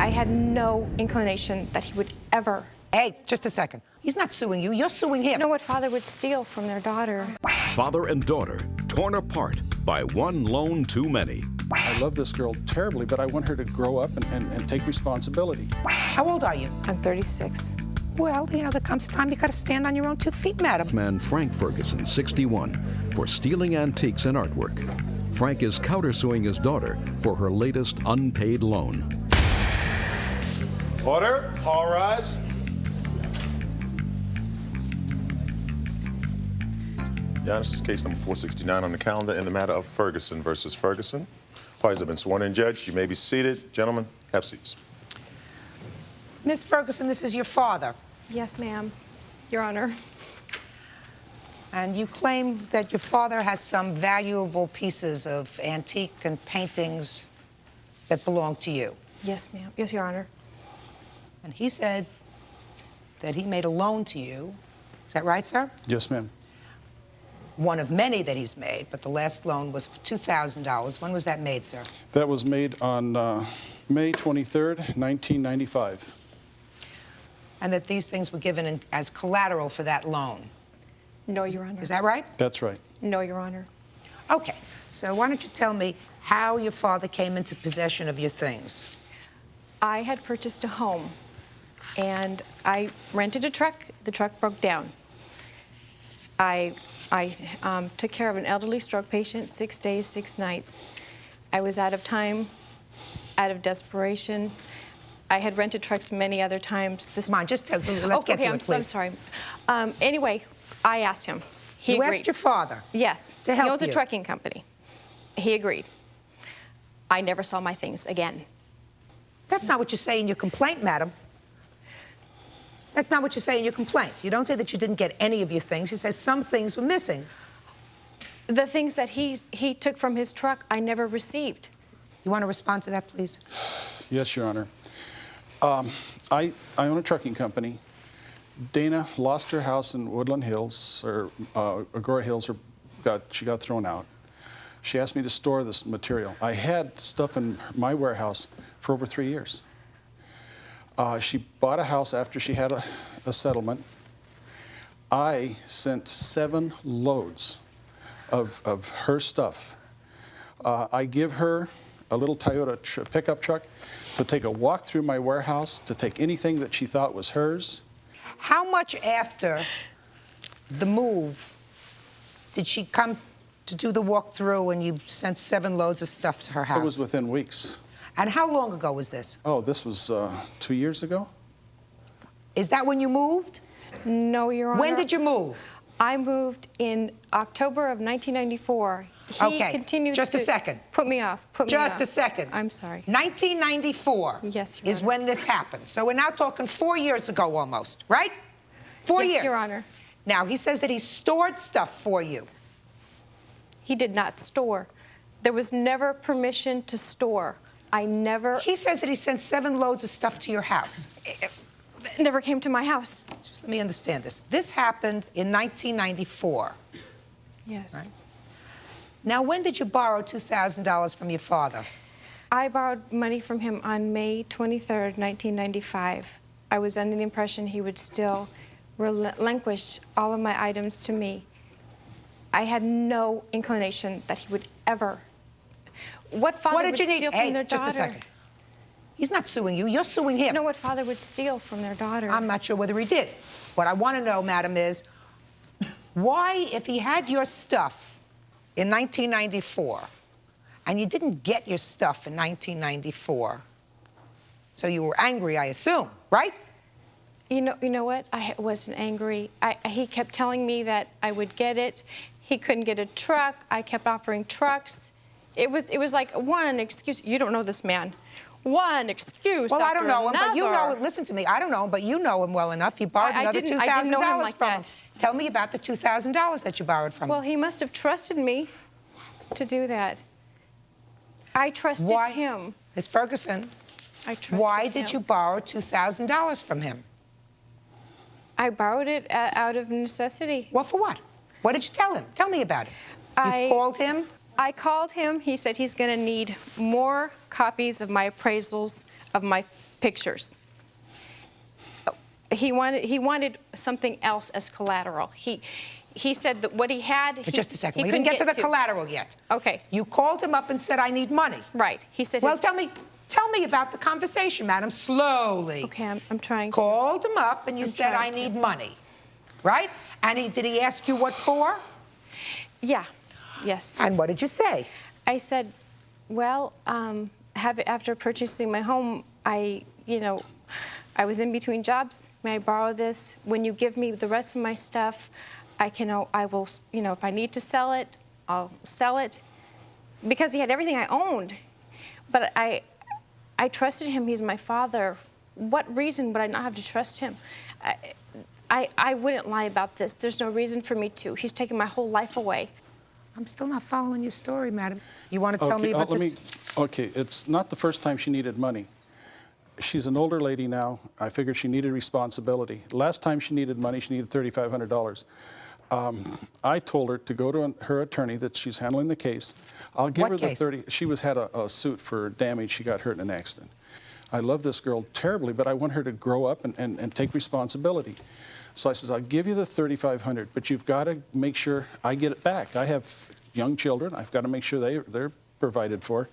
I had no inclination that he would ever. Hey, just a second. He's not suing you. You're suing him. You know what father would steal from their daughter? Father and daughter torn apart by one loan too many. I love this girl terribly, but I want her to grow up and take responsibility. How old are you? I'm 36. Well, you know, there comes a time you got to stand on your own 2 feet, madam. Man Frank Ferguson, 61, for stealing antiques and artwork. Frank is countersuing his daughter for her latest unpaid loan. Order. All rise. Your Honor, this is case number 469 on the calendar in the matter of Ferguson versus Ferguson. Parties have been sworn in, Judge. You may be seated. Gentlemen, have seats. Miss Ferguson, this is your father. Yes, ma'am. Your Honor. And you claim that your father has some valuable pieces of antique and paintings that belong to you. Yes, ma'am. Yes, Your Honor. And he said that he made a loan to you. Is that right, sir? Yes, ma'am. One of many that he's made, but the last loan was for $2,000. When was that made, sir? That was made on May 23rd, 1995. And that these things were given as collateral for that loan. No, Your Honor. Is that right? That's right. No, Your Honor. Okay. So why don't you tell me how your father came into possession of your things? I had purchased a home, and I rented a truck. The truck broke down. I took care of an elderly stroke patient, 6 days, 6 nights. I was out of time, out of desperation. I had rented trucks many other times. Come on, just let's get to it, please. I'm sorry. Anyway, I asked him. He agreed. You asked your father? Yes. To help you. He owns you. a trucking company. He agreed. I never saw my things again. That's not what you say in your complaint, madam. That's not what you say in your complaint. You don't say that you didn't get any of your things. You say some things were missing. The things that he took from his truck, I never received. You want to respond to that, please? Yes, Your Honor. I own a trucking company. Dana lost her house in Woodland Hills, or Agora Hills, she got thrown out. She asked me to store this material. I had stuff in my warehouse for over 3 years. She bought a house after she had a settlement. I sent 7 loads of her stuff. I give her a little Toyota pickup truck to take a walk through my warehouse, to take anything that she thought was hers. How much after the move did she come to do the walkthrough and you sent 7 loads of stuff to her house? It was within weeks. And how long ago was this? Oh, this was 2 years ago. Is that when you moved? No, Your Honor. When did you move? I moved in October of 1994. He continued just to a second. Put me off. Just a second. I'm sorry. 1994 yes, Your is Honor. when this happened. So we're now talking 4 years ago almost, right? 4 years. Yes, Your Honor. Now, he says that he stored stuff for you. He did not store. There was never permission to store. I never... He says that he sent 7 loads of stuff to your house. It never came to my house. Just let me understand this. This happened in 1994. Yes. Right? Now, when did you borrow $2,000 from your father? I borrowed money from him on May 23rd, 1995. I was under the impression he would still relinquish all of my items to me. I had no inclination that he would ever... What father would steal from their daughter? Just a second. He's not suing you. You're suing him. You know what father would steal from their daughter? I'm not sure whether he did. What I want to know, madam, is why, if he had your stuff in 1994, and you didn't get your stuff in 1994, so you were angry, I assume, right? You know what? I wasn't angry. He kept telling me that I would get it. He couldn't get a truck. I kept offering trucks. It was like one excuse. You don't know this man. One excuse. Well, I don't know him, but you know him. another. Listen to me. I don't know him, but you know him well enough. You borrowed another $2,000 I didn't know him like from that. him. Tell me about the $2,000 that you borrowed from him. Well, he must have trusted me to do that. I trusted him. Ms. Ferguson, I trusted why him. did you borrow $2,000 from him? I borrowed it out of necessity. Well, for what? What did you tell him? Tell me about it. You called him? I called him. He said he's going to need more copies of my appraisals of my pictures. He wanted something else as collateral. He said that what he had. But just a second. He We didn't couldn't get to the collateral yet. Okay. You called him up and said, I need money. Right. He said. Well, tell me about the conversation, madam, slowly. Okay, I'm trying to. Called him up and you said, I need money, right? And did he ask you what for? Yeah. Yes. And what did you say? I said, well, after purchasing my home, I was in between jobs. May I borrow this? When you give me the rest of my stuff, I will, if I need to sell it, I'll sell it. Because he had everything I owned. But I trusted him. He's my father. What reason would I not have to trust him? I wouldn't lie about this. There's no reason for me to. He's taken my whole life away. I'm still not following your story, madam. You want to tell me about this? Okay, it's not the first time she needed money. She's an older lady now. I figured she needed responsibility. Last time she needed money, she needed $3,500. I told her to go to her attorney that she's handling the case. I'll give her the 30. She had a suit for damage. She got hurt in an accident. I love this girl terribly, but I want her to grow up and take responsibility. So I says, I'll give you the $3,500, but you've got to make sure I get it back. I have young children. I've got to make sure they're provided for.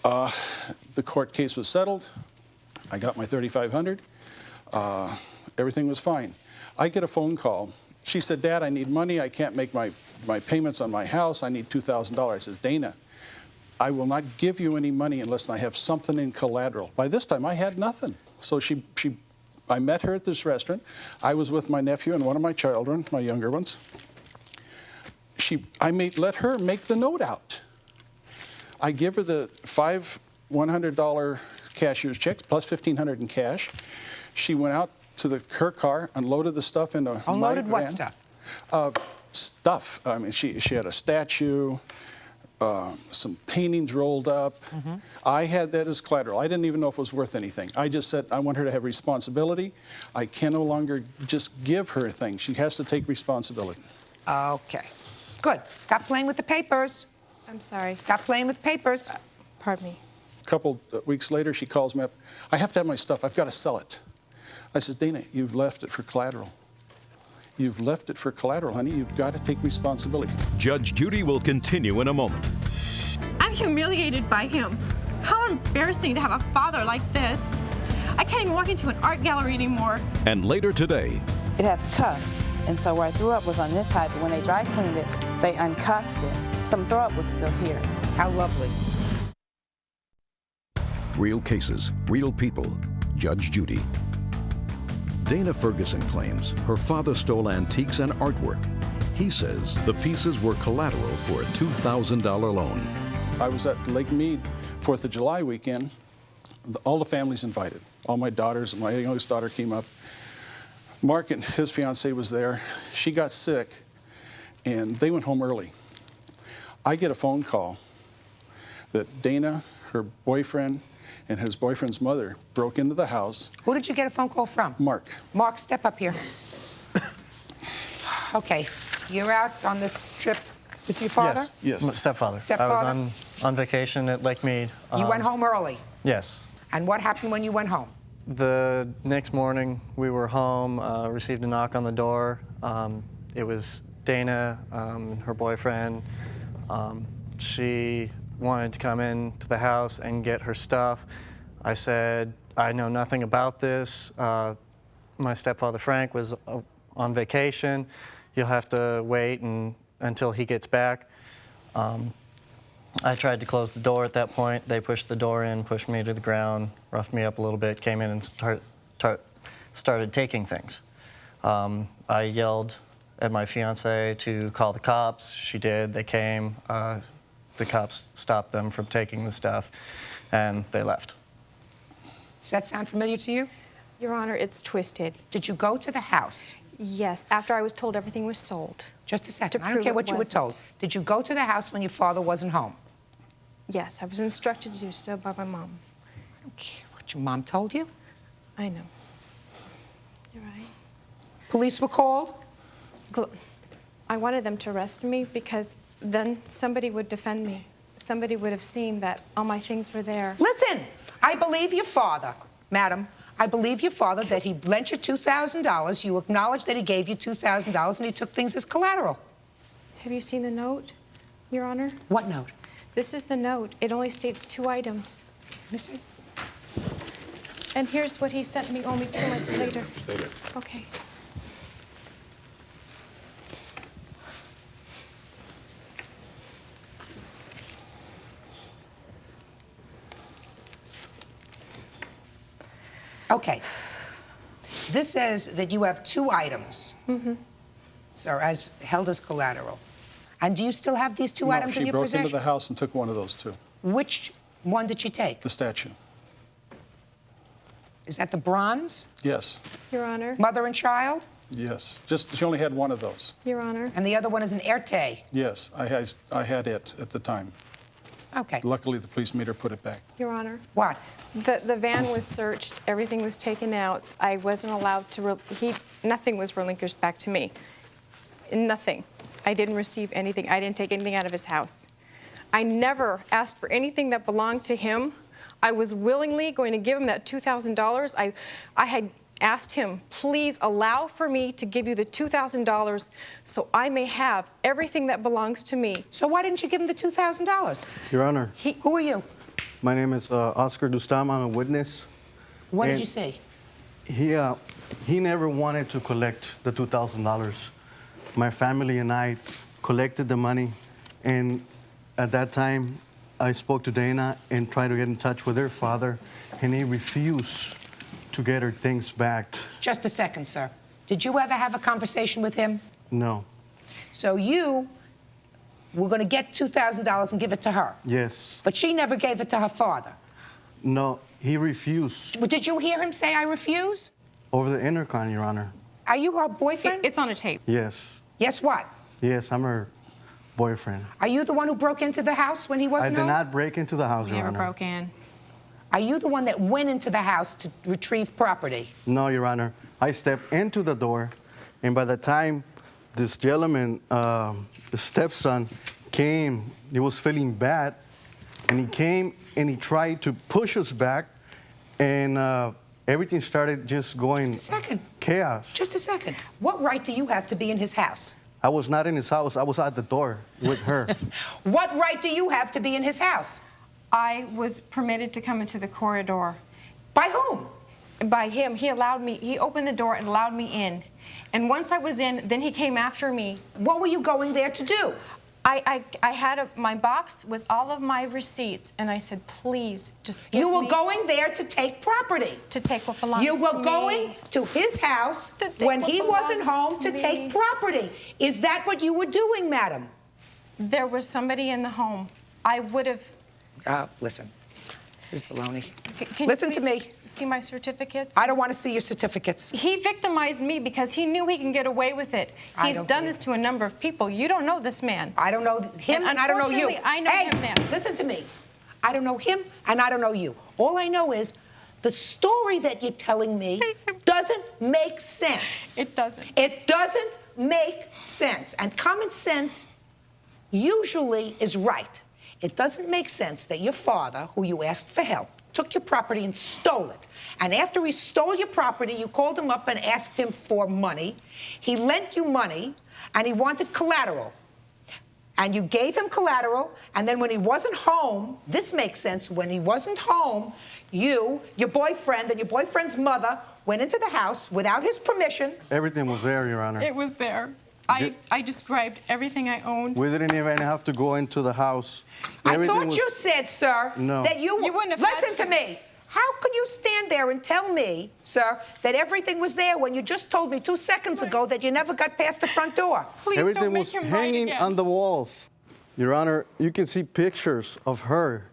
The court case was settled. I got my $3,500. Everything was fine. I get a phone call. She said, Dad, I need money. I can't make my payments on my house. I need $2,000. I says, Dana, I will not give you any money unless I have something in collateral. By this time, I had nothing. So I met her at this restaurant. I was with my nephew and one of my children, my younger ones. I let her make the note out. I give her the $5 $100 cashier's checks plus $1,500 in cash. She went out to her car, unloaded the stuff into my van. Unloaded what stuff? Stuff. I mean, she had a statue, some paintings rolled up. Mm-hmm. I had that as collateral. I didn't even know if it was worth anything. I just said, I want her to have responsibility. I can no longer just give her things. She has to take responsibility. Okay. Good. Stop playing with the papers. I'm sorry. Stop playing with papers. Pardon me. A couple weeks later, she calls me up. I have to have my stuff. I've got to sell it. I said, Dana, you've left it for collateral. You've left it for collateral, honey. You've got to take responsibility. Judge Judy will continue in a moment. I'm humiliated by him. How embarrassing to have a father like this. I can't even walk into an art gallery anymore. And later today. It has cuffs, and so where I threw up was on this side, but when they dry cleaned it, they uncuffed it. Some throw up was still here. How lovely. Real cases, real people. Judge Judy. Dana Ferguson claims her father stole antiques and artwork. He says the pieces were collateral for a $2,000 loan. I was at Lake Mead 4th of July weekend. All the families invited. All my daughters, my youngest daughter came up. Mark and his fiancée was there. She got sick, and they went home early. I get a phone call that Dana, her boyfriend, and his boyfriend's mother broke into the house. Who did you get a phone call from? Mark. Mark, step up here. Okay, you're out on this trip. Is your father? Yes. My stepfather. Stepfather? I was on vacation at Lake Mead. You went home early. Yes. And what happened when you went home? The next morning, we were home, received a knock on the door. It was Dana, her boyfriend. She wanted to come into the house and get her stuff. I said, I know nothing about this. My stepfather, Frank, was on vacation. You'll have to wait until he gets back. I tried to close the door at that point. They pushed the door in, pushed me to the ground, roughed me up a little bit, came in and started taking things. I yelled at my fiancée to call the cops. She did. They came. The cops stopped them from taking the stuff, and they left. Does that sound familiar to you? Your Honor, it's twisted. Did you go to the house? Yes, after I was told everything was sold. Just a second. To I don't care prove what it you were told. wasn't. Did you go to the house when your father wasn't home? Yes, I was instructed to do so by my mom. I don't care what your mom told you. I know. You're right. Police were called? I wanted them to arrest me because then somebody would defend me. Somebody would have seen that all my things were there. Listen, I believe your father, madam. I believe your father that he lent you $2,000. You acknowledge that he gave you $2,000 and he took things as collateral. Have you seen the note, Your Honor? What note? This is the note. It only states 2 items. Let me see. And here's what he sent me only 2 months later. Okay. Okay. This says that you have 2 items, sir, as held as collateral. And do you still have these 2 items in your possession? She broke into the house and took one of those 2. Which one did she take? The statue. Is that the bronze? Yes. Your Honor. Mother and child? Yes. She only had one of those. Your Honor. And the other one is an Erte? Yes, I had it at the time. Okay. Luckily, the police made her put it back. Your Honor. What? The van was searched. Everything was taken out. I wasn't allowed to. Nothing was relinquished back to me. Nothing. I didn't receive anything. I didn't take anything out of his house. I never asked for anything that belonged to him. I was willingly going to give him that $2,000. I had asked him, please allow for me to give you the $2,000 so I may have everything that belongs to me. So why didn't you give him the $2,000? Your Honor, Who are you? my name is Oscar Dustam. I'm a witness. What did And you see? He never wanted to collect the $2,000. My family and I collected the money, and at that time, I spoke to Dana and tried to get in touch with her father, and he refused to get her things back. Just a second, sir. Did you ever have a conversation with him? No. So you were going to get $2,000 and give it to her? Yes. But she never gave it to her father? No, he refused. Well, did you hear him say, I refuse? Over the intercom, Your Honor. Are you her boyfriend? It's on a tape. Yes. Yes, what? Yes, I'm her boyfriend. Are you the one who broke into the house when he I wasn't did home? not break into the house, We Your never Honor. broke in. Are you the one that went into the house to retrieve property? No, Your Honor. I stepped into the door, and by the time this gentleman, the stepson, came, he was feeling bad, and he came and he tried to push us back, and everything started just going Just a second. chaos. Just a second. What right do you have to be in his house? I was not in his house. I was at the door with her. What right do you have to be in his house? I was permitted to come into the corridor. By whom? By him. He allowed me, he opened the door and allowed me in. And once I was in, then he came after me. What were you going there to do? I had my box with all of my receipts, and I said, please, just give You were me going there to take property. to take what belongs to You me. were going to his house To take when what he wasn't belongs home to to take me. property. Is that what you were doing, madam? There was somebody in the home. I would have... Listen, this is baloney. Can Listen you to please me. see my certificates? I don't want to see your certificates. He victimized me because he knew he can get away with it. I He's don't done believe this to a number of people. You don't know this man. I don't know him and I don't know you. unfortunately, I know hey, him now. Listen to me. I don't know him and I don't know you. All I know is the story that you're telling me doesn't make sense. It doesn't. It doesn't make sense. And common sense usually is right. It doesn't make sense that your father, who you asked for help, took your property and stole it. And after he stole your property, you called him up and asked him for money. He lent you money, and he wanted collateral. And you gave him collateral, and then when he wasn't home, this makes sense, when he wasn't home, you, your boyfriend, and your boyfriend's mother went into the house without his permission. Everything was there, Your Honor. It was there. I described everything I owned. We didn't even have to go into the house. I Everything thought was- you said, sir, No. that you wouldn't have had listen to me. How could you stand there and tell me, sir, that everything was there when you just told me 2 seconds ago that you never got past the front door? Please Everything don't make was him right hanging again. on the walls. Your Honor, you can see pictures of her.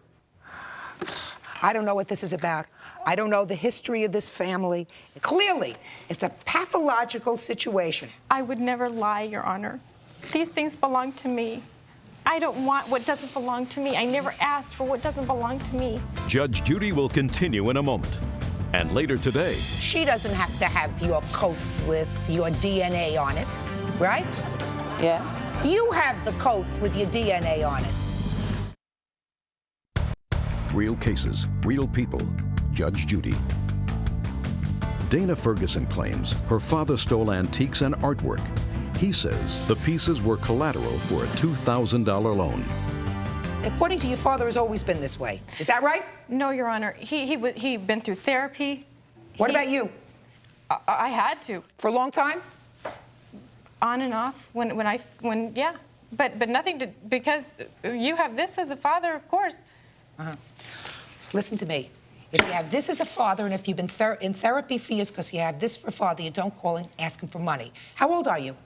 I don't know what this is about. I don't know the history of this family. Clearly, it's a pathological situation. I would never lie, Your Honor. These things belong to me. I don't want what doesn't belong to me. I never asked for what doesn't belong to me. Judge Judy will continue in a moment. And later today, She doesn't have to have your coat with your DNA on it, right? Yes. You have the coat with your DNA on it. Real cases, real people. Judge Judy. Dana Ferguson claims her father stole antiques and artwork. He says the pieces were collateral for a $2,000 loan. According to your father, has always been this way. Is that right? No, Your Honor. He'd been through therapy. What about you? I had to. For a long time? On and off. Yeah. But nothing to, because you have this as a father, of course. Listen to me. If you have this as a father, and if you've been in therapy for years because you have this for father, you don't call and ask him for money. How old are you?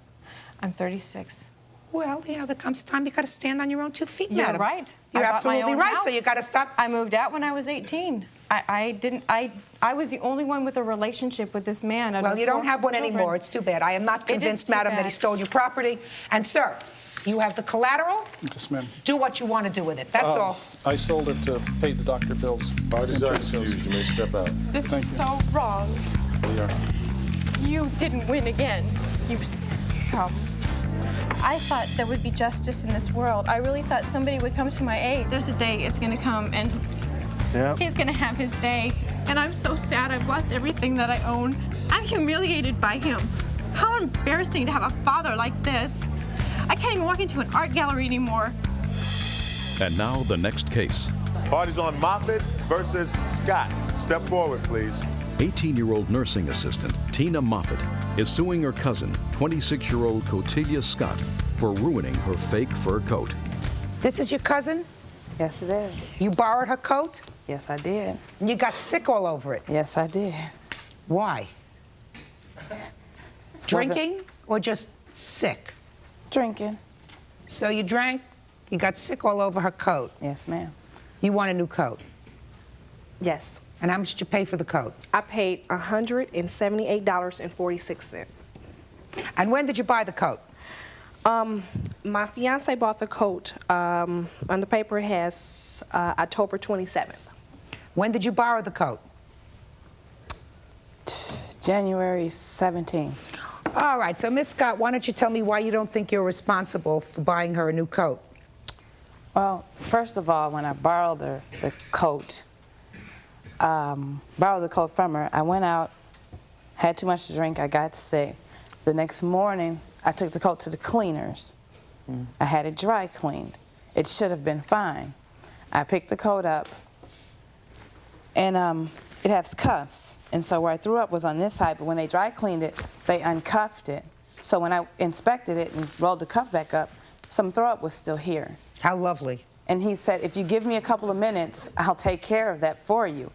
I'm 36. Well, you know, there comes a time you got to stand on your own 2 feet, You're madam. right. You're I bought my absolutely own right, house. so you got to stop. I moved out when I was 18. I was the only one with a relationship with this man. Well, you don't have one children. anymore. It's too bad. I am not convinced, too madam, that he bad. stole your property. And, sir, you have the collateral. Yes, ma'am. Do what you want to do with it. That's all. I sold it to pay the doctor bills. Parties are excused. You may step out. This Thank is you. so wrong. We are. You didn't win again, you scum. I thought there would be justice in this world. I really thought somebody would come to my aid. There's a day it's gonna come and he's gonna have his day. And I'm so sad I've lost everything that I own. I'm humiliated by him. How embarrassing to have a father like this. I can't even walk into an art gallery anymore. And now the next case. Parties on Moffitt versus Scott. Step forward, please. 18-year-old nursing assistant Tina Moffitt is suing her cousin, 26-year-old Cotelia Scott, for ruining her fake fur coat. This is your cousin? Yes, it is. You borrowed her coat? Yes, I did. And you got sick all over it. Yes, I did. Why? Drinking or just sick? Drinking. So you drank, you got sick all over her coat. Yes, ma'am. You want a new coat. Yes. And how much did you pay for the coat? I paid $178.46. And when did you buy the coat? My fiance bought the coat. On the paper it has October 27th. When did you borrow the coat? January 17th. All right, so Miss Scott, why don't you tell me why you don't think you're responsible for buying her a new coat? Well, first of all, when I borrowed the coat from her, I went out, had too much to drink, I got sick. The next morning, I took the coat to the cleaners. I had it dry cleaned. It should have been fine. I picked the coat up, and it has cuffs. And so where I threw up was on this side, but when they dry cleaned it, they uncuffed it. So when I inspected it and rolled the cuff back up, some throw up was still here. How lovely. And he said, if you give me a couple of minutes, I'll take care of that for you.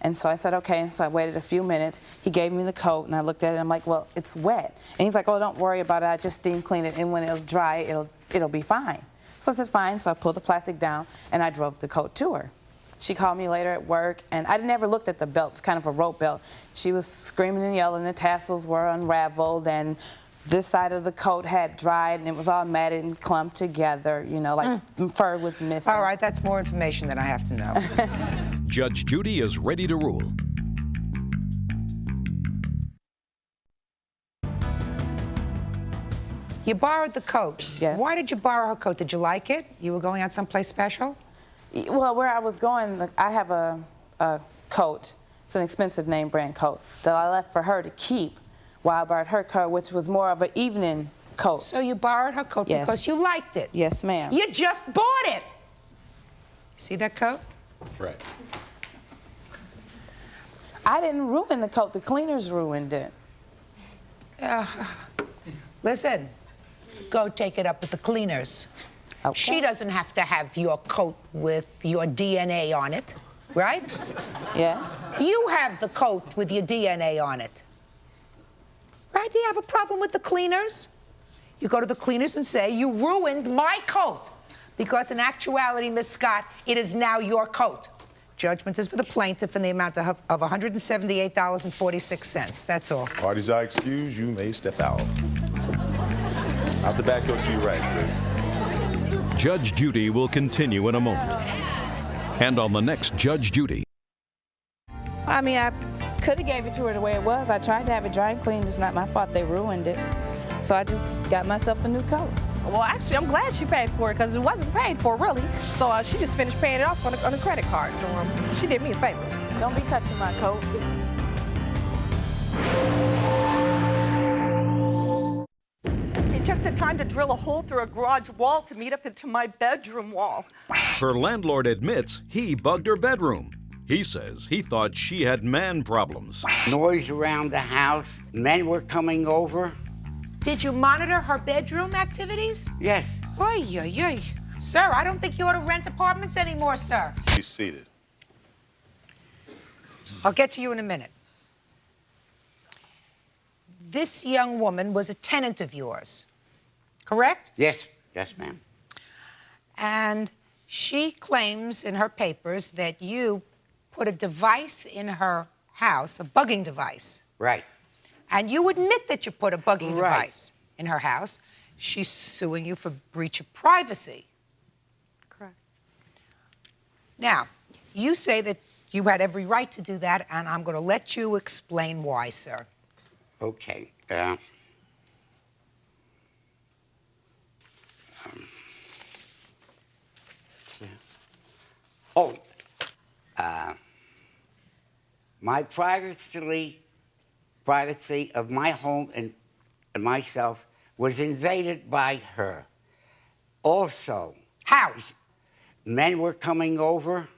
And so I said, okay. So I waited a few minutes. He gave me the coat, and I looked at it, and I'm like, well, it's wet. And he's like, oh, don't worry about it. I just steam clean it, and when it'll dry, it'll be fine. So I said, fine. So I pulled the plastic down, and I drove the coat to her. She called me later at work, and I never looked at the belt. It's kind of a rope belt. She was screaming and yelling. The tassels were unraveled, and this side of the coat had dried, and it was all matted and clumped together, you know, like fur was missing. All right, that's more information than I have to know. Judge Judy is ready to rule. You borrowed the coat. Yes. Why did you borrow her coat? Did you like it? You were going out someplace special? Well, where I was going, I have a coat. It's an expensive name brand coat that I left for her to keep while I borrowed her coat, which was more of an evening coat. So you borrowed her coat Yes. because you liked it? Yes, ma'am. You just bought it. See that coat? Right. I didn't ruin the coat. The cleaners ruined it. Listen, go take it up with the cleaners. Okay. She doesn't have to have your coat with your DNA on it, right? Yes. You have the coat with your DNA on it. Right? Do you have a problem with the cleaners? You go to the cleaners and say, you ruined my coat. Because in actuality, Miss Scott, it is now your coat. Judgment is for the plaintiff in the amount of $178.46. That's all. Parties are excused. You may step out. Out the back door to your right, please. Judge Judy will continue in a moment. And on the next Judge Judy. I mean, I could have gave it to her the way it was. I tried to have it dry cleaned. It's not my fault they ruined it. So I just got myself a new coat. Well, actually, I'm glad she paid for it because it wasn't paid for, really. So she just finished paying it off on a credit card. So she did me a favor. Don't be touching my coat. He took the time to drill a hole through a garage wall to meet up into my bedroom wall. Her landlord admits he bugged her bedroom. He says he thought she had man problems. Noise around the house. Men were coming over. Did you monitor her bedroom activities? Yes. Oy, oy, oy. Sir, I don't think you ought to rent apartments anymore, sir. Be seated. I'll get to you in a minute. This young woman was a tenant of yours, correct? Yes. Yes, ma'am. And she claims in her papers that you put a device in her house, a bugging device. Right. And you admit that you put a bugging Right. device in her house. She's suing you for breach of privacy. Correct. Now, you say that you had every right to do that, and I'm going to let you explain why, sir. Okay. My privacy of my home and myself was invaded by her. Also, How? men were coming over,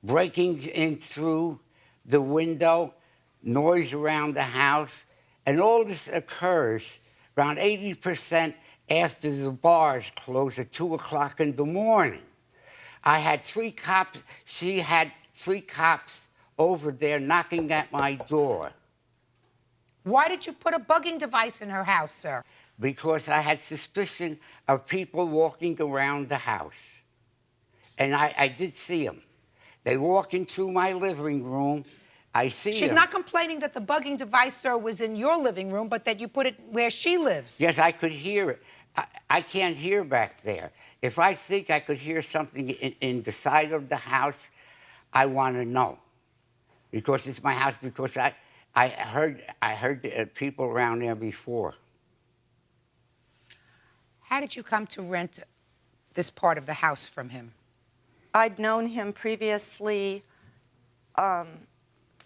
breaking in through the window, noise around the house, and all this occurs around 80% after the bars close at 2 o'clock in the morning. I had 3 cops, she had 3 cops over there knocking at my door. Why did you put a bugging device in her house, sir? Because I had suspicion of people walking around the house. And I did see them. They walk into my living room. I see She's them. not complaining that the bugging device, sir, was in your living room, but that you put it where she lives. Yes, I could hear it. I can't hear back there. If I think I could hear something in the side of the house, I want to know. Because it's my house, because I heard the people around there before. How did you come to rent this part of the house from him? I'd known him previously, and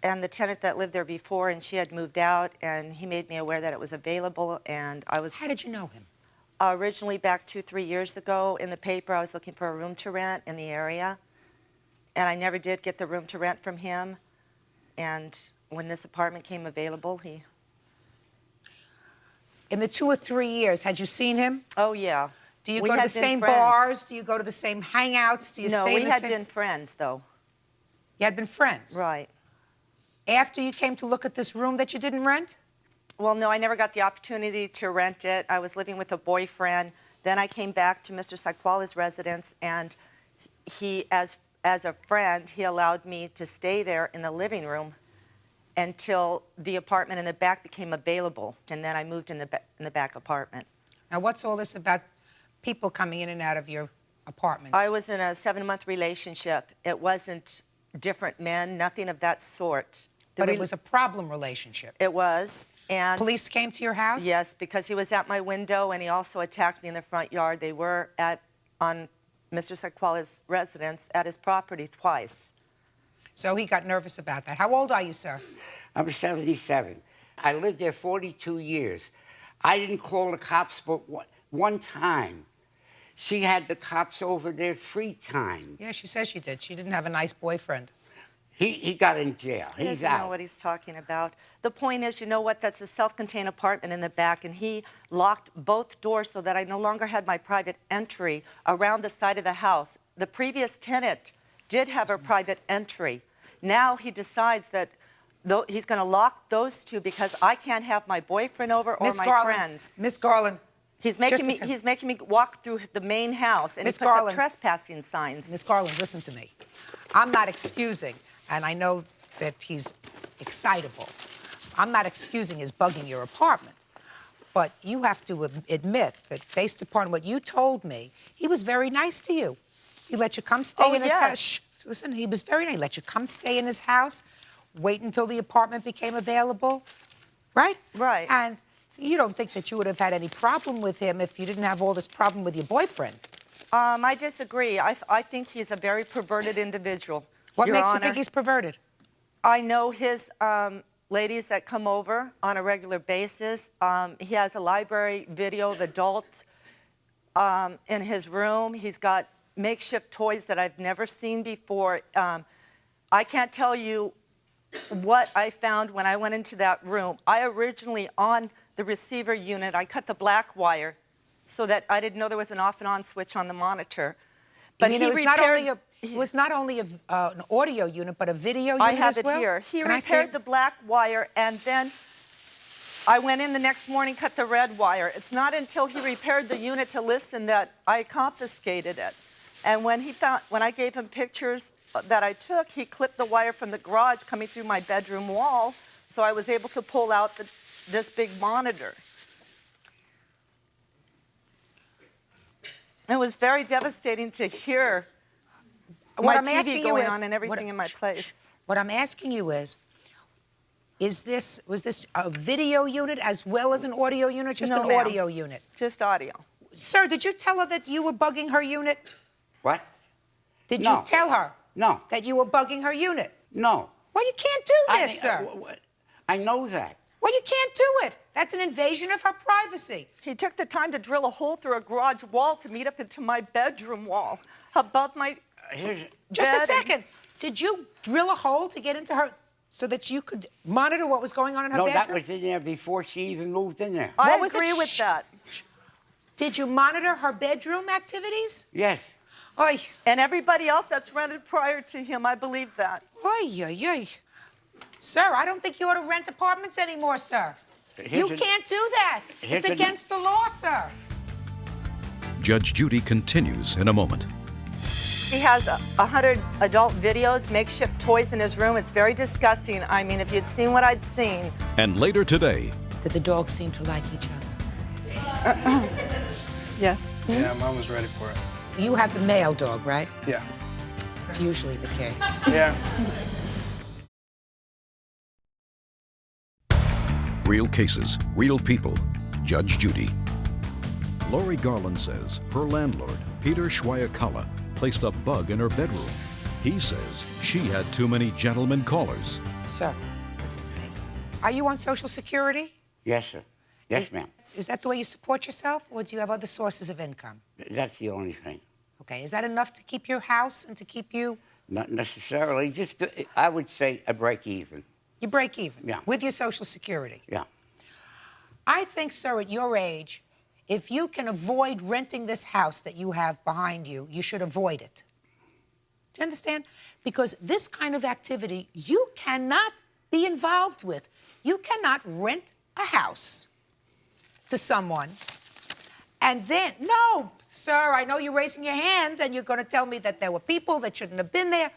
the tenant that lived there before, and she had moved out, and he made me aware that it was available, and I was... How did you know him? Originally, back 2-3 years ago, in the paper, I was looking for a room to rent in the area, and I never did get the room to rent from him, and when this apartment came available, he... In the 2 or 3 years, had you seen him? Oh, yeah. Do you We go to had the been same friends. bars? Do you go to the same hangouts? Do you No, stay we in the had same... been friends, though. You had been friends? Right. After you came to look at this room that you didn't rent? Well, no, I never got the opportunity to rent it. I was living with a boyfriend. Then I came back to Mr. Saquala's residence, and he, as a friend, he allowed me to stay there in the living room until the apartment in the back became available, and then I moved in the back apartment. Now, what's all this about people coming in and out of your apartment? I was in a 7-month relationship. It wasn't different men, nothing of that sort. But it was a problem relationship. It was, and... Police came to your house? Yes, because he was at my window, and he also attacked me in the front yard. They were on Mr. Saquala's residence at his property twice. So he got nervous about that. How old are you, sir? I'm 77. I lived there 42 years. I didn't call the cops but one time. She had the cops over there 3 times. Yeah, she says she did. She didn't have a nice boyfriend. He got in jail. He He's doesn't know out. what he's talking about. The point is, you know what, that's a self-contained apartment in the back, and he locked both doors so that I no longer had my private entry around the side of the house. The previous tenant did have a private entry. Now he decides that he's going to lock those 2 because I can't have my boyfriend over or my friends. Miss Garland. He's making me walk through the main house, and Miss he puts Garland. up trespassing signs. Miss Garland, listen to me. I'm not excusing, and I know that he's excitable. I'm not excusing his bugging your apartment. But you have to admit that based upon what you told me, he was very nice to you. He let you come stay in his house. Shh, listen, he was very nice. He let you come stay in his house, wait until the apartment became available, right? Right. And You don't think that you would have had any problem with him if you didn't have all this problem with your boyfriend? I disagree. I think he's a very perverted individual. What Your makes you Honor. think he's perverted? I know his ladies that come over on a regular basis. He has a library video of adults in his room. He's got makeshift toys that I've never seen before. I can't tell you what I found when I went into that room. I originally, on the receiver unit, I cut the black wire so that I didn't know there was an off and on switch on the monitor. But you mean, it was not only an audio unit, but a video unit I have as well? it here. He Can I see repaired it? the black wire, and then I went in the next morning, cut the red wire. It's not until he repaired the unit to listen that I confiscated it. And when I gave him pictures that I took, he clipped the wire from the garage coming through my bedroom wall, so I was able to pull out this big monitor. It was very devastating to hear my TV going on and everything in my place. What I'm asking you is was this a video unit as well as an audio unit? Just No, an ma'am. audio unit? Just audio. Sir, did you tell her that you were bugging her unit? What? Did No. you tell her No. that you were bugging her unit? No. Well, you can't do this, sir. I know that. Well, you can't do it. That's an invasion of her privacy. He took the time to drill a hole through a garage wall to meet up into my bedroom wall above my Just a bed. second. Did you drill a hole to get into her so that you could monitor what was going on in her No, bedroom? that was in there before she even moved in there. I What was it? agree with that. Did you monitor her bedroom activities? Yes. Oy. And everybody else that's rented prior to him, I believe that. Oy, oy, oy. Sir, I don't think you ought to rent apartments anymore, sir. You can't do that. It's against the law, sir. Judge Judy continues in a moment. He has 100 adult videos, makeshift toys in his room. It's very disgusting. I mean, if you'd seen what I'd seen. And later today, Did the dogs seem to like each other? Yes. Yeah, Mom was ready for it. You have the male dog, right? Yeah. It's usually the case. Yeah. real cases, real people. Judge Judy. Lori Garland says her landlord, Peter Schweiakala, placed a bug in her bedroom. He says she had too many gentlemen callers. Sir, listen to me. Are you on Social Security? Yes, sir. Yes, ma'am. Is that the way you support yourself, or do you have other sources of income? That's the only thing. Okay, is that enough to keep your house and to keep you... Not necessarily, just, I would say, a break even. You break even? Yeah. With your Social Security? Yeah. I think, sir, at your age, if you can avoid renting this house that you have behind you, you should avoid it. Do you understand? Because this kind of activity you cannot be involved with. You cannot rent a house to someone and then, no, sir, I know you're raising your hand and you're going to tell me that there were people that shouldn't have been there.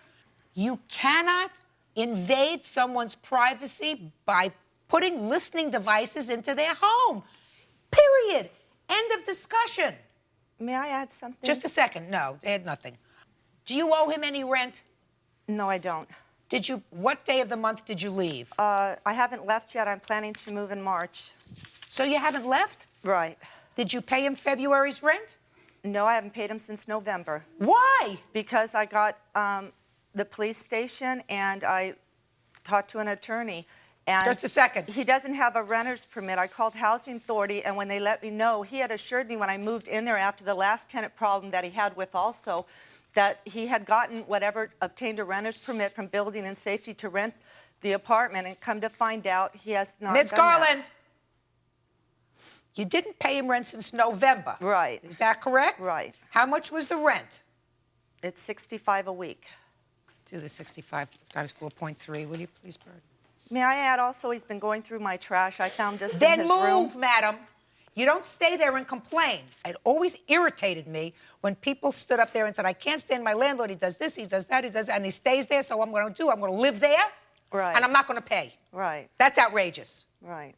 You cannot invade someone's privacy by putting listening devices into their home. Period. End of discussion. May I add something? Just a second. No, add nothing. Do you owe him any rent? No, I don't. Did you? What day of the month did you leave? I haven't left yet. I'm planning to move in March. So you haven't left? Right. Did you pay him February's rent? No, I haven't paid him since November. Why? Because I got the police station and I talked to an attorney. And Just a second. He doesn't have a renter's permit. I called Housing Authority, and when they let me know, he had assured me when I moved in there after the last tenant problem that he had with also, that he had gotten obtained a renter's permit from Building and Safety to rent the apartment, and come to find out he has not Ms. done Garland, that. you didn't pay him rent since November. Right. Is that correct? Right. How much was the rent? It's $65 a week. Do the 65 times 4.3, will you please, Byrd? May I add also, he's been going through my trash. I found this in Then his move, room. madam. You don't stay there and complain. It always irritated me when people stood up there and said, I can't stand my landlord. He does this, he does that, he does that, and he stays there, so what I'm going to do, I'm going to live there, Right. and I'm not going to pay. Right. That's outrageous. Right.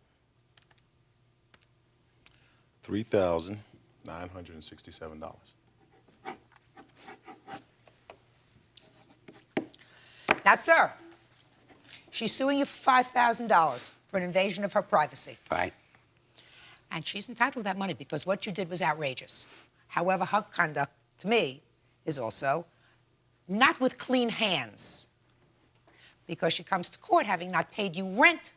$3,967. Now, sir, she's suing you for $5,000 for an invasion of her privacy. Right. And she's entitled to that money because what you did was outrageous. However, her conduct, to me, is also not with clean hands, because she comes to court having not paid you rent,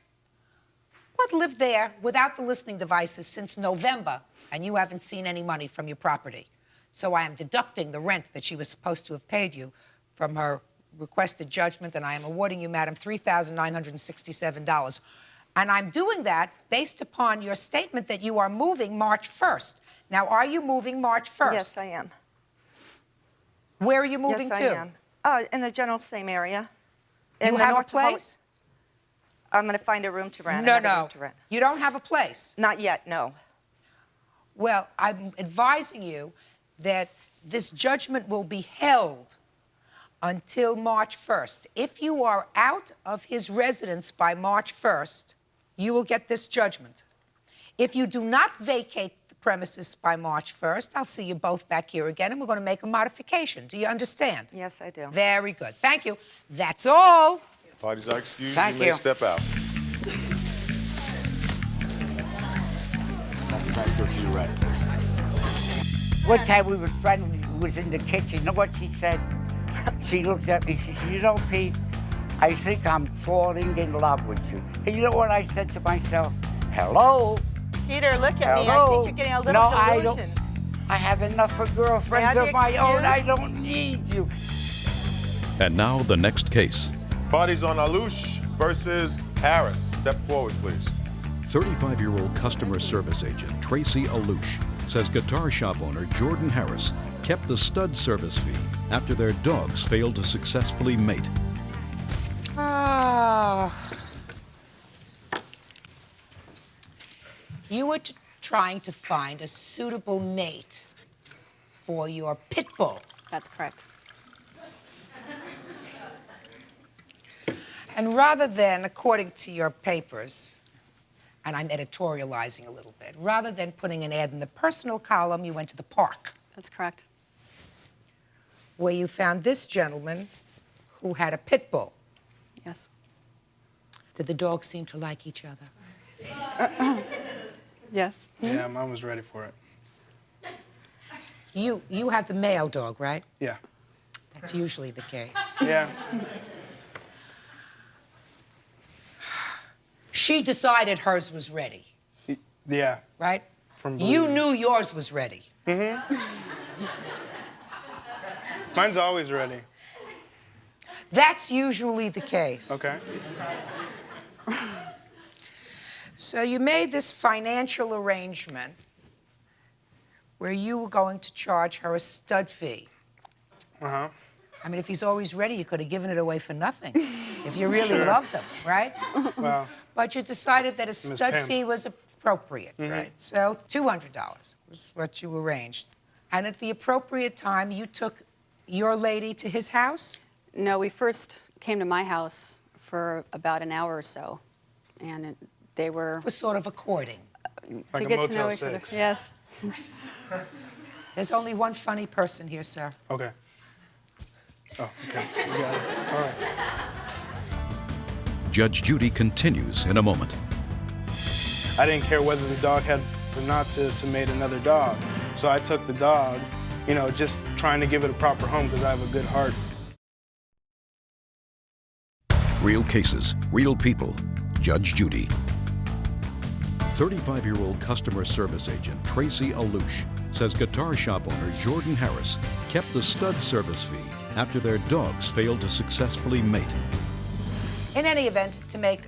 but lived there without the listening devices since November, and you haven't seen any money from your property. So I am deducting the rent that she was supposed to have paid you from her requested judgment, and I am awarding you, madam, $3,967. And I'm doing that based upon your statement that you are moving March 1st. Now, are you moving March 1st? Yes, I am. Where are you moving yes, to? I am. In the general same area. You have a place? I'm going to find a room to rent. No, Room to rent. You don't have a place? Not yet, no. Well, I'm advising you that this judgment will be held until March 1st. If you are out of his residence by March 1st, you will get this judgment. If you do not vacate the premises by March 1st, I'll see you both back here again, and we're going to make a modification. Do you understand? Yes, I do. Very good. Thank you. That's all. Parties are excused. Thank you may step out. One time we were friends, was in the kitchen. You know what she said? She looked at me, she said, you know, Pete, I think I'm falling in love with you. And you know what I said to myself? Hello? Peter, look at Hello? me. I think you're getting a little no, delusion. I don't. I have enough of girlfriends of my own. I don't need you. And now the next case. Parties on Alush versus Harris. Step forward, please. 35-year-old customer service agent Tracy Alush says guitar shop owner Jordan Harris kept the stud service fee after their dogs failed to successfully mate. You were trying to find a suitable mate for your pit bull. That's correct. And rather than, according to your papers, and I'm editorializing a little bit, rather than putting an ad in the personal column, you went to the park. That's correct. Where you found this gentleman who had a pit bull. Yes. Did the dogs seem to like each other? Yes. Yeah, Mom was ready for it. You have the male dog, right? Yeah. That's usually the case. Yeah. She decided hers was ready. Yeah. Right? From you knew yours was ready. Mm-hmm. Mine's always ready. That's usually the case. Okay. So you made this financial arrangement where you were going to charge her a stud fee. Uh-huh. I mean, if he's always ready, you could have given it away for nothing if you really loved him, right? Well. But you decided that a stud fee was appropriate, right? So $200 was what you arranged. And at the appropriate time, you took your lady to his house? No, we first came to my house for about an hour or so, and they were... For sort of a courting. Like to a get to Motel know each other. 6. Yes. There's only one funny person here, sir. Okay. Oh, okay. You got it. All right. Judge Judy continues in a moment. I didn't care whether the dog had or not to mate another dog. So I took the dog, you know, just trying to give it a proper home because I have a good heart. Real cases, real people. Judge Judy. 35-year-old customer service agent Tracy Alush says guitar shop owner Jordan Harris kept the stud service fee after their dogs failed to successfully mate. In any event, to make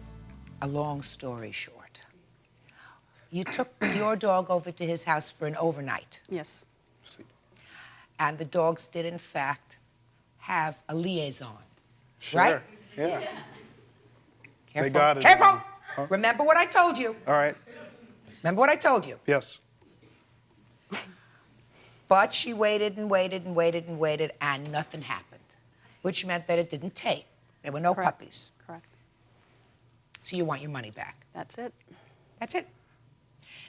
a long story short, you took your dog over to his house for an overnight. Yes. And the dogs did, in fact, have a liaison. Sure. Right? Yeah. Careful. They got it. Careful! Huh? Remember what I told you. All right. Remember what I told you. Yes. But she waited and waited and waited and waited, and nothing happened, which meant that it didn't take. There were no Correct. puppies. Correct. So you want your money back. That's it. That's it.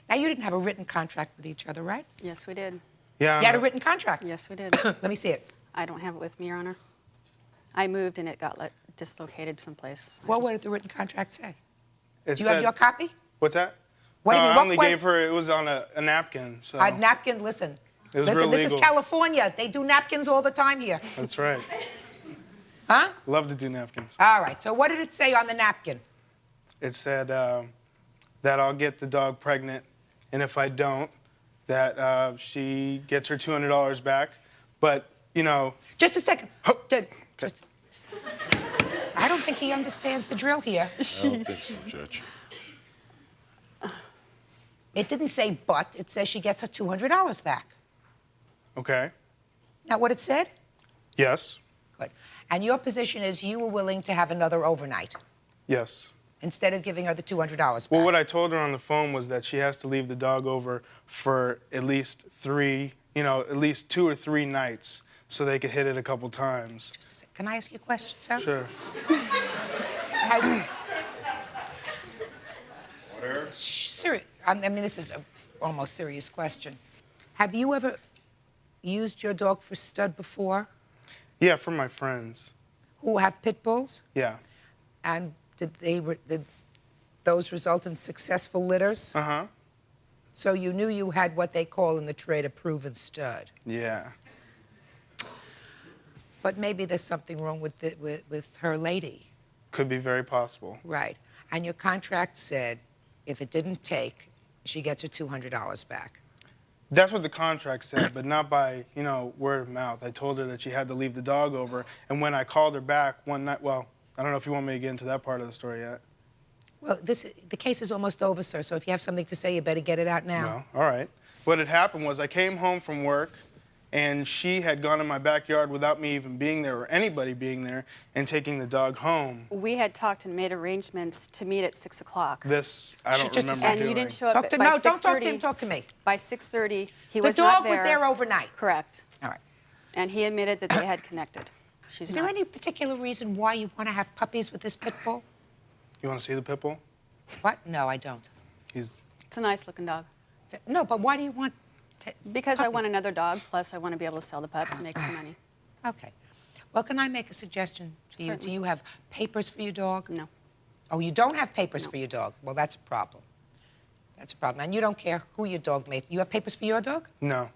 Now, you didn't have a written contract with each other, right? Yes, we did. Yeah. You had a written contract? Yes, we did. Let me see it. I don't have it with me, Your Honor. I moved and it got dislocated someplace. What did the written contract say? It Do you have said- your copy? What's that? What do you No, mean? I only gave her, it was on a napkin. So. A napkin, listen. It was Listen, real this is legal. California. They do napkins all the time here. That's right. Huh? Love to do napkins. All right, so what did it say on the napkin? It said that I'll get the dog pregnant, and if I don't, that she gets her $200 back. But, you know... Just a second. I don't think he understands the drill here. I don't think so, Judge. It didn't say but, it says she gets her $200 back. Okay. Now, what it said? Yes. Good. And your position is you were willing to have another overnight Yes. instead of giving her the $200 back. Well, what I told her on the phone was that she has to leave the dog over for at least 2 or 3 nights so they could hit it a couple times. Just a second. Can I ask you a question, sir? Sure. I mean, this is an almost serious question. Have you ever used your dog for stud before? Yeah, for my friends. Who have pit bulls? Yeah. And did those result in successful litters? Uh-huh. So you knew you had what they call in the trade a proven stud. Yeah. But maybe there's something wrong with her lady. Could be very possible. Right. And your contract said if it didn't take, she gets her $200 back. That's what the contract said, but not by, word of mouth. I told her that she had to leave the dog over, and when I called her back one night, well, I don't know if you want me to get into that part of the story yet. Well, the case is almost over, sir, so if you have something to say, you better get it out now. No, all right. What had happened was I came home from work, and she had gone in my backyard without me even being there or anybody being there and taking the dog home. We had talked and made arrangements to meet at 6 o'clock. This, I don't remember And doing. you didn't show up by 6:30. No, don't talk to him, talk to me. By 6:30, he was not The dog there. was there overnight. Correct. All right. And he admitted that they had connected. Is there any particular reason why you want to have puppies with this pit bull? You want to see the pit bull? What? No, I don't. It's a nice-looking dog. No, but why do you want Because I want another dog, plus I want to be able to sell the pups and make some money. Okay. Well, can I make a suggestion to you? Certainly. Do you have papers for your dog? No. Oh, you don't have papers for your dog? Well, that's a problem. That's a problem. And you don't care who your dog made. You have papers for your dog? No.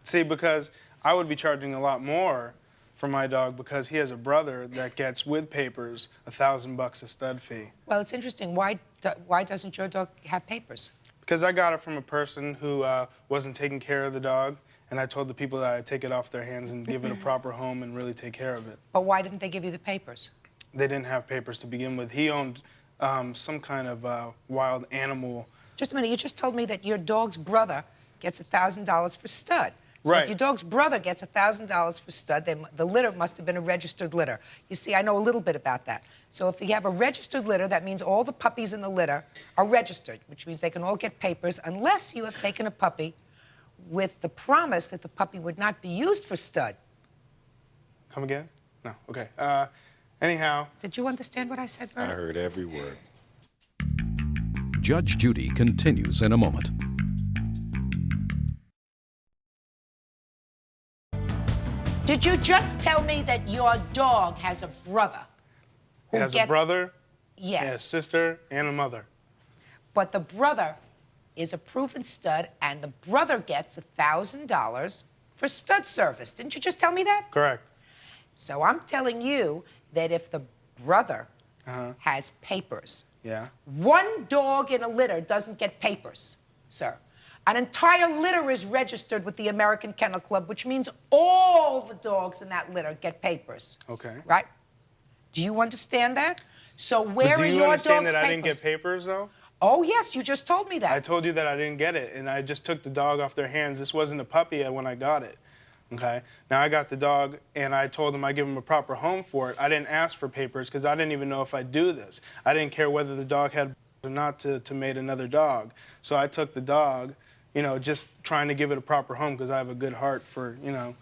See, because I would be charging a lot more for my dog because he has a brother that gets, with papers, $1,000 a stud fee. Well, it's interesting. Why doesn't your dog have papers? Because I got it from a person who wasn't taking care of the dog, and I told the people that I'd take it off their hands and give it a proper home and really take care of it. But why didn't they give you the papers? They didn't have papers to begin with. He owned some kind of wild animal. Just a minute. You just told me that your dog's brother gets $1,000 for stud. So Right. if your dog's brother gets $1,000 for stud, then the litter must have been a registered litter. You see, I know a little bit about that. So if you have a registered litter, that means all the puppies in the litter are registered, which means they can all get papers unless you have taken a puppy with the promise that the puppy would not be used for stud. Come again? No. Okay. Anyhow. Did you understand what I said, I Bert? heard every word. Judge Judy continues in a moment. Did you just tell me that your dog has a brother? He who has a gets- brother, Yes. he has a sister, and a mother. But the brother is a proven stud, and the brother gets $1,000 for stud service. Didn't you just tell me that? Correct. So I'm telling you that if the brother has papers, Yeah. one dog in a litter doesn't get papers, sir. An entire litter is registered with the American Kennel Club, which means all the dogs in that litter get papers. Okay. Right? Do you understand that? So where But do are you your understand dog's that I papers? didn't get papers, though? Oh, yes, you just told me that. I told you that I didn't get it, and I just took the dog off their hands. This wasn't a puppy when I got it, okay? Now, I got the dog, and I told them I'd give him a proper home for it. I didn't ask for papers because I didn't even know if I'd do this. I didn't care whether the dog had or not to mate another dog. So I took the dog, just trying to give it a proper home because I have a good heart for,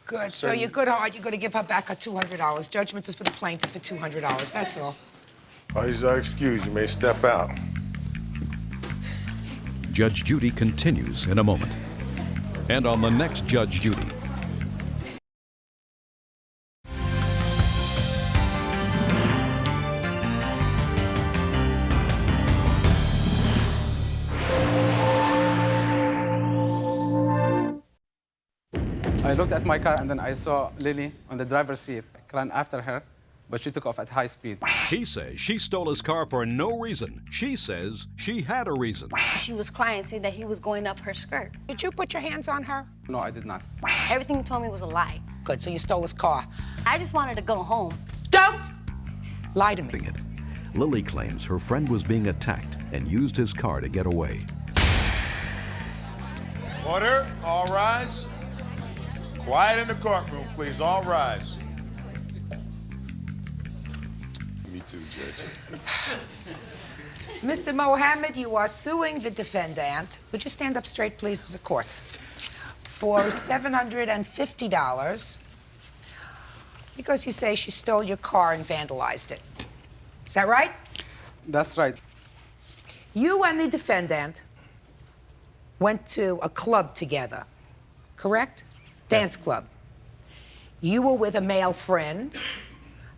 Good. So certain- you're good heart. You're going to give her back her $200. Judgment is for the plaintiff for $200. That's all. He's excused. You may step out. Judge Judy continues in a moment. And on the next Judge Judy. I looked at my car, and then I saw Lily on the driver's seat. I ran after her, but she took off at high speed. He says she stole his car for no reason. She says she had a reason. She was crying, saying that he was going up her skirt. Did you put your hands on her? No, I did not. Everything he told me was a lie. Good, so you stole his car. I just wanted to go home. Don't lie to me. Lily claims her friend was being attacked and used his car to get away. Order, all rise. Quiet in the courtroom, please, all rise. Me too, Judge. Mr. Mohammed, you are suing the defendant. Would you stand up straight, please, as a court? For $750 because you say she stole your car and vandalized it. Is that right? That's right. You and the defendant went to a club together, correct? Dance club. You were with a male friend,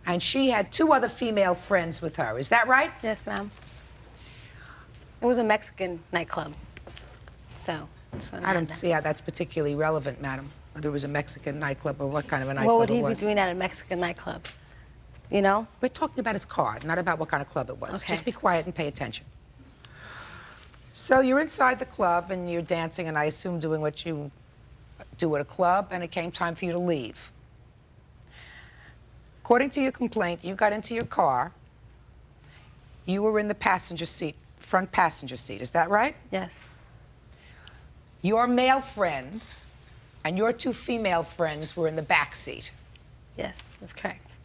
and she had 2 other female friends with her. Is that right? Yes, ma'am. It was a Mexican nightclub. So, that's what I don't see how that's particularly relevant, madam. Whether it was a Mexican nightclub or what kind of a nightclub What would he it be was. doing at a Mexican nightclub? You know? We're talking about his car, not about what kind of club it was. Okay. Just be quiet and pay attention. So you're inside the club and you're dancing, and I assume doing what you do at a club, and it came time for you to leave. According to your complaint, you got into your car. You were in the passenger seat, front passenger seat. Is that right? Yes. Your male friend and your 2 female friends were in the back seat. Yes, that's correct.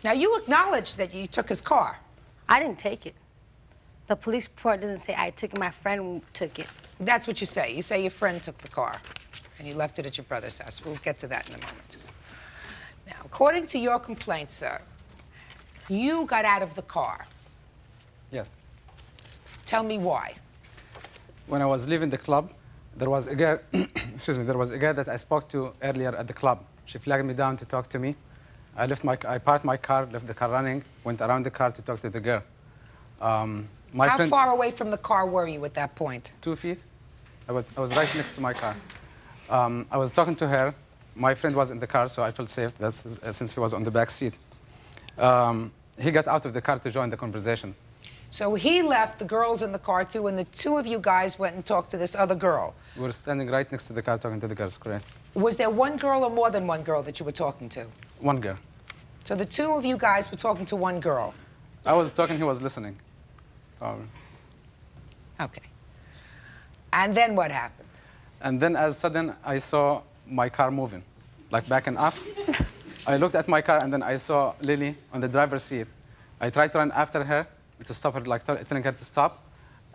Now, you acknowledge that you took his car. I didn't take it. The police report doesn't say I took it, my friend took it. That's what you say. You say your friend took the car and you left it at your brother's house. We'll get to that in a moment. Now, according to your complaint, sir, you got out of the car. Yes. Tell me why. When I was leaving the club, there was a girl, excuse me, there was a girl that I spoke to earlier at the club. She flagged me down to talk to me. I parked my car, left the car running, went around the car to talk to the girl. How far away from the car were you at that point? 2 feet. I was right next to my car. I was talking to her. My friend was in the car, so I felt safe since he was on the back seat. He got out of the car to join the conversation. So he left the girls in the car too, and the 2 of you guys went and talked to this other girl. We were standing right next to the car talking to the girls, correct? Was there one girl or more than one girl that you were talking to? One girl. So the 2 of you guys were talking to one girl. I was talking, he was listening. Okay. And then what happened? And then as sudden, I saw my car moving, like backing up. I looked at my car, and then I saw Lily on the driver's seat. I tried to run after her to stop her, like telling her to stop.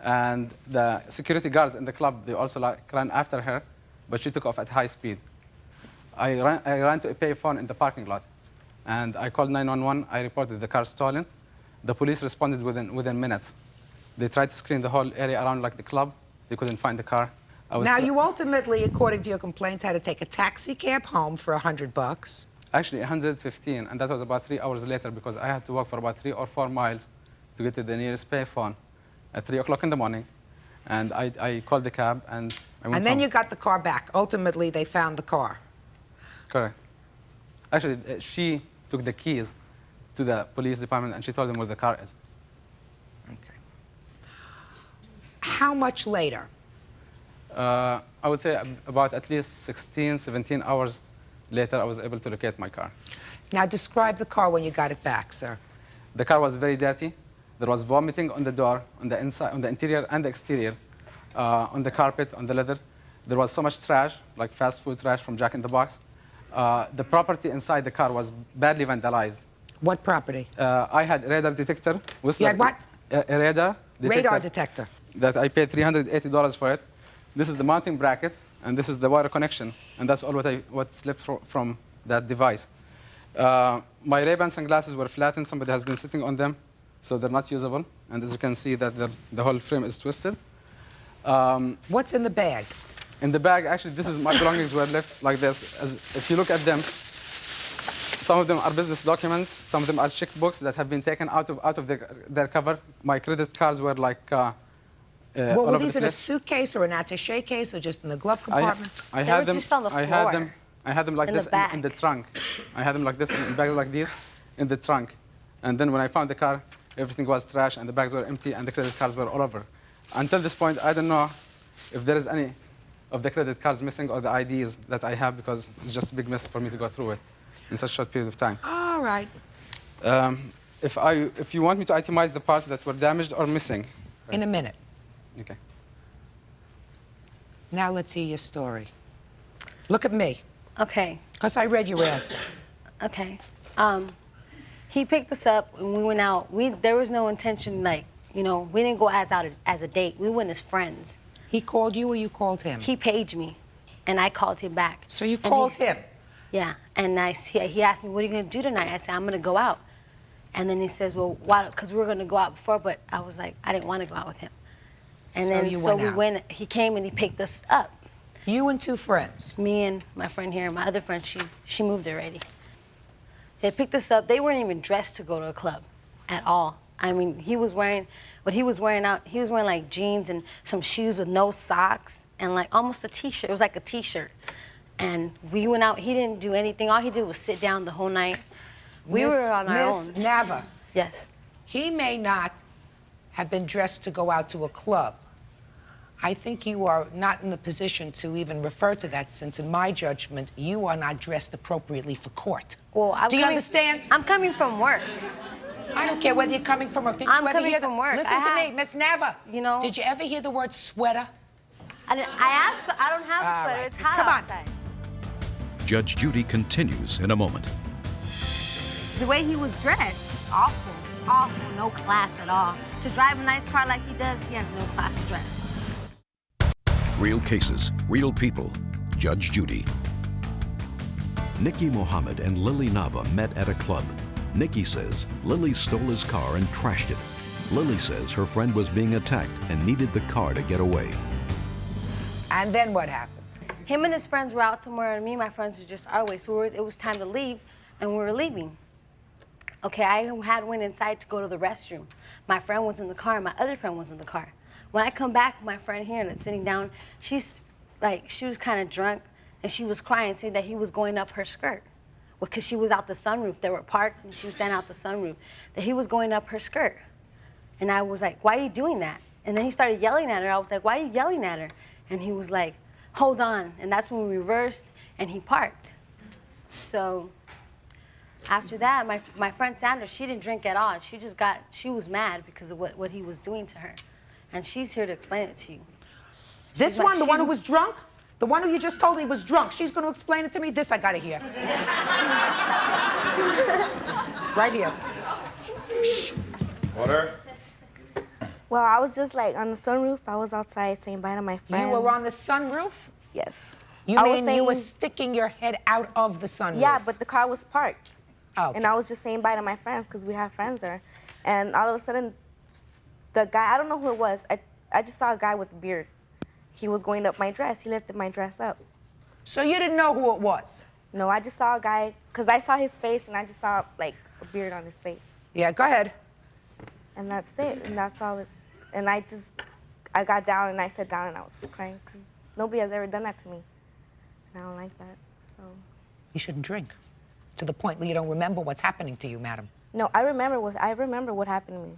And the security guards in the club, they also ran after her, but she took off at high speed. I ran to a payphone in the parking lot, and I called 911. I reported the car stolen. The police responded within minutes. They tried to screen the whole area around like the club. They couldn't find the car. Now, you ultimately, according to your complaints, had to take a taxi cab home for $100. Actually, 115, and that was about 3 hours later because I had to walk for about 3 or 4 miles to get to the nearest payphone at 3 o'clock in the morning. And I called the cab, and I went And then home. you got the car back. Ultimately, they found the car. Correct. Actually, she took the keys to the police department, and she told them where the car is. Okay. How much later? I would say about at least 16, 17 hours later, I was able to locate my car. Now, describe the car when you got it back, sir. The car was very dirty. There was vomiting on the door, on the inside, on the interior and the exterior, on the carpet, on the leather. There was so much trash, like fast food trash from Jack in the Box. The property inside the car was badly vandalized. What property? I had a radar detector. You had what? A radar detector. Radar detector. That I paid $380 for it. This is the mounting bracket, and this is the wire connection, and that's all what's left from that device. My Ray-Ban sunglasses were flattened. Somebody has been sitting on them, so they're not usable. And as you can see, that the whole frame is twisted. What's in the bag? In the bag, actually, this is my belongings were left like this. If you look at them, some of them are business documents. Some of them are checkbooks that have been taken out of their cover. My credit cards were like Well, all were over these the in a place. suitcase or an attaché case or just in the glove compartment? I They had were them. just on the I had floor. them. I had them like In this the back. in the trunk. I had them like this in bags like these in the trunk. And then when I found the car, everything was trash and the bags were empty and the credit cards were all over. Until this point, I don't know if there is any of the credit cards missing or the IDs that I have because it's just a big mess for me to go through it in such a short period of time. All right. If you want me to itemize the parts that were damaged or missing. In a minute. Okay. Now let's hear your story. Look at me. Okay. Because I read your answer. Okay. He picked us up and we went out. There was no intention, like, you know, we didn't go as a date. We went as friends. He called you or you called him? He paged me, and I called him back. So you called him? Yeah, and he asked me, what are you going to do tonight? I said, I'm going to go out. And then he says, well, why? Because we were going to go out before, but I was like, I didn't want to go out with him. And So then you so went we out. went, he came and he picked us up. You and two friends? Me and my friend here, my other friend, she moved already. They picked us up. They weren't even dressed to go to a club at all. I mean, he was wearing like jeans and some shoes with no socks and like almost a t-shirt. It was like a t-shirt. And we went out, he didn't do anything. All he did was sit down the whole night. We were on our own. Miss Nava. Yes. He may not have been dressed to go out to a club. I think you are not in the position to even refer to that, since in my judgment, you are not dressed appropriately for court. Well, Do you understand? I'm coming from work. I don't care whether you're coming from work. Did you I'm ever coming hear from work. Listen to me, Miss Nava. You know. Did you ever hear the word sweater? I don't have a All sweater. right. It's hot Come on. outside. Judge Judy continues in a moment. The way he was dressed was awful. Awful. No class at all. To drive a nice car like he does, he has no class to dress. Real cases, real people. Judge Judy. Nikki Mohammed and Lily Nava met at a club. Nikki says Lily stole his car and trashed it. Lily says her friend was being attacked and needed the car to get away. And then what happened? Him and his friends were out somewhere, and me and my friends were just our way. So it was time to leave, and we were leaving. Okay, I had went inside to go to the restroom. My friend was in the car, and my other friend was in the car. When I come back, my friend here, and it's sitting down, she was kind of drunk, and she was crying, saying that he was going up her skirt. Because she was out the sunroof. They were parked, and she was standing out the sunroof. That he was going up her skirt. And I was like, why are you doing that? And then he started yelling at her. I was like, why are you yelling at her? And he was like, hold on. And that's when we reversed, and he parked. So after that, my friend Sandra, she didn't drink at all. She was mad because of what he was doing to her. And she's here to explain it to you. This one, the one who was drunk? The one who you just told me was drunk. She's going to explain it to me? This I got to hear. Right here. Order. Well, I was just like on the sunroof. I was outside saying bye to my friends. You were on the sunroof? Yes. You mean you were sticking your head out of the sunroof? Yeah, but the car was parked. Oh. And I was just saying bye to my friends because we have friends there. And all of a sudden, the guy, I don't know who it was. I just saw a guy with a beard. He was going up my dress. He lifted my dress up. So you didn't know who it was? No, I just saw a guy, because I saw his face, and I just saw, like, a beard on his face. Yeah, go ahead. And that's it, and that's all. And I got down, and I sat down, and I was crying, because nobody has ever done that to me. And I don't like that, so. You shouldn't drink to the point where you don't remember what's happening to you, madam. No, I remember what happened to me.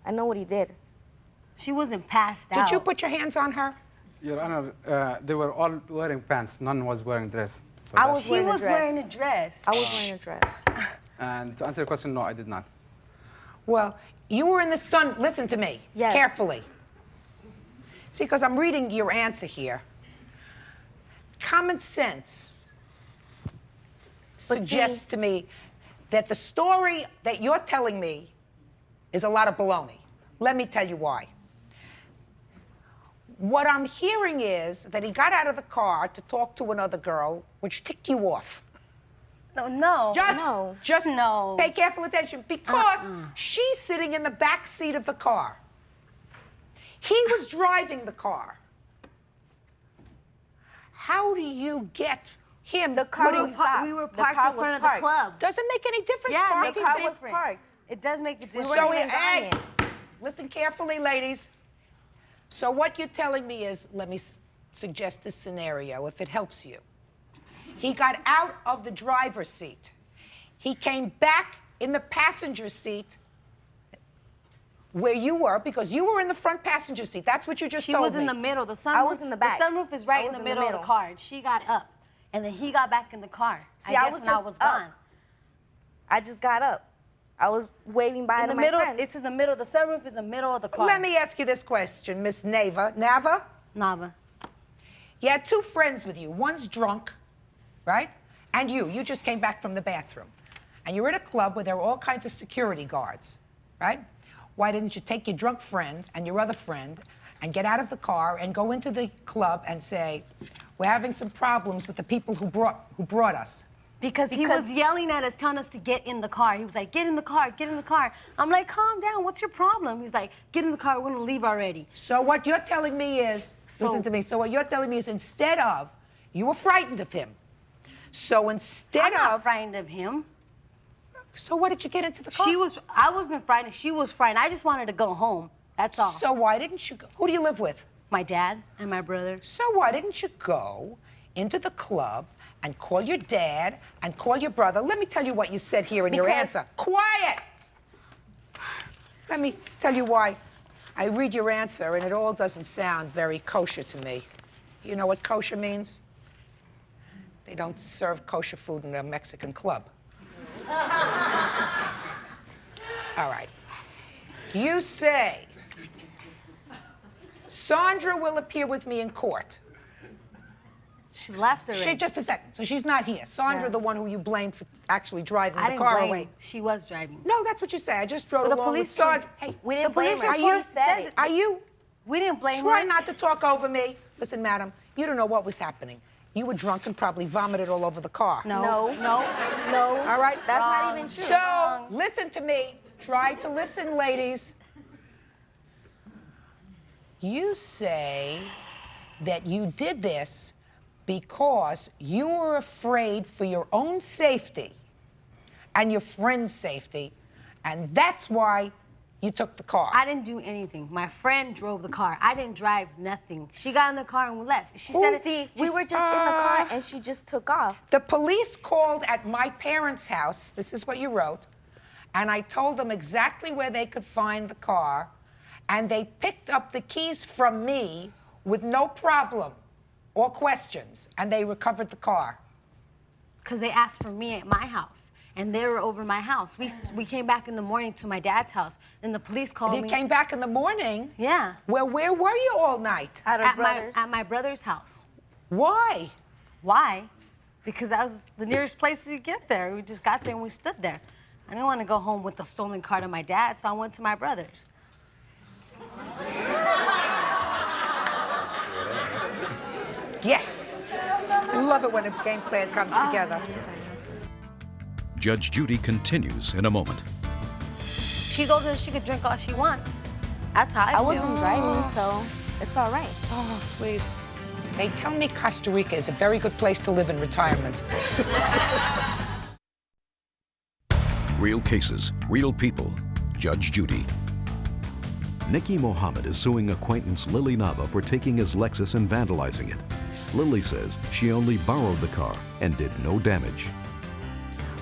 I know what he did. She wasn't passed out. Did you put your hands on her? Your Honor, they were all wearing pants. None was wearing dress. So She was wearing a dress. I was wearing a dress. And to answer your question, no, I did not. Well, you were in the sun. Listen to me carefully. See, because I'm reading your answer here. Common sense suggests to me that the story that you're telling me is a lot of baloney. Let me tell you why. What I'm hearing is that he got out of the car to talk to another girl, which ticked you off. No. Just pay careful attention, because she's sitting in the back seat of the car. He was driving the car. How do you get him? The car was stopped. We were The parked car in was front of parked. the club. Doesn't make any difference. Yeah, The car was parked. It does make a difference. So, hey, listen carefully, ladies. So what you're telling me is, let me suggest this scenario, if it helps you. He got out of the driver's seat. He came back in the passenger seat where you were, because you were in the front passenger seat. That's what you just told me. She was in the middle. The sunroof, I was in the back. The sunroof is right in the middle of the car. And she got up, and then he got back in the car. See, I was gone. I just got up. I was waving by In the to middle, my friends. it's in the middle. The sunroof is in the middle of the car. Let me ask you this question, Miss Nava. Nava. You had two friends with you. One's drunk, right? And you just came back from the bathroom. And you're at a club where there are all kinds of security guards, right? Why didn't you take your drunk friend and your other friend and get out of the car and go into the club and say, we're having some problems with the people who brought us? Because he was yelling at us, telling us to get in the car. He was like, get in the car, get in the car. I'm like, calm down, what's your problem? He's like, get in the car, we're gonna leave already. So what you're telling me is, listen to me, so what you're telling me is instead of, you were frightened of him. So instead I'm not frightened of him. So what did you get into the car? I wasn't frightened, she was frightened. I just wanted to go home, that's all. So why didn't you go? Who do you live with? My dad and my brother. So why didn't you go into the club and call your dad and call your brother? Let me tell you what you said here in your answer. Quiet! Let me tell you why. I read your answer and it all doesn't sound very kosher to me. You know what kosher means? They don't serve kosher food in a Mexican club. All right. You say, Sandra will appear with me in court. She left already. Just a second. So she's not here. Sandra, Yeah. the one who you blamed for actually driving I the car didn't blame away. her. She was driving. No, that's what you say. I just rode But the along with police Sandra. said- Hey, We didn't blame her. Are She you? said it. Are you? We didn't blame Try her. not to talk over me. Listen, madam, you don't know what was happening. You were drunk and probably vomited all over the car. No. All right? That's not even true. So, listen to me. Try to listen, ladies. You say that you did this because you were afraid for your own safety and your friend's safety, and that's why you took the car. I didn't do anything. My friend drove the car. I didn't drive nothing. She got in the car and we left. She said, we were just in the car and she just took off. The police called at my parents' house, this is what you wrote, and I told them exactly where they could find the car, and they picked up the keys from me with no problem or questions, and they recovered the car. Because they asked for me at my house, and they were over my house. We came back in the morning to my dad's house, and the police called me. You came back in the morning? Yeah. Well, where were you all night? At my brother's house. Why? Why? Because that was the nearest place we could get there. We just got there and we stood there. I didn't want to go home with the stolen car to my dad, so I went to my brother's. Yes. I love it when a game plan comes together. Judge Judy continues in a moment. She goes and she could drink all she wants. That's how I feel. I wasn't driving, so it's all right. Oh, please. They tell me Costa Rica is a very good place to live in retirement. Real cases, real people. Judge Judy. Nikki Mohammed is suing acquaintance Lily Nava for taking his Lexus and vandalizing it. Lily says she only borrowed the car and did no damage.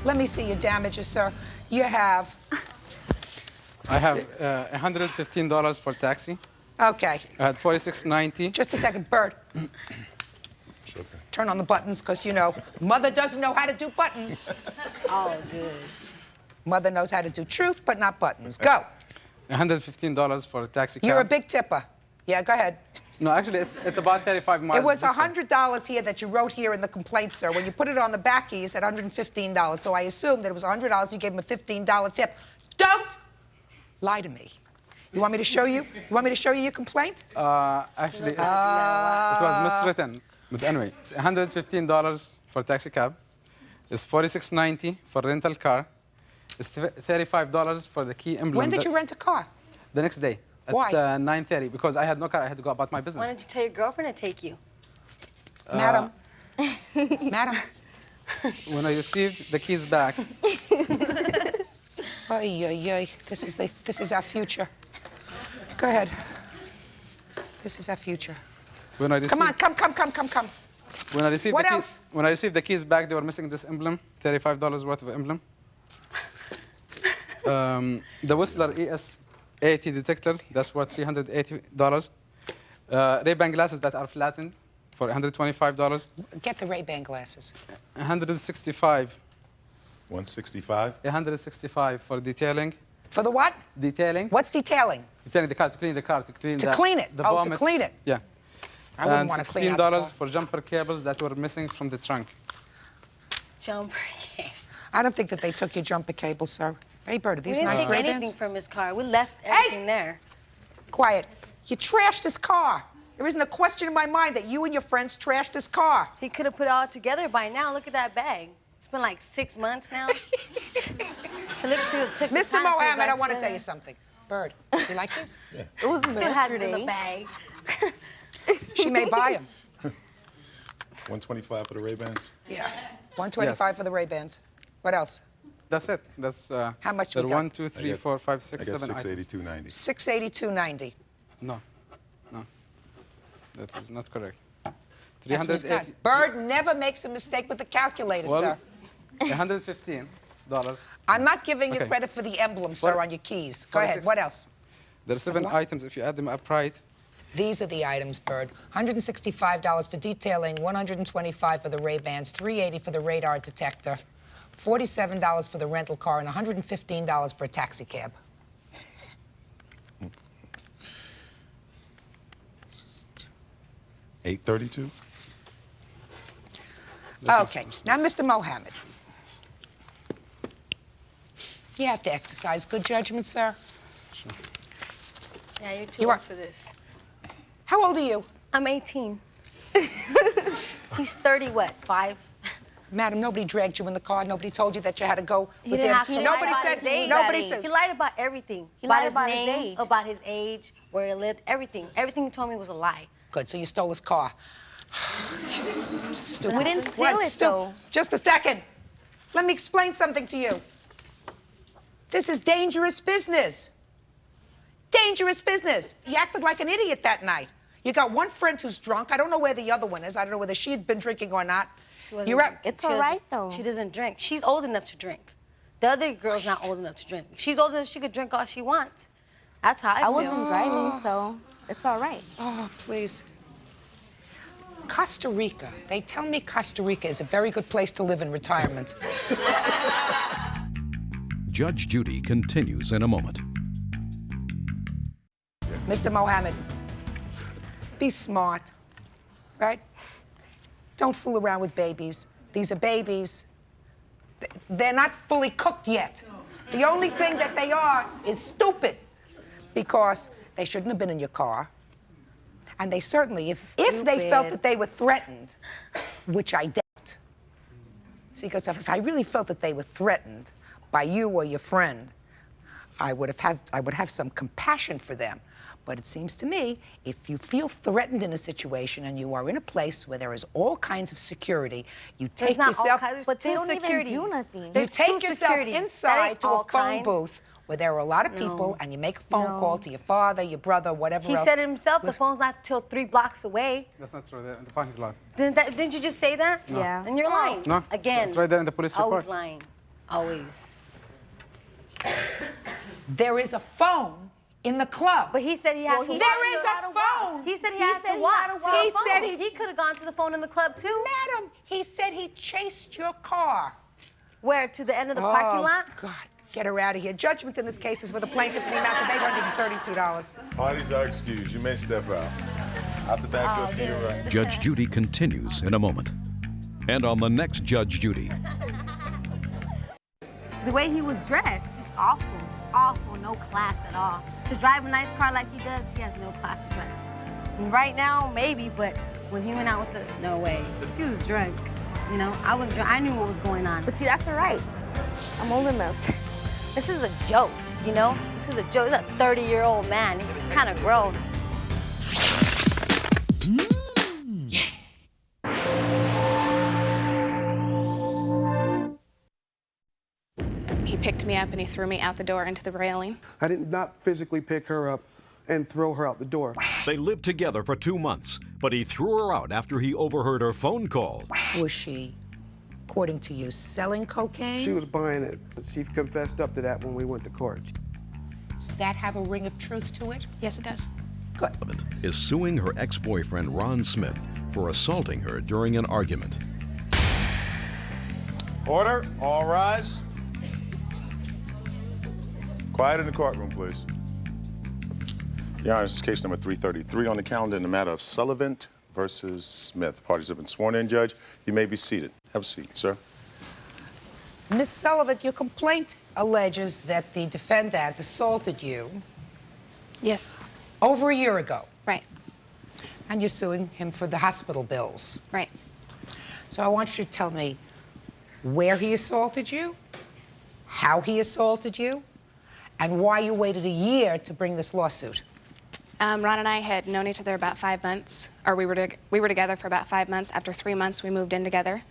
Let me see your damages, sir. You have... I have $115 for taxi. Okay. I had $46.90. Just a second, Bert. Turn on the buttons, because, you know, Mother doesn't know how to do buttons. That's all good. Mother knows how to do truth, but not buttons. Go. $115 for a taxi cab. You're a big tipper. Yeah, go ahead. No, actually, it's about 35 miles. It was distance. $100 here that you wrote here in the complaint, sir. When you put it on the back, you said $115. So I assumed that it was $100. You gave him a $15 tip. Don't lie to me. You want me to show you? You want me to show you your complaint? Actually, it was miswritten. But anyway, it's $115 for taxi cab. It's $46.90 for rental car. It's $35 for the key emblem. When did you rent a car? The next day. Why? At 9:30, because I had no car. I had to go about my business. Why don't you tell your girlfriend to take you? Madam. Madam. When I received the keys back. Ay, ay, ay. This is our future. Go ahead. This is our future. When I received, Come on, come. When I received What the else? keys, when I received the keys back, they were missing this emblem, $35 worth of emblem. The Whistler ES80 detector, that's worth $380. Ray-Ban glasses that are flattened for $125. Get the Ray-Ban glasses. 165. 165? 165 for detailing. For the what? Detailing. What's detailing? Detailing the car, to clean the car, to clean To clean it. the Oh, to vomit. clean it. Yeah. I wouldn't And want to clean out the car. $16 for jumper cables that were missing from the trunk. Jumper cable. I don't think that they took your jumper cable, sir. Hey, Bert, are these We didn't nice take Ray-Bans? anything from his car. We left everything there. Quiet. You trashed his car. There isn't a question in my mind that you and your friends trashed his car. He could have put it all together by now. Look at that bag. It's been like 6 months now. Mr. Mohammed, I want to tell you something. Bird, you like this? Yeah. It was still has it in the bag. She may buy them. 125 for the Ray-Bans? Yeah. 125 for the Ray-Bans. What else? That's it. That's how much the we got? 1, 2, 3, 4, 5, 6, I got 7 items. $682.90. $682.90. No. That is not correct. That's what it's got. 380. Bird never makes a mistake with the calculator, Well, sir. $115. I'm not giving you Okay. credit for the emblem, sir, What? on your keys. Go ahead. 46. What else? There are 7 items. If you add them up right, These are the items, Bird. $165 for detailing, $125 for the Ray-Bans, $380 for the radar detector, $47 for the rental car, and $115 for a taxi cab. $832? Okay. Now, Mr. Mohammed, you have to exercise good judgment, sir. Yeah, you're too You old are- for this. How old are you? I'm 18. He's 30, what, 5? Madam, nobody dragged you in the car. Nobody told you that you had to go He with didn't him. have to lie Nobody about said. his age. Nobody said. He lied about everything. He lied his about his name, age. about his age, where he lived, everything. Everything he told me was a lie. Good. So you stole his car. Stupid. We didn't steal What? it, though. Just a second. Let me explain something to you. This is dangerous business. Dangerous business. You acted like an idiot that night. You got one friend who's drunk. I don't know where the other one is. I don't know whether she had been drinking or not. You're right. It's all right, though. She doesn't drink. She's old enough to drink. The other girl's not old enough to drink. She's old enough she could drink all she wants. That's how I feel. I wasn't driving, so it's all right. Oh, please. Costa Rica. They tell me Costa Rica is a very good place to live in retirement. Judge Judy continues in a moment. Mr. Mohammed, be smart, right? Don't fool around with babies. These are babies. They're not fully cooked yet. The only thing that they are is stupid, because they shouldn't have been in your car. And they certainly, if they felt that they were threatened, which I doubt. See, because if I really felt that they were threatened by you or your friend, I would have some compassion for them. But it seems to me, if you feel threatened in a situation and you are in a place where there is all kinds of security, you take yourself, but they don't even do nothing. you There's take two yourself securities. That inside ain't to a all phone kinds. booth where there are a lot of people, and you make a phone call to your father, your brother, whatever He else. said it himself, the phone's not till 3 blocks away. that's not true. They're in the parking lot. Didn't you just say that? No. Yeah. And you're lying. No, Again. it's right there in the police report. Always lying. Always. There is a phone in the club. But he said he had to walk. There is a phone. He said he had to walk. He said he could have gone to the phone in the club too. Madam, he said he chased your car. Where? To the end of the parking lot? God, get her out of here. Judgment in this case is for the plaintiff in the amount of $832. Parties are excused. You may step out. Out the back door to your right. Judge Judy continues in a moment. And on the next Judge Judy, The way he was dressed, just awful. Awful, no class at all. To drive a nice car like he does, he has no class or dress. And right now, maybe, but when he went out with us, no way. She was drunk. You know, I knew what was going on. But see, that's all right. I'm old enough. This is a joke, you know? This is a joke. This is a 30-year-old man. He's kind of grown. He picked me up and he threw me out the door into the railing. I did not physically pick her up and throw her out the door. They lived together for 2 months, but he threw her out after he overheard her phone call. Was she, according to you, selling cocaine? She was buying it. She confessed up to that when we went to court. Does that have a ring of truth to it? Yes, it does. Good. Is suing her ex-boyfriend Ron Smith for assaulting her during an argument. Order, all rise. Quiet in the courtroom, please. Your Honor, this is case number 333 on the calendar in the matter of Sullivan versus Smith. Parties have been sworn in, Judge. You may be seated. Have a seat, sir. Miss Sullivan, your complaint alleges that the defendant assaulted you. Yes. Over a year ago. Right. And you're suing him for the hospital bills. Right. So I want you to tell me where he assaulted you, how he assaulted you, and why you waited a year to bring this lawsuit. Ron and I had known each other about 5 months, or we were together for about 5 months. After 3 months, we moved in together.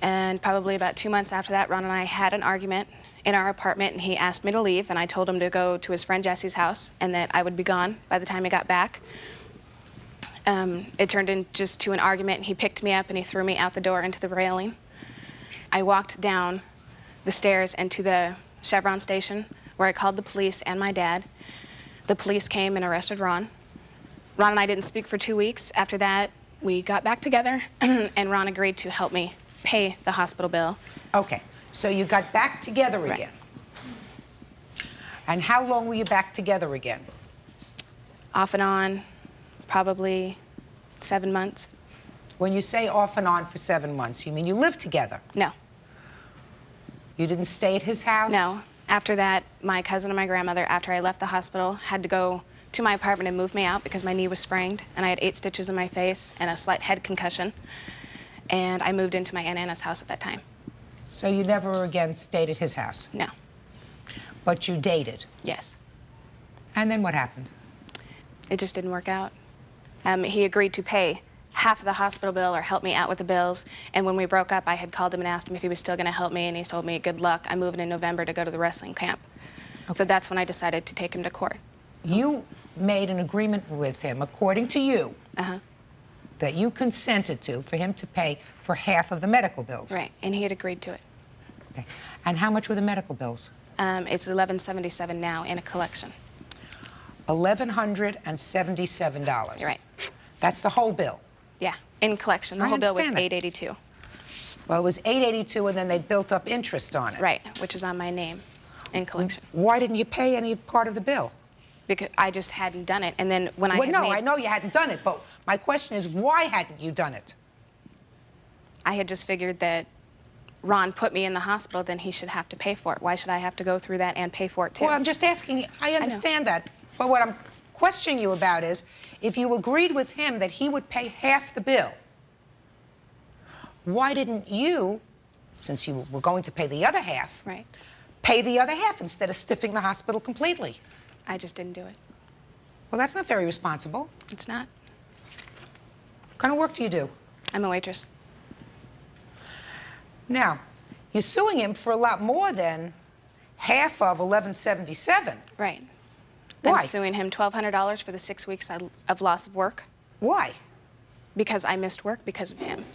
And probably about 2 months after that, Ron and I had an argument in our apartment, and he asked me to leave, and I told him to go to his friend Jesse's house and that I would be gone by the time he got back. It turned in just to an argument, and he picked me up and he threw me out the door into the railing. I walked down the stairs and to the Chevron station where I called the police and my dad. The police came and arrested Ron. Ron and I didn't speak for 2 weeks. After that, we got back together, and Ron agreed to help me pay the hospital bill. Okay, so you got back together again. And how long were you back together again? Off and on, probably 7 months. When you say off and on for 7 months, you mean you lived together? No. You didn't stay at his house? No. After that, my cousin and my grandmother, after I left the hospital, had to go to my apartment and move me out because my knee was sprained, and I had 8 stitches in my face and a slight head concussion. And I moved into my Aunt Anna's house at that time. So you never again stayed at his house? No. But you dated? Yes. And then what happened? It just didn't work out. He agreed to pay half of the hospital bill or help me out with the bills. And when we broke up, I had called him and asked him if he was still going to help me, and he told me, good luck. I'm moving in November to go to the wrestling camp. Okay. So that's when I decided to take him to court. You made an agreement with him, according to you, that you consented to for him to pay for half of the medical bills. Right, and he had agreed to it. Okay. And how much were the medical bills? It's $1,177 now in a collection. $1,177. You're right. That's the whole bill? Yeah, in collection. The whole bill was $882. Well, it was $882, and then they built up interest on it. Right, which is on my name in collection. Why didn't you pay any part of the bill? Because I just hadn't done it, and then when I I know you hadn't done it, but my question is, why hadn't you done it? I had just figured that Ron put me in the hospital, then he should have to pay for it. Why should I have to go through that and pay for it, too? Well, I'm just asking, I understand that, but what I'm questioning you about is, if you agreed with him that he would pay half the bill, why didn't you, since you were going to pay the other half, pay the other half instead of stiffing the hospital completely? I just didn't do it. Well, that's not very responsible. It's not. What kind of work do you do? I'm a waitress. Now, you're suing him for a lot more than half of $1,177. Right. Why? I'm suing him $1,200 for the 6 weeks of loss of work. Why? Because I missed work because of him.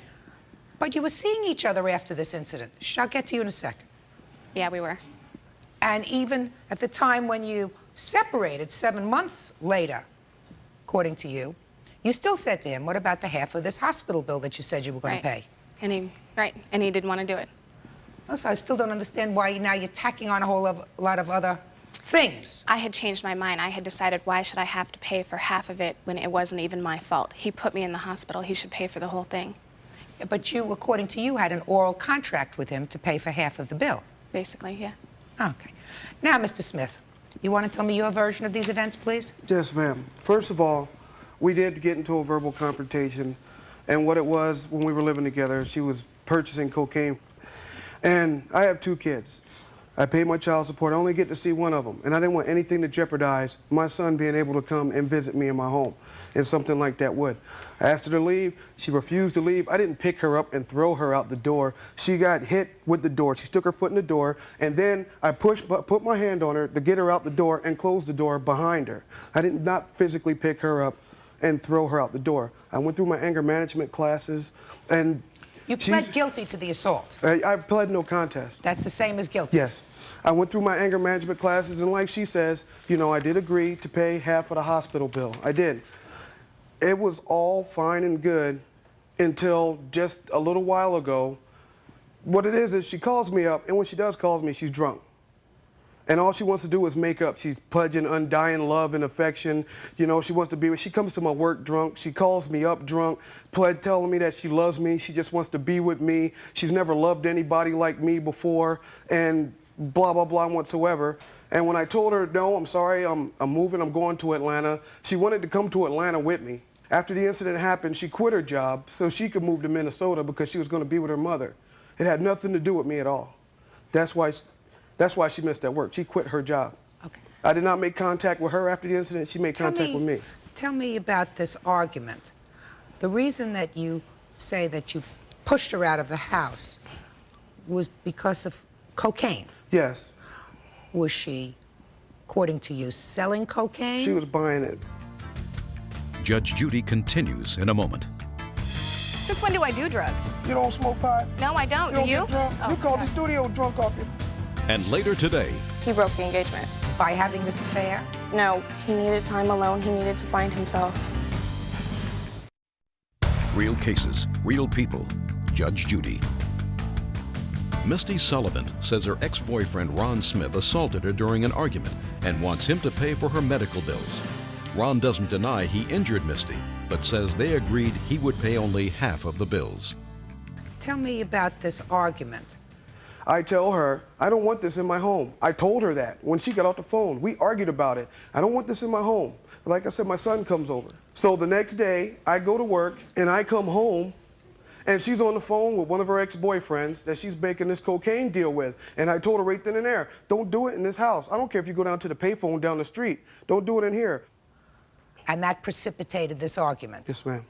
But you were seeing each other after this incident. I'll get to you in a second. Yeah, we were. And even at the time when you separated 7 months later, according to you, you still said to him, what about the half of this hospital bill that you said you were going to pay? And he didn't want to do it. Also, I still don't understand why now you're tacking on a whole lot of other things. I had changed my mind. I had decided, why should I have to pay for half of it when it wasn't even my fault? He put me in the hospital. He should pay for the whole thing. Yeah, but you, according to you, had an oral contract with him to pay for half of the bill. Basically, yeah. Okay. Now, Mr. Smith, you want to tell me your version of these events, please? Yes, ma'am. First of all, we did get into a verbal confrontation, and what it was when we were living together, she was purchasing cocaine. And I have 2 kids. I paid my child support. I only get to see one of them, and I didn't want anything to jeopardize my son being able to come and visit me in my home, and something like that would. I asked her to leave. She refused to leave. I didn't pick her up and throw her out the door. She got hit with the door. She stuck her foot in the door, and then I put my hand on her to get her out the door and close the door behind her. I did not physically pick her up and throw her out the door. I went through my anger management classes, and You pled guilty to the assault. I pled no contest. That's the same as guilty. Yes. I went through my anger management classes, and like she says, you know, I did agree to pay half of the hospital bill. I did. It was all fine and good until just a little while ago. What it is she calls me up, and when she does call me, she's drunk. And all she wants to do is make up. She's pledging undying love and affection. You know, she wants to be with. She comes to my work drunk. She calls me up drunk, telling me that she loves me. She just wants to be with me. She's never loved anybody like me before, and blah, blah, blah whatsoever. And when I told her, no, I'm sorry, I'm moving, I'm going to Atlanta, she wanted to come to Atlanta with me. After the incident happened, she quit her job so she could move to Minnesota because she was going to be with her mother. It had nothing to do with me at all. That's why she missed that work. She quit her job. Okay. I did not make contact with her after the incident. She made contact with me. Tell me about this argument. The reason that you say that you pushed her out of the house was because of cocaine. Yes. Was she, according to you, selling cocaine? She was buying it. Judge Judy continues in a moment. Since when do I do drugs? You don't smoke pot? No, I don't. You don't Do you? get drunk? Oh, You called okay. the studio drunk off you. And later today, He broke the engagement. By having this affair? No, he needed time alone. He needed to find himself. real cases, real people. Judge Judy. Misty Sullivan says her ex-boyfriend Ron Smith assaulted her during an argument and wants him to pay for her medical bills. Ron doesn't deny he injured Misty, but says they agreed he would pay only half of the bills. Tell me about this argument. I tell her, I don't want this in my home. I told her that when she got off the phone. We argued about it. I don't want this in my home. Like I said, my son comes over. So the next day, I go to work and I come home and she's on the phone with one of her ex-boyfriends that she's making this cocaine deal with. And I told her right then and there, don't do it in this house. I don't care if you go down to the payphone down the street. Don't do it in here. And that precipitated this argument. Yes, ma'am.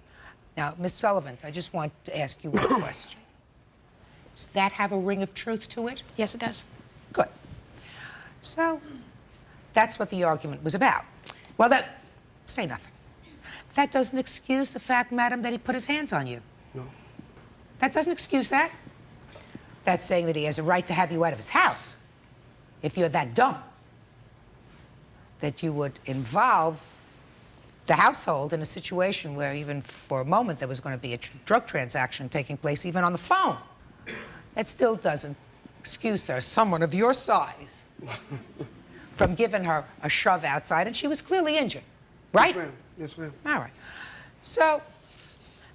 Now, Ms. Sullivan, I just want to ask you one question. Does that have a ring of truth to it? Yes, it does. Good. So, that's what the argument was about. Well, say nothing. That doesn't excuse the fact, madam, that he put his hands on you. No. That doesn't excuse that. That's saying that he has a right to have you out of his house. If you're that dumb, that you would involve the household in a situation where even for a moment there was going to be a drug transaction taking place even on the phone. That still doesn't excuse her, someone of your size, from giving her a shove outside, and she was clearly injured, right? Yes, ma'am. Yes, ma'am. All right. So,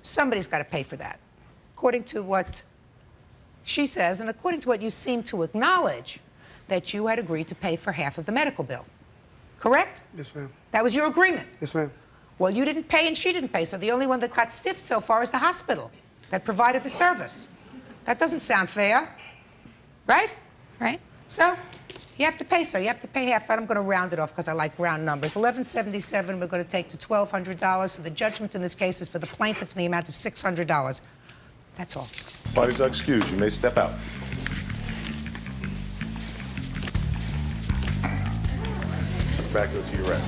somebody's got to pay for that. According to what she says, and according to what you seem to acknowledge, that you had agreed to pay for half of the medical bill. Correct? Yes, ma'am. That was your agreement. Yes, ma'am. Well, you didn't pay and she didn't pay, so the only one that got stiffed so far is the hospital that provided the service. That doesn't sound fair, right? Right. So, you have to pay, sir. You have to pay half, and I'm going to round it off because I like round numbers. $1,177 we're going to take to $1,200, so the judgment in this case is for the plaintiff in the amount of $600. That's all. Parties are excused. You may step out. Let's back to your right.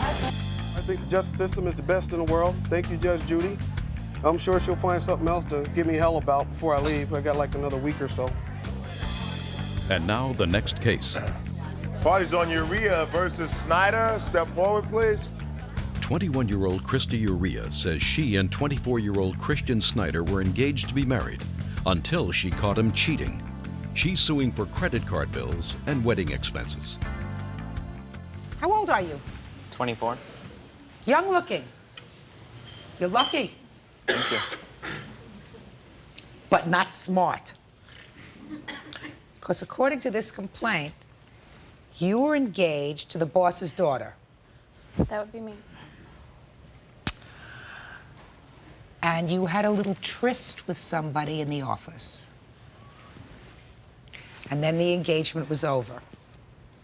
I think the justice system is the best in the world. Thank you, Judge Judy. I'm sure she'll find something else to give me hell about before I leave. I got like another week or so. And now the next case. Parties on Urea versus Snyder. Step forward, please. 21-year-old Christy Urea says she and 24-year-old Christian Snyder were engaged to be married until she caught him cheating. She's suing for credit card bills and wedding expenses. How old are you? 24. Young looking. You're lucky. Thank you. But not smart. Because according to this complaint, you were engaged to the boss's daughter. That would be me. And you had a little tryst with somebody in the office. And then the engagement was over.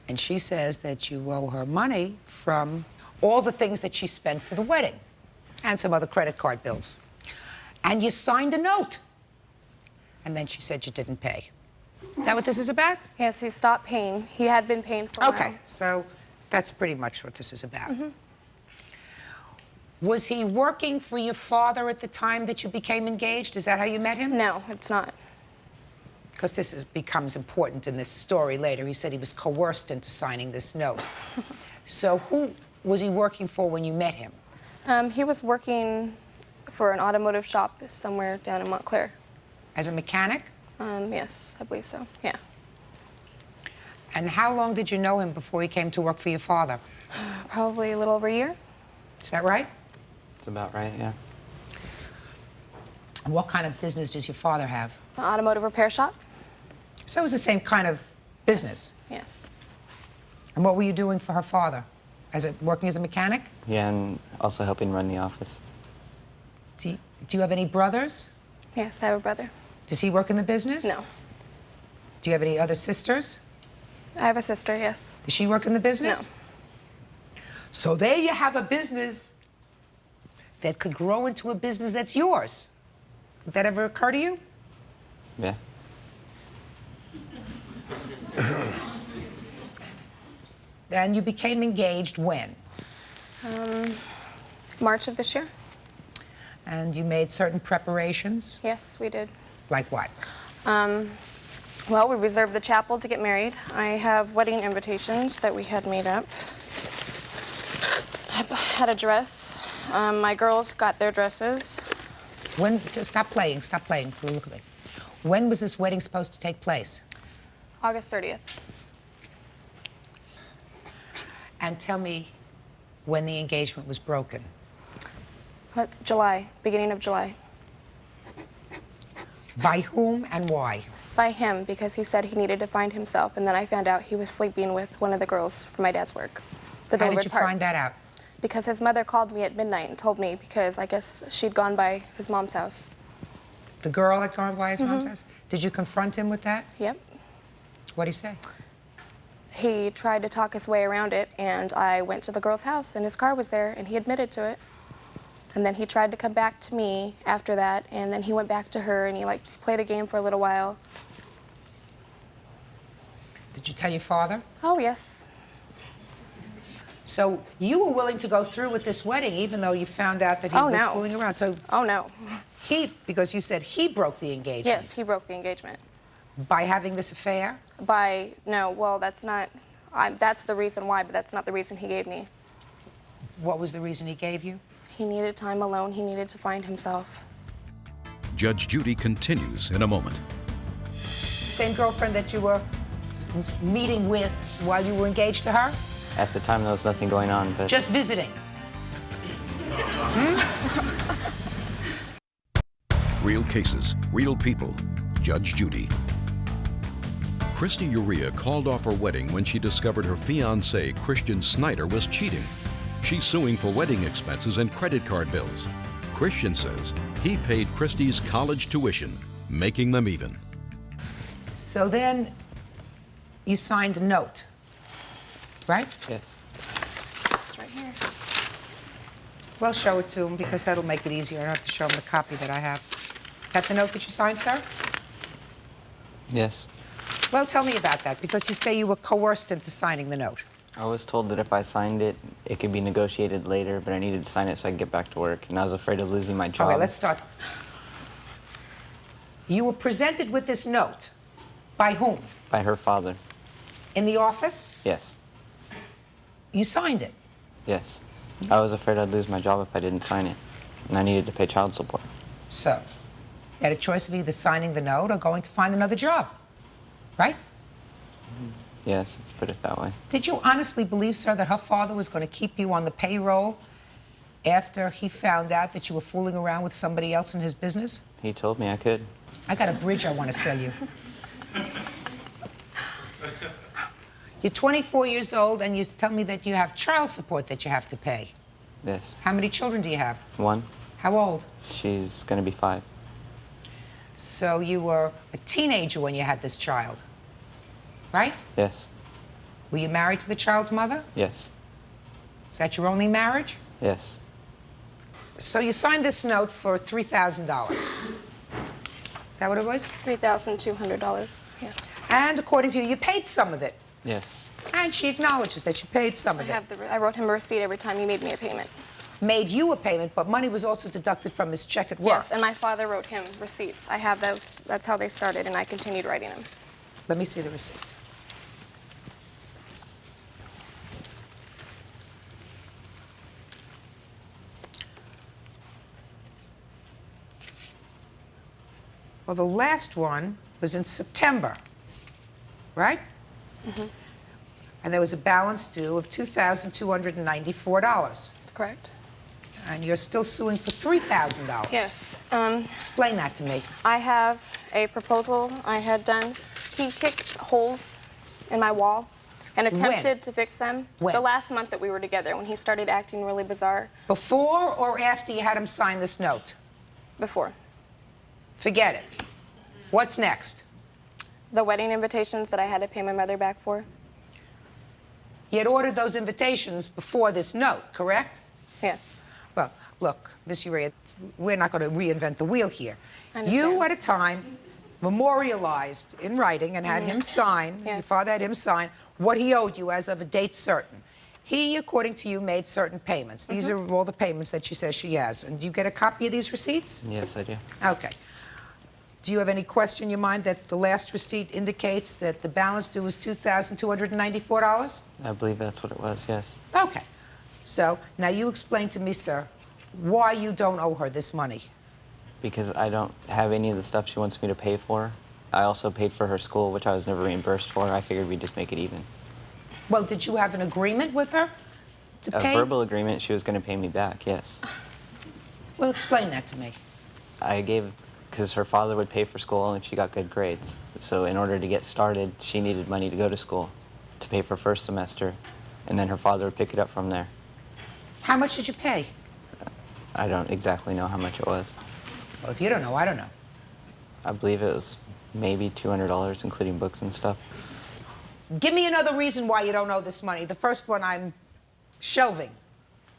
And she says that you owe her money from all the things that she spent for the wedding and some other credit card bills. And you signed a note. And then she said you didn't pay. Is that what this is about? Yes, he stopped paying. He had been paying for a while. Okay, so that's pretty much what this is about. Was he working for your father at the time that you became engaged? Is that how you met him? No, it's not. Because becomes important in this story later. He said he was coerced into signing this note. So who was he working for when you met him? He was working for an automotive shop somewhere down in Montclair. As a mechanic? Yes, I believe so, yeah. And how long did you know him before he came to work for your father? Probably a little over a year. Is that right? That's about right, yeah. And what kind of business does your father have? An automotive repair shop. So it was the same kind of business? Yes. And what were you doing for her father? Working as a mechanic? Yeah, and also helping run the office. Do you have any brothers? Yes, I have a brother. Does he work in the business? No. Do you have any other sisters? I have a sister, yes. Does she work in the business? No. So there you have a business that could grow into a business that's yours. Did that ever occur to you? Yeah. And you became engaged when? March of this year. And you made certain preparations? Yes, we did. Like what? Well, we reserved the chapel to get married. I have wedding invitations that we had made up. I had a dress. My girls got their dresses. Stop playing, look at me. When was this wedding supposed to take place? August 30th. And tell me when the engagement was broken. That's July, beginning of July. By whom and why? By him, because he said he needed to find himself, and then I found out he was sleeping with one of the girls from my dad's work. How did you find that out? Because his mother called me at midnight and told me, because I guess she'd gone by his mom's house. The girl had gone by his mom's house? Did you confront him with that? Yep. What'd he say? He tried to talk his way around it, and I went to the girl's house, and his car was there, and he admitted to it. And then he tried to come back to me after that, and then he went back to her, and he played a game for a little while. Did you tell your father? Oh, yes. So you were willing to go through with this wedding even though you found out that he was fooling around? So oh, no. Because you said he broke the engagement. Yes, he broke the engagement. By having this affair? No, well, that's not, that's the reason why, but that's not the reason he gave me. What was the reason he gave you? He needed time alone. He needed to find himself. Judge Judy continues in a moment. Same girlfriend that you were meeting with while you were engaged to her? At the time, there was nothing going on, but... Just visiting? Real cases, real people. Judge Judy. Christy Urea called off her wedding when she discovered her fiancé, Christian Snyder, was cheating. She's suing for wedding expenses and credit card bills. Christian says he paid Christy's college tuition, making them even. So then you signed a note, right? Yes. It's right here. Well, show it to him because that'll make it easier. I don't have to show him the copy that I have. That's the note that you signed, sir? Yes. Well, tell me about that because you say you were coerced into signing the note. I was told that if I signed it, it could be negotiated later, but I needed to sign it so I could get back to work, and I was afraid of losing my job. Okay, let's start. You were presented with this note. By whom? By her father. In the office? Yes. You signed it? Yes. I was afraid I'd lose my job if I didn't sign it, and I needed to pay child support. So, you had a choice of either signing the note or going to find another job, right? Yes, let's put it that way. Did you honestly believe, sir, that her father was going to keep you on the payroll after he found out that you were fooling around with somebody else in his business? He told me I could. I got a bridge I want to sell you. You're 24 years old, and you tell me that you have child support that you have to pay. Yes. How many children do you have? One. How old? She's going to be 5. So you were a teenager when you had this child? right? Yes. Were you married to the child's mother? Yes. Is that your only marriage? Yes. So you signed this note for $3,000. Is that what it was? $3,200, yes. And according to you, you paid some of it. Yes. And she acknowledges that you paid some of it. I wrote him a receipt every time he made me a payment. Made you a payment, but money was also deducted from his check at work. Yes, and my father wrote him receipts. I have those. That's how they started, and I continued writing them. Let me see the receipts. Well, the last one was in September, right? Mm-hmm. And there was a balance due of $2,294. Correct. And you're still suing for $3,000. Yes. Explain that to me. I have a proposal I had done. He kicked holes in my wall and attempted to fix them. When? The last month that we were together, when he started acting really bizarre. Before or after you had him sign this note? Before. Forget it. What's next? The wedding invitations that I had to pay my mother back for. You had ordered those invitations before this note, correct? Yes. Well, look, Miss Urea, we're not going to reinvent the wheel here. I understand. You, at a time, memorialized in writing and had him sign, your father had him sign, what he owed you as of a date certain. He, according to you, made certain payments. These are all the payments that she says she has. And do you get a copy of these receipts? Yes, I do. Okay. Do you have any question in your mind that the last receipt indicates that the balance due is $2,294? I believe that's what it was, yes. Okay. So, now you explain to me, sir, why you don't owe her this money. Because I don't have any of the stuff she wants me to pay for. I also paid for her school, which I was never reimbursed for. I figured we'd just make it even. Well, did you have an agreement with her to pay? A verbal agreement, she was going to pay me back, yes. Well, explain that to me. I gave, because her father would pay for school and she got good grades. So in order to get started, she needed money to go to school, to pay for first semester, and then her father would pick it up from there. How much did you pay? I don't exactly know how much it was. Well, if you don't know, I don't know. I believe it was maybe $200, including books and stuff. Give me another reason why you don't owe this money. The first one I'm shelving.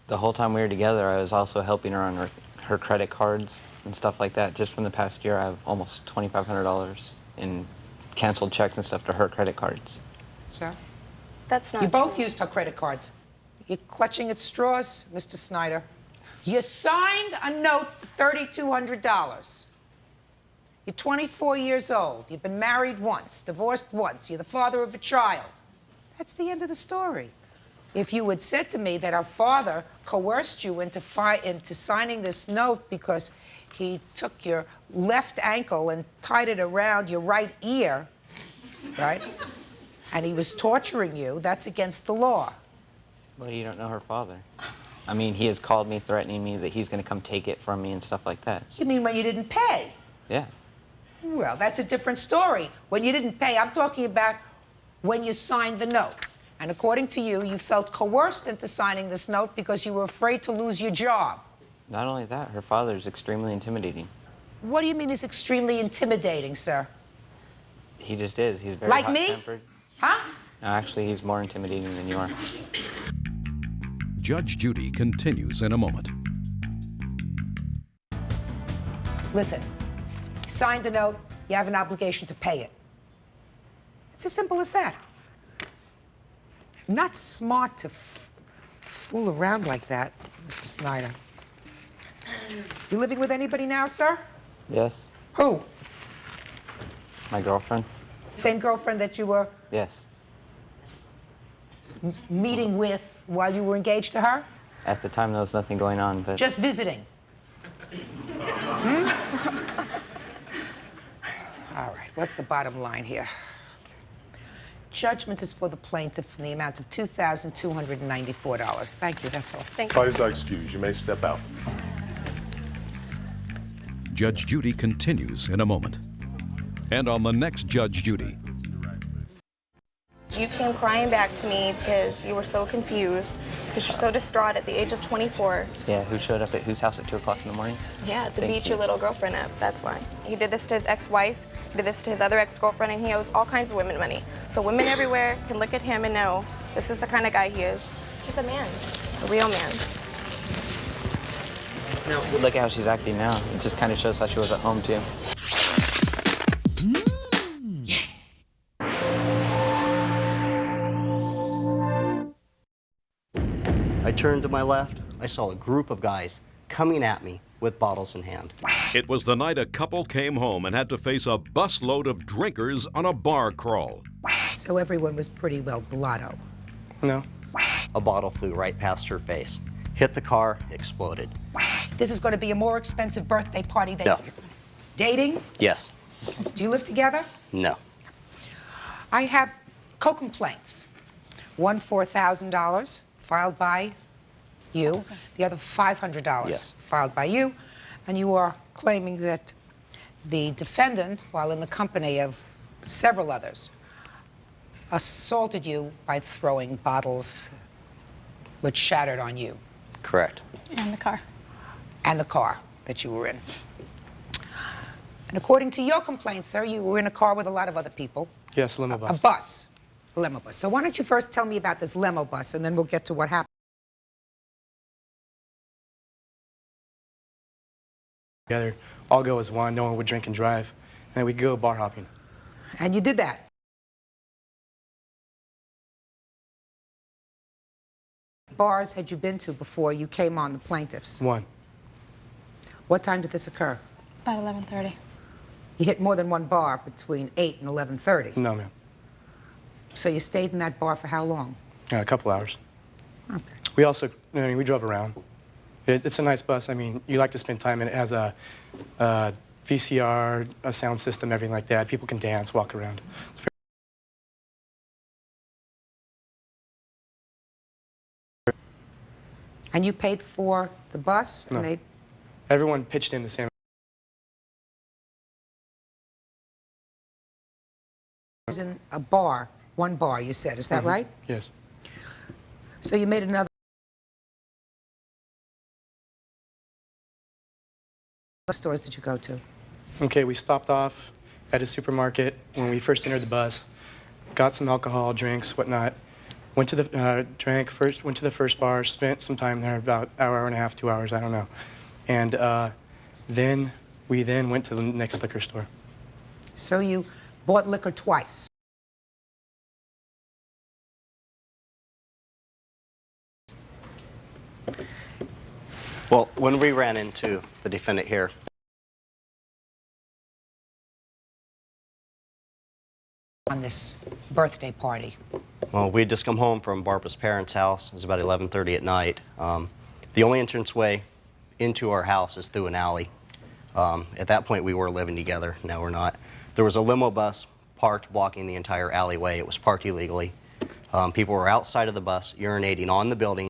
The whole time we were together, I was also helping her on her credit cards and stuff like that. Just from the past year, I have almost $2,500 in canceled checks and stuff to her credit cards. Sir? That's not You both true. used her credit cards. You're clutching at straws, Mr. Snyder. You signed a note for $3,200. You're 24 years old. You've been married once, divorced once. You're the father of a child. That's the end of the story. If you had said to me that our father coerced you into signing this note because he took your left ankle and tied it around your right ear, right? And he was torturing you, that's against the law. Well, you don't know her father. I mean, he has called me threatening me that he's going to come take it from me and stuff like that. You mean when you didn't pay? Yeah. Well, that's a different story. When you didn't pay, I'm talking about when you signed the note. And according to you, you felt coerced into signing this note because you were afraid to lose your job. Not only that, her father is extremely intimidating. What do you mean is extremely intimidating, sir? He just is. He's very Like me? hot-tempered. Huh? No, actually, he's more intimidating than you are. Judge Judy continues in a moment. Listen, you signed the note, you have an obligation to pay it. It's as simple as that. Not smart to fool around like that, Mr. Snyder. You living with anybody now, sir? Yes. Who? My girlfriend? Same girlfriend that you were Yes. meeting with while you were engaged to her? At the time, there was nothing going on, but... Just visiting? Hmm? All right, what's the bottom line here? Judgment is for the plaintiff in the amount of $2,294. Thank you, that's all. Thank you. Parties are excused. You may step out. Judge Judy continues in a moment. And on the next Judge Judy. You came crying back to me because you were so confused, because you're so distraught at the age of 24. Yeah, who showed up at whose house at 2 o'clock in the morning? Yeah, to Thank beat you. your little girlfriend up, that's why. He did this to his ex-wife, he did this to his other ex-girlfriend, and he owes all kinds of women money. So women everywhere can look at him and know this is the kind of guy he is. He's a man, a real man. No. Look at how she's acting now. It just kind of shows how she was at home, too. I turned to my left. I saw a group of guys coming at me with bottles in hand. It was the night a couple came home and had to face a busload of drinkers on a bar crawl. So everyone was pretty well blotto. No. A bottle flew right past her face, hit the car, exploded. This is going to be a more expensive birthday party than No. dating. Yes. Do you live together? No. I have co-complaints. One $4,000 filed by you, the other $500 Yes. filed by you, and you are claiming that the defendant, while in the company of several others, assaulted you by throwing bottles which shattered on you. Correct. And the car. And the car that you were in. And according to your complaint, sir, you were in a car with a lot of other people. Yes, limo bus. A bus. A limo bus. So why don't you first tell me about this limo bus, and then we'll get to what happened. Together, all go as one. No one would drink and drive. And then we'd go bar hopping. And you did that. Bars had you been to before you came on the plaintiffs? One. What time did this occur? About 11:30. You hit more than one bar between 8 and 11:30. No, ma'am. So you stayed in that bar for how long? A couple hours. Okay. We also, I mean, we drove around. It's a nice bus. I mean, you like to spend time in it. It has a VCR, a sound system, everything like that. People can dance, walk around. And you paid for the bus? No. And they... Everyone pitched in the same. was in a bar, one bar, you said. Is that right? Yes. So you made another... What stores did you go to? Okay, we stopped off at a supermarket when we first entered the bus, got some alcohol, drinks, whatnot, went to the, went to the first bar, spent some time there, about an hour and a half, 2 hours, I don't know. And then we went to the next liquor store. So you bought liquor twice? Well, when we ran into the defendant here, on this birthday party. well, we'd just come home from Barbara's parents' house. It was about 11:30 at night. The only entranceway into our house is through an alley. At that point, we were living together. Now we're not. There was a limo bus parked blocking the entire alleyway. It was parked illegally. People were outside of the bus urinating on the building.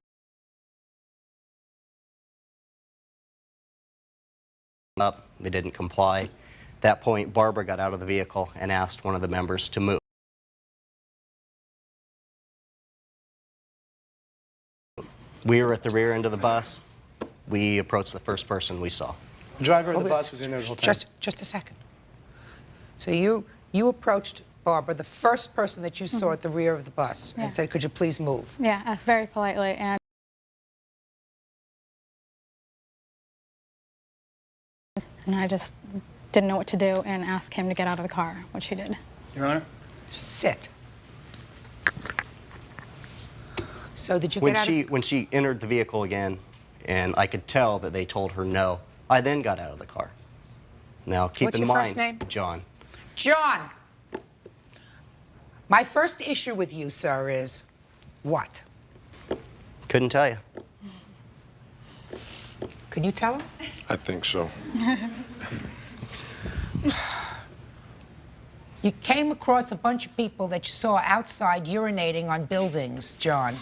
Up, they didn't comply. At that point, Barbara got out of the vehicle and asked one of the members to move. We were at the rear end of the bus. We approached the first person we saw. The driver of the bus was in there the whole time. Just a second. So you approached Barbara, the first person that you saw at the rear of the bus, Yeah. and said, could you please move? Yeah, asked very politely, and I just didn't know what to do and asked him to get out of the car, which he did. Your Honor? Sit. So did you get out When she entered the vehicle again, and I could tell that they told her no, I then got out of the car. Now, keep What's in your mind, first name? John. John! My first issue with you, sir, is what? Couldn't tell you. Can you tell him? I think so. You came across a bunch of people that you saw outside urinating on buildings, John.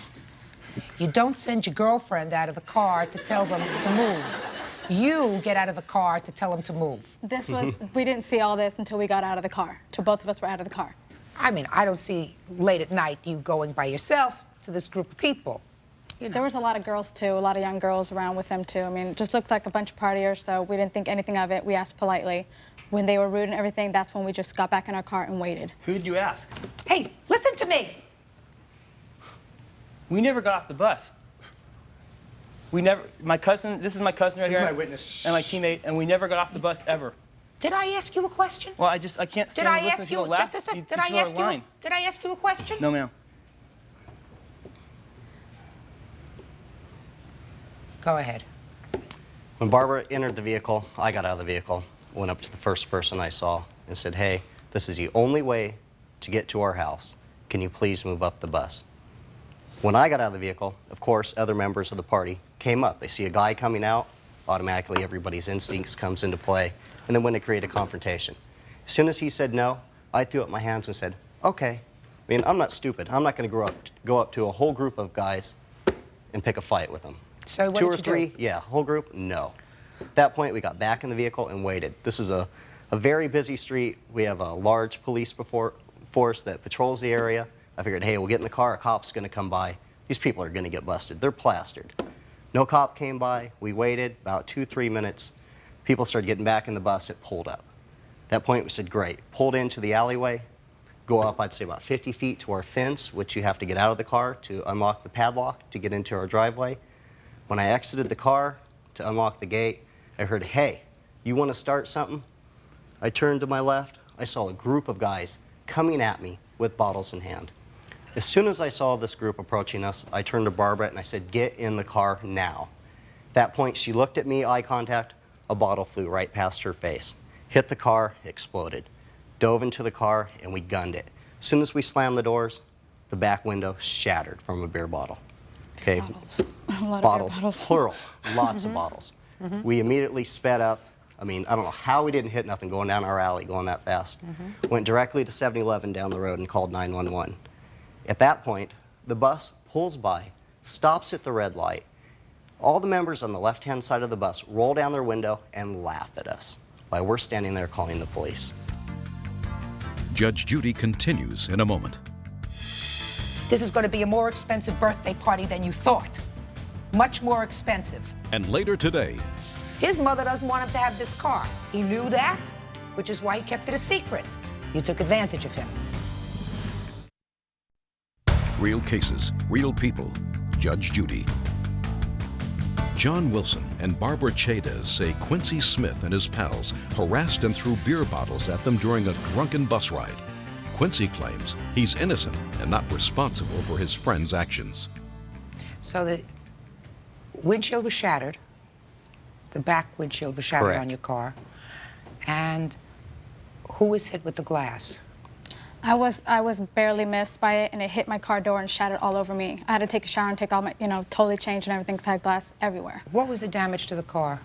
You don't send your girlfriend out of the car to tell them to move. You get out of the car to tell them to move. This was, we didn't see all this until we got out of the car, till both of us were out of the car. I mean, I don't see late at night you going by yourself to this group of people. You know. There was a lot of girls, too, a lot of young girls around with them, too. I mean, it just looked like a bunch of partiers, so we didn't think anything of it. We asked politely. When they were rude and everything, that's when we just got back in our car and waited. Who did you ask? Hey, listen to me. We never got off the bus. We never, my cousin, this is my cousin right here. This is my witness. And my teammate, and we never got off the bus ever. Did I ask you a question? Well, I can't stand and listen to people laugh. Just a second, did I ask you a question? No, ma'am. Go ahead. When Barbara entered the vehicle, I got out of the vehicle, went up to the first person I saw and said, hey, this is the only way to get to our house. Can you please move up the bus? When I got out of the vehicle, of course, other members of the party came up. They see a guy coming out, automatically everybody's instincts comes into play, and then when they create a confrontation. As soon as he said no, I threw up my hands and said, okay. I mean, I'm not stupid. I'm not going to go up to a whole group of guys and pick a fight with them. So what Two did or you three, do? yeah, whole group, no. At that point, we got back in the vehicle and waited. This is a very busy street. We have a large police force that patrols the area. I figured, hey, we'll get in the car, a cop's going to come by. These people are going to get busted. They're plastered. No cop came by. We waited about 2-3 minutes. People started getting back in the bus. It pulled up. At that point, we said, great. Pulled into the alleyway, go up, I'd say, about 50 feet to our fence, which you have to get out of the car to unlock the padlock to get into our driveway. When I exited the car to unlock the gate, I heard, hey, you want to start something? I turned to my left. I saw a group of guys coming at me with bottles in hand. As soon as I saw this group approaching us, I turned to Barbara and I said, get in the car now. At that point, she looked at me, eye contact, a bottle flew right past her face. Hit the car, exploded. Dove into the car, and we gunned it. As soon as we slammed the doors, the back window shattered from a beer bottle. Okay, bottles, plural, lots of bottles. We immediately sped up. I mean, I don't know how we didn't hit nothing going down our alley, going that fast. Went directly to 7-Eleven down the road and called 911. At that point, the bus pulls by, stops at the red light. All the members on the left-hand side of the bus roll down their window and laugh at us while we're standing there calling the police. Judge Judy continues in a moment. This is going to be a more expensive birthday party than you thought. Much more expensive. And later today, His mother doesn't want him to have this car. He knew that, which is why he kept it a secret. You took advantage of him. real cases, real people. Judge Judy. John Wilson and Barbara Chaydez say Quincy Smith and his pals harassed and threw beer bottles at them during a drunken bus ride. Quincy claims he's innocent and not responsible for his friend's actions. So the windshield was shattered. The back windshield was shattered Correct. on your car. And who was hit with the glass? I was barely missed by it, and it hit my car door and shattered all over me. I had to take a shower and take all my, totally change and everything because I had glass everywhere. What was the damage to the car?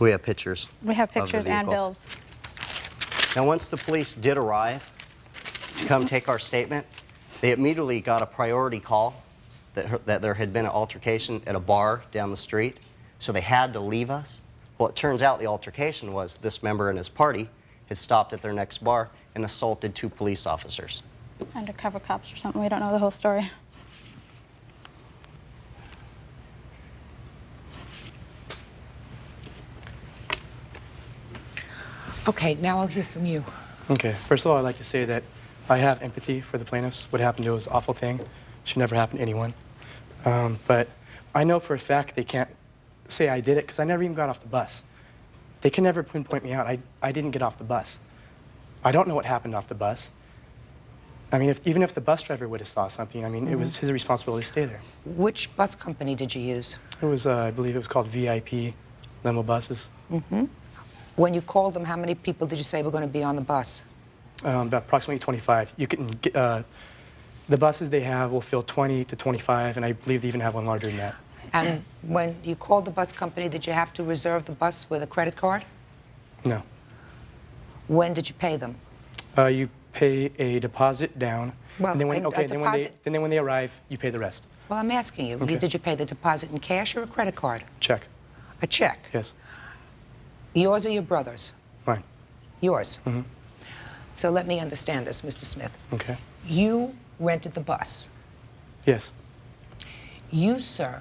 We have pictures. We have of the pictures and vehicle. bills. Now, once the police did arrive to come take our statement, they immediately got a priority call that there had been an altercation at a bar down the street, so they had to leave us. Well, it turns out the altercation was this member and his party had stopped at their next bar and assaulted 2 police officers. Undercover cops or something. We don't know the whole story. Okay, now I'll hear from you. Okay, first of all, I'd like to say that I have empathy for the plaintiffs. What happened to was an awful thing. Should never happen to anyone. But I know for a fact they can't say I did it because I never even got off the bus. They can never pinpoint me out. I didn't get off the bus. I don't know what happened off the bus. I mean, even if the bus driver would have saw something, I mean, it was his responsibility to stay there. Which bus company did you use? It was, I believe it was called VIP limo buses. Mm-hmm. When you called them, how many people did you say were going to be on the bus? About approximately 25. You can get, the buses they have will fill 20 to 25, and I believe they even have one larger than that. And when you called the bus company, did you have to reserve the bus with a credit card? No. When did you pay them? You pay a deposit down, Well, and then when, a okay, deposit- then when they arrive, you pay the rest. Well, I'm asking you, Okay. did you pay the deposit in cash or a credit card? Check. A check? Yes. Yours or your brother's? Fine. Yours. Mm-hmm. So let me understand this, Mr. Smith. Okay. You rented the bus. Yes. You, sir,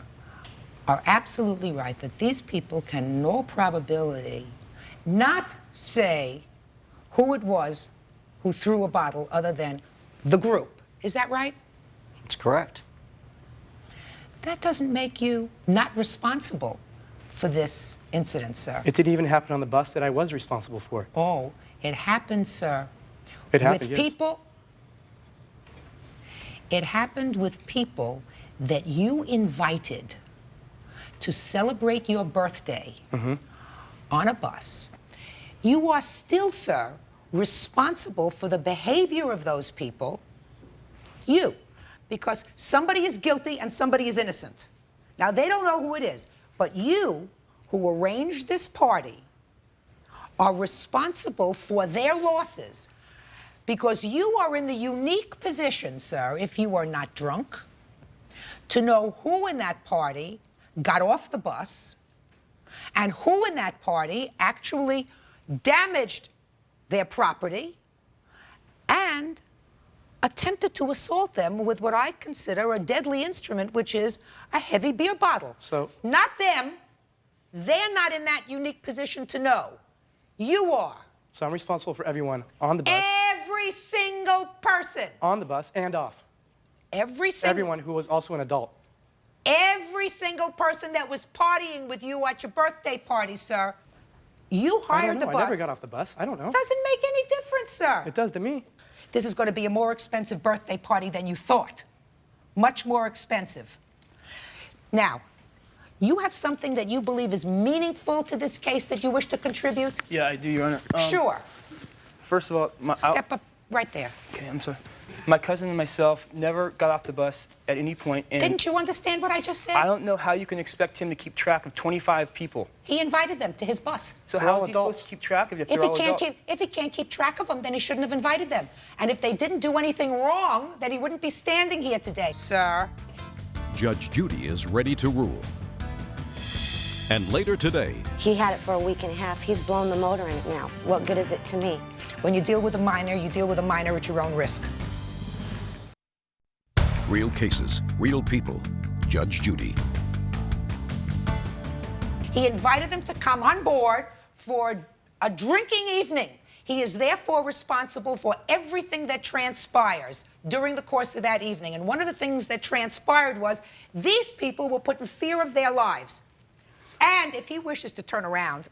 are absolutely right that these people can, in all probability, not say who it was who threw a bottle other than the group. Is that right? That's correct. That doesn't make you not responsible for this incident, sir. It didn't even happen on the bus that I was responsible for. Oh, it happened, sir. It happened, with yes. people. It happened with people that you invited to celebrate your birthday on a bus. You are still, sir, responsible for the behavior of those people. You. Because somebody is guilty and somebody is innocent. Now, they don't know who it is, but you, who arranged this party, are responsible for their losses because you are in the unique position, sir, if you are not drunk, to know who in that party got off the bus and who in that party actually damaged their property and attempted to assault them with what I consider a deadly instrument, which is a heavy beer bottle. So, not them. They're not in that unique position to know. You are. So I'm responsible for everyone on the bus. Every single person. On the bus and off. Every single. Everyone who was also an adult. Every single person that was partying with you at your birthday party, sir. You hired the bus. I never got off the bus. I don't know. Doesn't make any difference, sir. It does to me. This is going to be a more expensive birthday party than you thought. Much more expensive. Now, you have something that you believe is meaningful to this case that you wish to contribute? Yeah, I do, Your Honor. Sure. First of all, Step up right there. Okay, I'm sorry. My cousin and myself never got off the bus at any point. And didn't you understand what I just said? I don't know how you can expect him to keep track of 25 people. He invited them to his bus. So how is he supposed to keep track of it if they're all adults? If he can't keep track of them, then he shouldn't have invited them. And if they didn't do anything wrong, then he wouldn't be standing here today, sir. Judge Judy is ready to rule. And later today... He had it for a week and a half. He's blown the motor in it now. What good is it to me? When you deal with a minor, you deal with a minor at your own risk. Real cases, real people. Judge Judy. He invited them to come on board for a drinking evening. He is therefore responsible for everything that transpires during the course of that evening. And one of the things that transpired was these people were put in fear of their lives. And if he wishes to turn around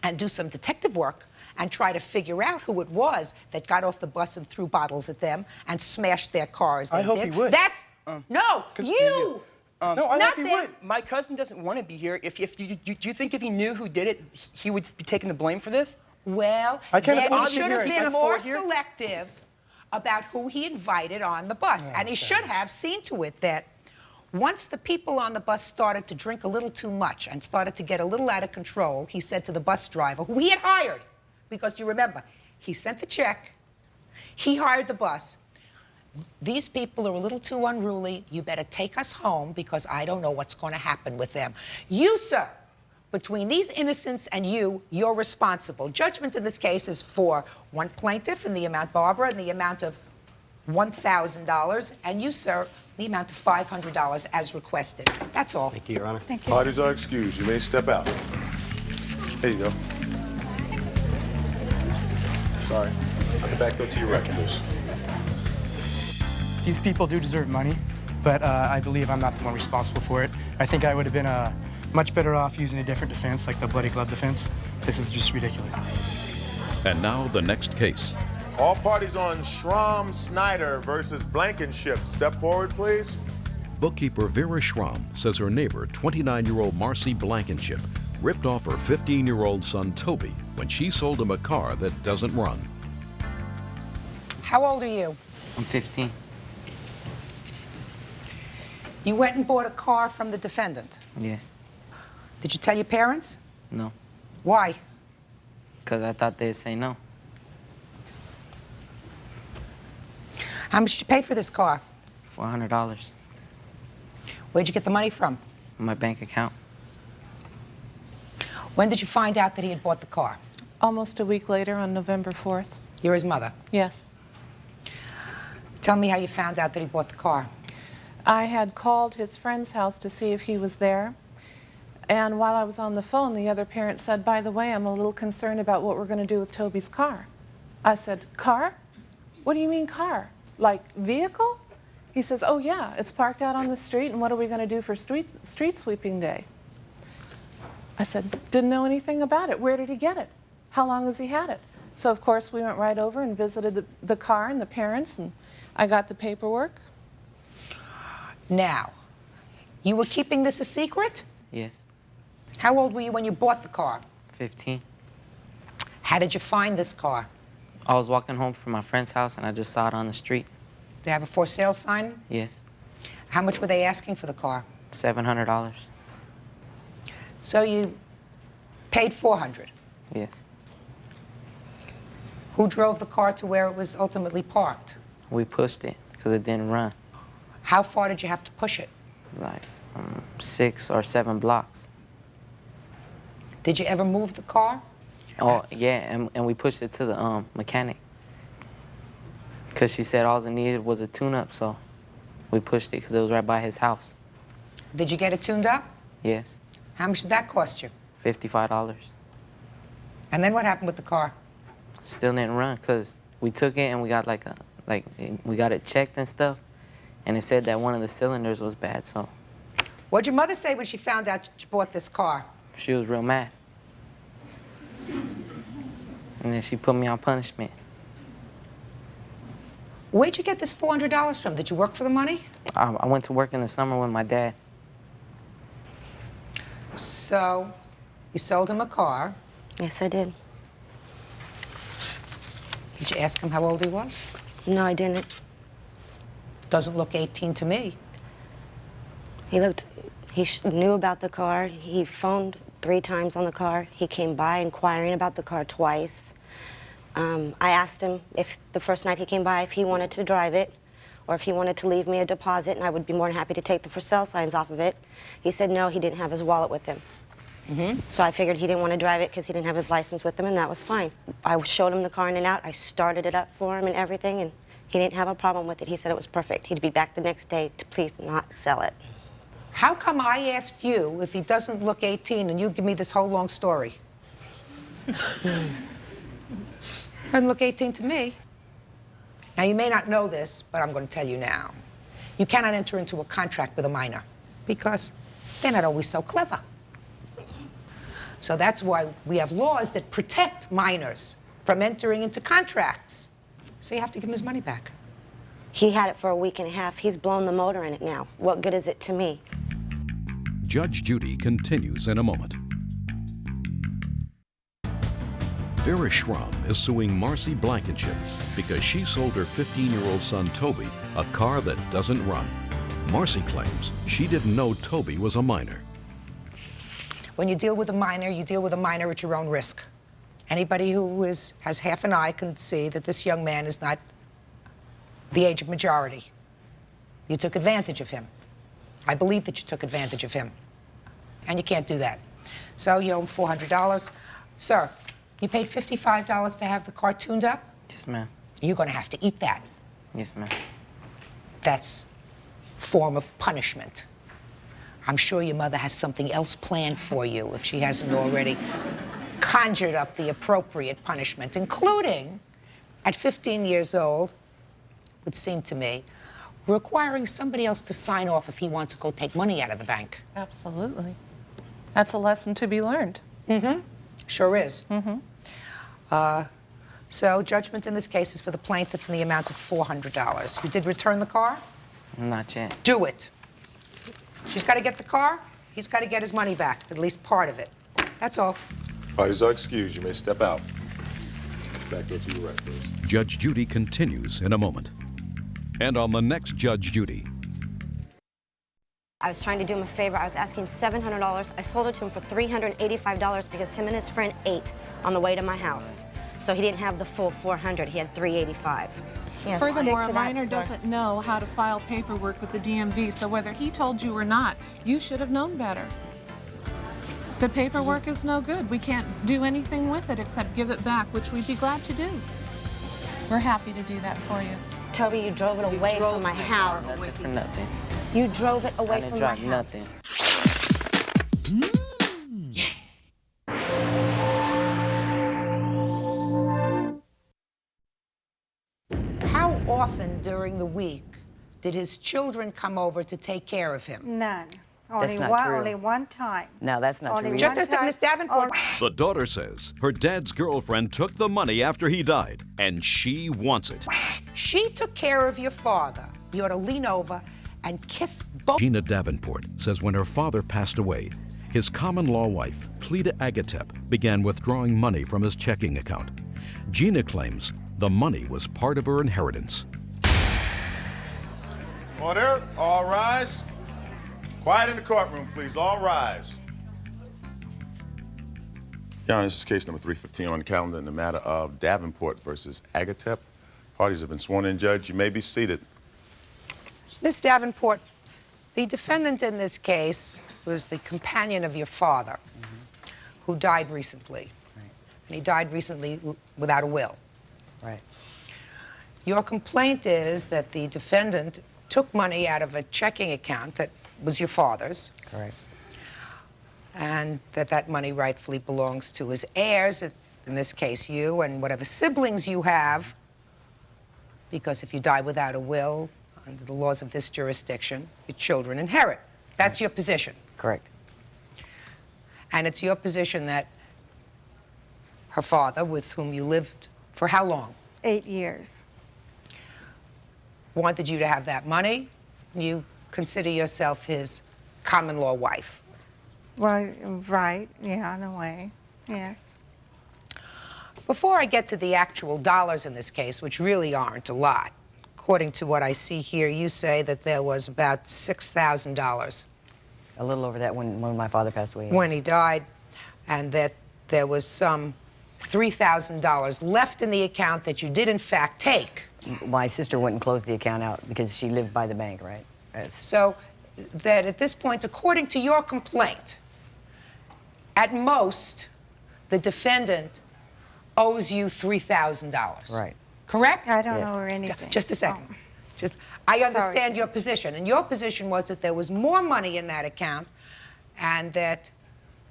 and do some detective work and try to figure out who it was that got off the bus and threw bottles at them and smashed their cars. I hope he would. That's... no, you! No, I not hope he would. My cousin doesn't want to be here. Do you think if he knew who did it, he would be taking the blame for this? Well, then he should have been more selective about who he invited on the bus. And he should have seen to it that once the people on the bus started to drink a little too much and started to get a little out of control, he said to the bus driver, who he had hired, because you remember, he sent the check, he hired the bus. These people are a little too unruly. You better take us home because I don't know what's going to happen with them. You, sir, between these innocents and you, you're responsible. Judgment in this case is for one plaintiff in the amount, Barbara, in the amount of $1,000, and you, sir, the amount of $500 as requested. That's all. Thank you, Your Honor. Thank you. Parties are excused. You may step out. There you go. Sorry. At the back door to your right, please. These people do deserve money, but I believe I'm not the one responsible for it. I think I would have been much better off using a different defense, like the bloody glove defense. This is just ridiculous. And now the next case. All parties on Schramm Snyder versus Blankenship. Step forward, please. Bookkeeper Vera Schramm says her neighbor, 29-year-old Marcy Blankenship, ripped off her 15-year-old son Toby when she sold him a car that doesn't run. How old are you? I'm 15. You went and bought a car from the defendant? Yes. Did you tell your parents? No. Why? Because I thought they'd say no. How much did you pay for this car? $400. Where'd you get the money from? My bank account. When did you find out that he had bought the car? Almost a week later on November 4th. You're his mother. Yes. Tell me how you found out that he bought the car. I had called his friend's house to see if he was there. And while I was on the phone, the other parent said, by the way, I'm a little concerned about what we're going to do with Toby's car. I said, car? What do you mean car? Like vehicle? He says, oh yeah, it's parked out on the street, and what are we going to do for street sweeping day? I said, didn't know anything about it. Where did he get it? How long has he had it? So of course we went right over and visited the car and the parents, and I got the paperwork. Now, you were keeping this a secret? Yes. How old were you when you bought the car? 15. How did you find this car? I was walking home from my friend's house and I just saw it on the street. They have a for sale sign? Yes. How much were they asking for the car? $700. So you paid $400? Yes. Who drove the car to where it was ultimately parked? We pushed it because it didn't run. How far did you have to push it? Like 6 or 7 blocks. Did you ever move the car? Oh, yeah, and we pushed it to the mechanic. Because she said all it needed was a tune-up, so we pushed it because it was right by his house. Did you get it tuned up? Yes. How much did that cost you? $55. And then what happened with the car? Still didn't run because we took it and we got we got it checked and stuff, and it said that one of the cylinders was bad, so. What'd your mother say when she found out you bought this car? She was real mad. And then she put me on punishment. Where'd you get this $400 from? Did you work for the money? I went to work in the summer with my dad. So, you sold him a car. Yes, I did. Did you ask him how old he was? No, I didn't. Doesn't look 18 to me. He knew about the car. He phoned 3 times on the car. He came by inquiring about the car twice. I asked him if the first night he came by if he wanted to drive it or if he wanted to leave me a deposit, and I would be more than happy to take the for sale signs off of it. He said no, he didn't have his wallet with him. So I figured he didn't want to drive it because he didn't have his license with him, and that was fine. I showed him the car in and out. I started it up for him and everything, and he didn't have a problem with it. He said it was perfect. He'd be back the next day to please not sell it. How come I asked you if he doesn't look 18 and you give me this whole long story? Doesn't look 18 to me. Now, you may not know this, but I'm going to tell you now. You cannot enter into a contract with a minor because they're not always so clever. So that's why we have laws that protect minors from entering into contracts. So you have to give him his money back. He had it for a week and a half. He's blown the motor in it now. What good is it to me? Judge Judy continues in a moment. Vera Schramm is suing Marcy Blankenship because she sold her 15-year-old son Toby a car that doesn't run. Marcy claims she didn't know Toby was a minor. When you deal with a minor, you deal with a minor at your own risk. Anybody who has half an eye can see that this young man is not the age of majority. You took advantage of him. I believe that you took advantage of him. And you can't do that. So you owe him $400. Sir, you paid $55 to have the car tuned up? Yes, ma'am. You're going to have to eat that. Yes, ma'am. That's a form of punishment. I'm sure your mother has something else planned for you if she hasn't already conjured up the appropriate punishment, including, at 15 years old, would seem to me, requiring somebody else to sign off if he wants to go take money out of the bank. Absolutely. That's a lesson to be learned. Sure is. So judgment in this case is for the plaintiff in the amount of $400. You did return the car? Not yet. Do it. She's got to get the car. He's got to get his money back, at least part of it. That's all. Parties are excused. You may step out. Back there to your right, please. Judge Judy continues in a moment. And on the next Judge Judy. I was trying to do him a favor. I was asking $700. I sold it to him for $385 because him and his friend ate on the way to my house. So he didn't have the full $400. He had $385. Yes. Furthermore, a minor doesn't know how to file paperwork with the DMV, so whether he told you or not, you should have known better. The paperwork is no good. We can't do anything with it except give it back, which we'd be glad to do. We're happy to do that for you. Toby, you drove it away from my house. Nothing for nothing. You drove it away I didn't from my drive house. nothing. How often during the week did his children come over to take care of him? None. That's not true. Only one time. No, that's not Only true. Just as Miss Davenport. The daughter says her dad's girlfriend took the money after he died, and she wants it. She took care of your father. You ought to lean over and kiss both. Gina Davenport says when her father passed away, his common-law wife, Cleta Agatep, began withdrawing money from his checking account. Gina claims the money was part of her inheritance. Order, all rise. Quiet in the courtroom, please. All rise. Your Honor, this is case number 315 on the calendar in the matter of Davenport versus Agatep. Parties have been sworn in, Judge. You may be seated. Miss Davenport, the defendant in this case was the companion of your father, who died recently. Right. And he died recently without a will. Right. Your complaint is that the defendant took money out of a checking account that was your father's. Correct. And that money rightfully belongs to his heirs, it's, in this case you, and whatever siblings you have, because if you die without a will, under the laws of this jurisdiction, your children inherit. That's your position. Correct. And it's your position that her father, with whom you lived for how long? 8 years. Wanted you to have that money. You consider yourself his common-law wife. Well, right, yeah, in a way, yes. Before I get to the actual dollars in this case, which really aren't a lot, according to what I see here, you say that there was about $6,000 A little over that when my father passed away. when he died, and that there was some $3,000 left in the account that you did in fact take. My sister went and closed the account out because she lived by the bank, right? So that at this point, according to your complaint, at most, the defendant owes you $3,000. Right. Correct? I don't owe her anything. Just a second. Oh. I Sorry. understand your position, and your position was that there was more money in that account and that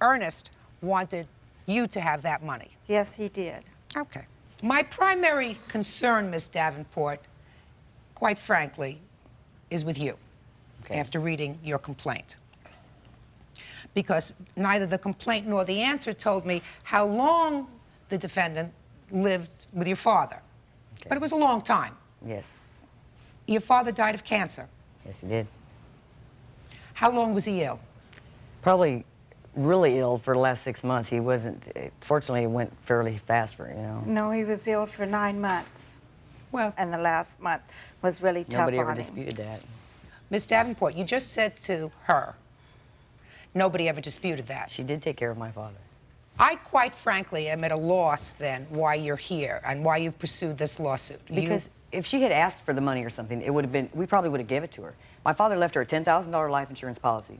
Ernest wanted you to have that money. Yes, he did. Okay. My primary concern, Miss Davenport, quite frankly, is with you after reading your complaint. Because neither the complaint nor the answer told me how long the defendant lived with your father. Okay. But it was a long time. Yes. Your father died of cancer. Yes, he did. How long was he ill? Probably really ill for the last 6 months. He wasn't, fortunately, it went fairly fast for, No, he was ill for 9 months. Well, and the last month was really tough Nobody on ever him. disputed that. Miss Davenport, you just said to her, nobody ever disputed that. She did take care of my father. I quite frankly am at a loss then why you're here and why you've pursued this lawsuit. Because if she had asked for the money or something, it would have been, we probably would have gave it to her. My father left her a $10,000 life insurance policy.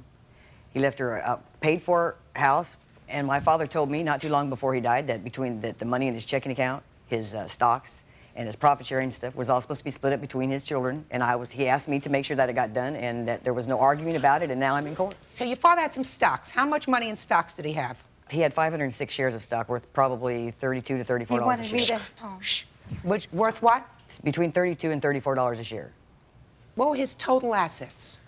He left her a paid-for house, and my father told me not too long before he died that between the money in his checking account, his stocks, and his profit-sharing stuff was all supposed to be split up between his children, and he asked me to make sure that it got done and that there was no arguing about it, and now I'm in court. So your father had some stocks. How much money in stocks did he have? He had 506 shares of stock worth probably $32 to $34 He wanted a me share. to... Oh. Which, worth what? Between $32 and $34 a share. What were his total assets?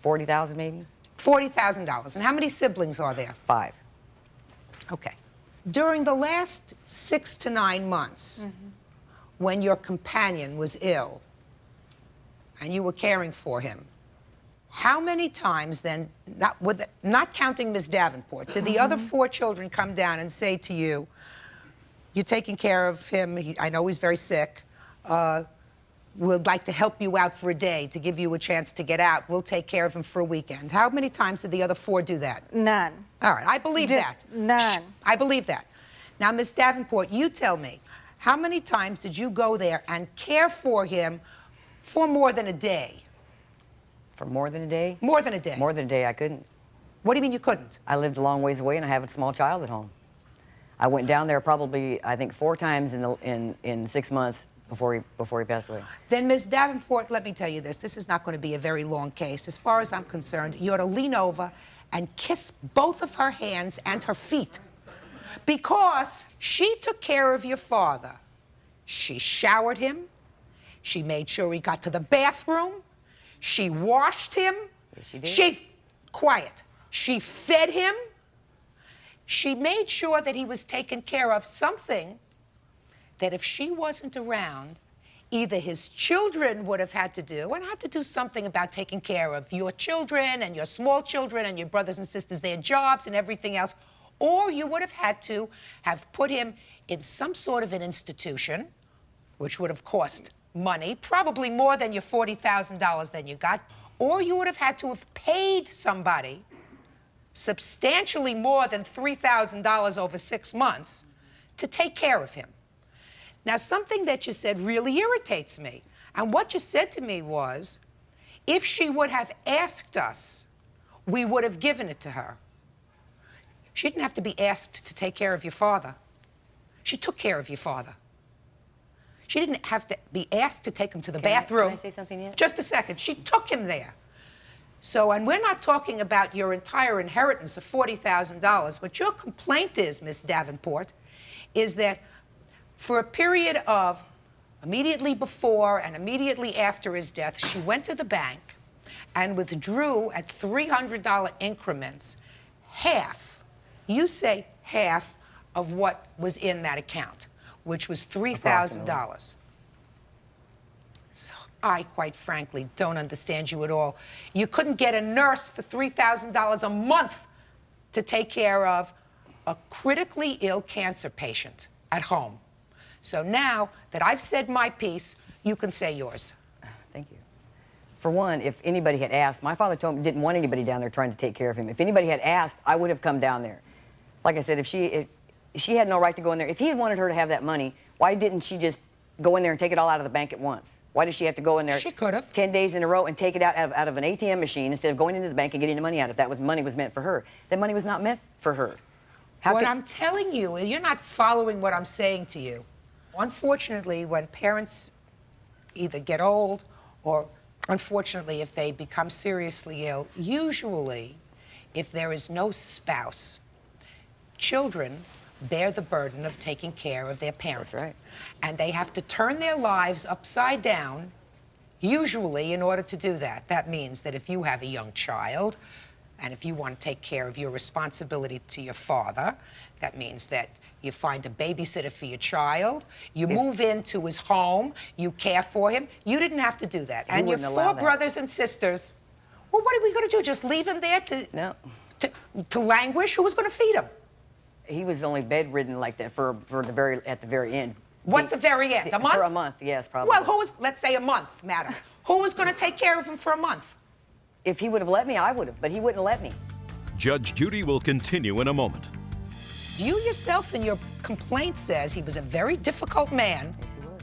40,000 maybe? $40,000. And how many siblings are there? 5. Okay. During the last 6 to 9 months, when your companion was ill and you were caring for him, how many times then, not counting Ms. Davenport, did the other 4 children come down and say to you, you're taking care of him, I know he's very sick, we'd like to help you out for a day to give you a chance to get out, we'll take care of him for a weekend. How many times did the other 4 do that? None. All right, I believe that. None. Shh, I believe that. Now, Ms. Davenport, you tell me, how many times did you go there and care for him for more than a day? For more than a day? More than a day. More than a day, I couldn't. What do you mean you couldn't? I lived a long ways away and I have a small child at home. I went down there probably, I think, 4 times in 6 months before he passed away. Then, Ms. Davenport, let me tell you this. This is not going to be a very long case. As far as I'm concerned, you ought to lean over and kiss both of her hands and her feet. Because she took care of your father. She showered him. She made sure he got to the bathroom. She washed him. Yes, she did. Quiet. She fed him. She made sure that he was taken care of, something that if she wasn't around, either his children would have had to do, and had to do something about taking care of your children and your small children and your brothers and sisters, their jobs and everything else, or you would have had to have put him in some sort of an institution, which would have cost money, probably more than your $40,000 that you got, or you would have had to have paid somebody substantially more than $3,000 over 6 months to take care of him. Now, something that you said really irritates me. And what you said to me was, if she would have asked us, we would have given it to her. She didn't have to be asked to take care of your father. She took care of your father. She didn't have to be asked to take him to the bathroom. Can I say something yet? Just a second. She took him there. So, and we're not talking about your entire inheritance of $40,000. What your complaint is, Miss Davenport, is that for a period of immediately before and immediately after his death, she went to the bank and withdrew at $300 increments half, you say half, of what was in that account, which was $3,000. So I, quite frankly, don't understand you at all. You couldn't get a nurse for $3,000 a month to take care of a critically ill cancer patient at home. So now that I've said my piece, you can say yours. Thank you. For one, if anybody had asked, my father told me didn't want anybody down there trying to take care of him. If anybody had asked, I would have come down there. Like I said, if she had no right to go in there. If he had wanted her to have that money, why didn't she just go in there and take it all out of the bank at once? Why did she have to go in there? She could have. 10 days in a row and take it out of an ATM machine instead of going into the bank and getting the money out if that was money was meant for her. That money was not meant for her. What I'm telling you, you're not following what I'm saying to you. Unfortunately, when parents either get old or, unfortunately, if they become seriously ill, usually, if there is no spouse, children bear the burden of taking care of their parents. That's right. And they have to turn their lives upside down, usually, in order to do that. That means that if you have a young child, and if you want to take care of your responsibility to your father, that means that you find a babysitter for your child, you move into his home, you care for him. You didn't have to do that. And your 4 brothers and sisters, well, what are we going to do? Just leave him there to languish? Who was going to feed him? He was only bedridden like that at the very end. What's the very end? A month? For a month, yes, probably. Well, who was, let's say a month, madam. Who was going to take care of him for a month? If he would have let me, I would have, but he wouldn't let me. Judge Judy will continue in a moment. You yourself in your complaint says he was a very difficult man. Yes, he was.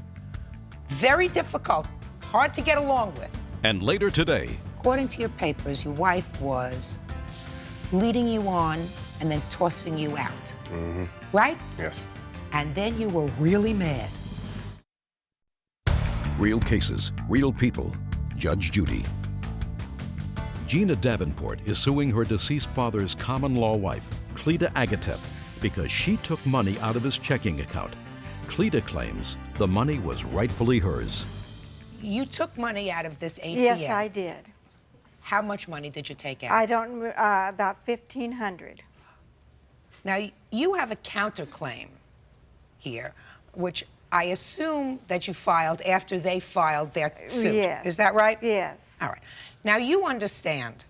Very difficult, hard to get along with. And later today. According to your papers, your wife was leading you on and then tossing you out. Mm-hmm. Right? Yes. And then you were really mad. Real cases, real people. Judge Judy. Gina Davenport is suing her deceased father's common-law wife, Cleta Agatep, because she took money out of his checking account. Cleta claims the money was rightfully hers. You took money out of this ATM. Yes, I did. How much money did you take out? I don't, about $1,500. Now, you have a counterclaim here, which I assume that you filed after they filed their suit. Yes. Is that right? Yes. All right. Now, you understand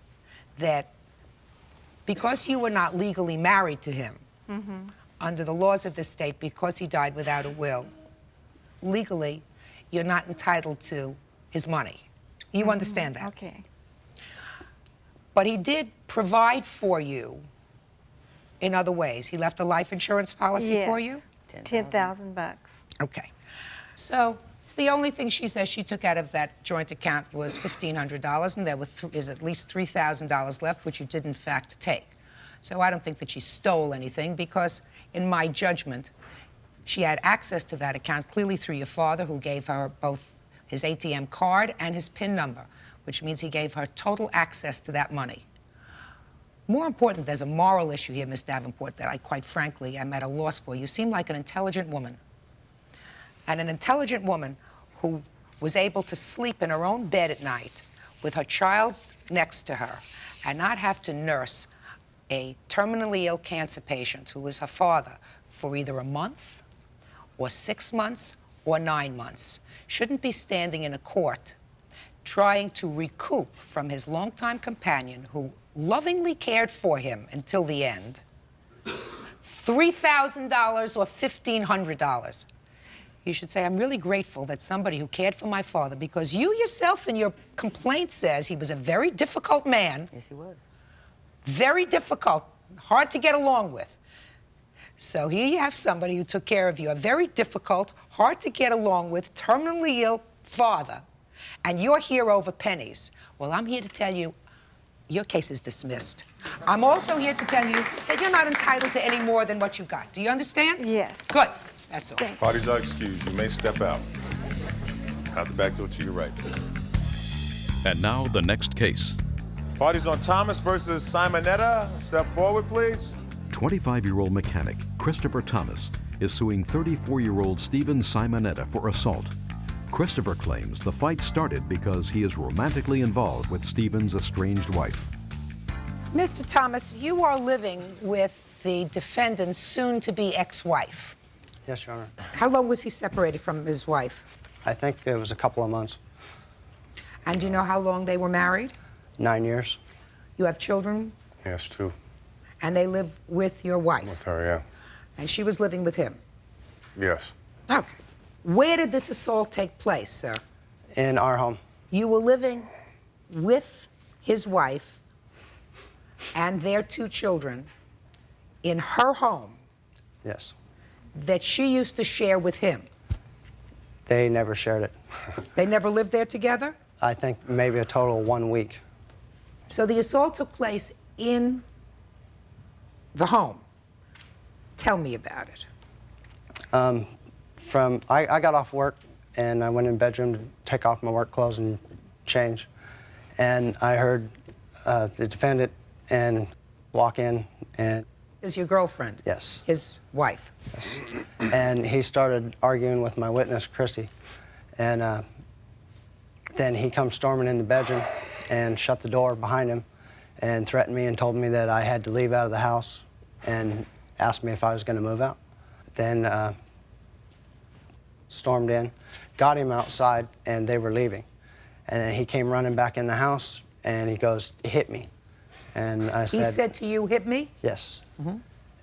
that because you were not legally married to him, under the laws of the state, because he died without a will, legally, you're not entitled to his money. You understand that? Okay. But he did provide for you in other ways. He left a life insurance policy for you? Yes. $10,000. Okay. So the only thing she says she took out of that joint account was $1,500, and there is at least $3,000 left, which you did, in fact, take. So I don't think that she stole anything because, in my judgment, She had access to that account clearly through your father, who gave her both his ATM card and his PIN number, which means he gave her total access to that money. More important, there's a moral issue here, Miss Davenport, that I, quite frankly, am at a loss for. You seem like an intelligent woman. And an intelligent woman who was able to sleep in her own bed at night with her child next to her and not have to nurse a terminally ill cancer patient who was her father for either a month or 6 months or 9 months, shouldn't be standing in a court trying to recoup from his longtime companion who lovingly cared for him until the end, $3,000 or $1,500. You should say, I'm really grateful that somebody who cared for my father, because you yourself in your complaint says he was a very difficult man. Yes, he was. Very difficult, hard to get along with. So here you have somebody who took care of you, a very difficult, hard to get along with, terminally ill father, and you're here over pennies. Well, I'm here to tell you, your case is dismissed. I'm also here to tell you that you're not entitled to any more than what you got. Do you understand? Yes. Good. That's all. Parties are excused. You may step out. Out the back door to your right. And now the next case. Parties on Thomas versus Simonetta. Step forward, please. 25-year-old mechanic Christopher Thomas is suing 34-year-old Stephen Simonetta for assault. Christopher claims the fight started because he is romantically involved with Stephen's estranged wife. Mr. Thomas, you are living with the defendant's soon-to-be ex-wife. Yes, Your Honor. How long was he separated from his wife? I think it was a couple of months. And do you know how long they were married? 9 years. You have children? Yes, 2. And they live with your wife? With her, yeah. And she was living with him? Yes. Okay. Where did this assault take place, sir? In our home. You were living with his wife and their 2 children in her home? Yes. That she used to share with him? They never shared it. They never lived there together? I think maybe a total of 1 week. So the assault took place in the home. Tell me about it. I got off work and I went in the bedroom to take off my work clothes and change. And I heard the defendant and walk in and... Is your girlfriend? Yes. His wife? Yes. And he started arguing with my witness, Christy. And then he comes storming in the bedroom and shut the door behind him and threatened me and told me that I had to leave out of the house and asked me if I was going to move out. Then stormed in, got him outside, and they were leaving. And then he came running back in the house, and he goes, hit me. And I said... He said to you, hit me? Yes. Mm-hmm.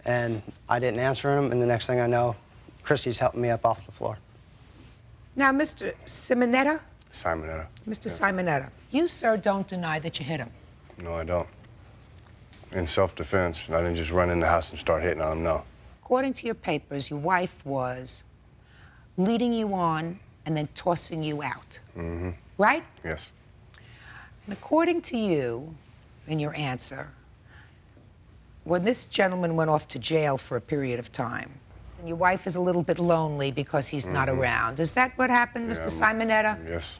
And I didn't answer him, and the next thing I know, Christy's helping me up off the floor. Now, Mr. Simonetta? Simonetta. Mr. Simonetta, you, sir, don't deny that you hit him. No, I don't. In self-defense, I didn't just run in the house and start hitting on him, no. According to your papers, your wife was leading you on and then tossing you out. Mm-hmm. Right? Yes. And according to you, in your answer, when this gentleman went off to jail for a period of time, and your wife is a little bit lonely because he's not around. Is that what happened, Mr. Simonetta? Yes.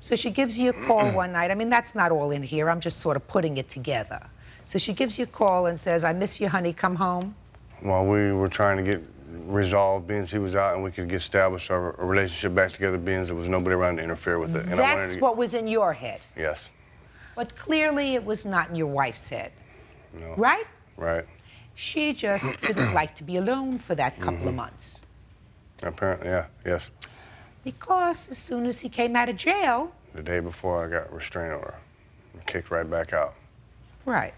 So she gives you a call one night. I mean, that's not all in here. I'm just sort of putting it together. So she gives you a call and says, I miss you, honey, come home. Well, we were trying to get resolved, being he was out, and we could get established our relationship back together, being there was nobody around to interfere with it. And That's what was in your head. Yes. But clearly it was not in your wife's head. No. Right? Right. She just didn't like to be alone for that couple of months. Apparently, yeah, yes. Because as soon as he came out of jail... The day before, I got a restraining order and kicked right back out. Right.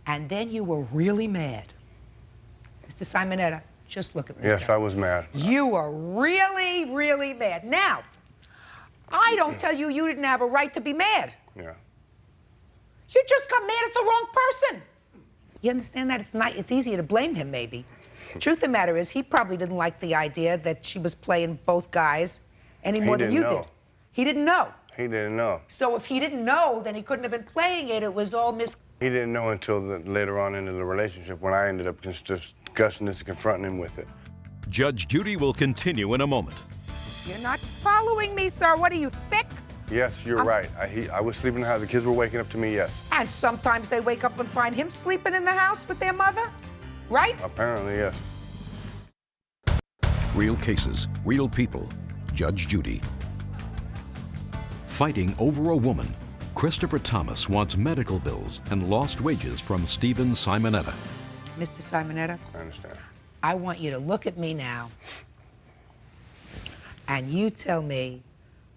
And then you were really mad. Mr. Simonetta, just look at me. Yes, sir. I was mad. You were really, really mad. Now, I don't tell you didn't have a right to be mad. Yeah. You just got mad at the wrong person. You understand that? It's easier to blame him, maybe. The truth of the matter is, he probably didn't like the idea that she was playing both guys any more than you did. He didn't know. He didn't know. So if he didn't know, then he couldn't have been playing it. It was all He didn't know until later on into the relationship when I ended up just discussing this and confronting him with it. Judge Judy will continue in a moment. You're not following me, sir. What are you, thick? Yes, you're right. I was sleeping in the house. The kids were waking up to me, yes. And sometimes they wake up and find him sleeping in the house with their mother, right? Apparently, yes. Real cases, real people. Judge Judy. Fighting over a woman. Christopher Thomas wants medical bills and lost wages from Stephen Simonetta. Mr. Simonetta, I understand. I want you to look at me now and you tell me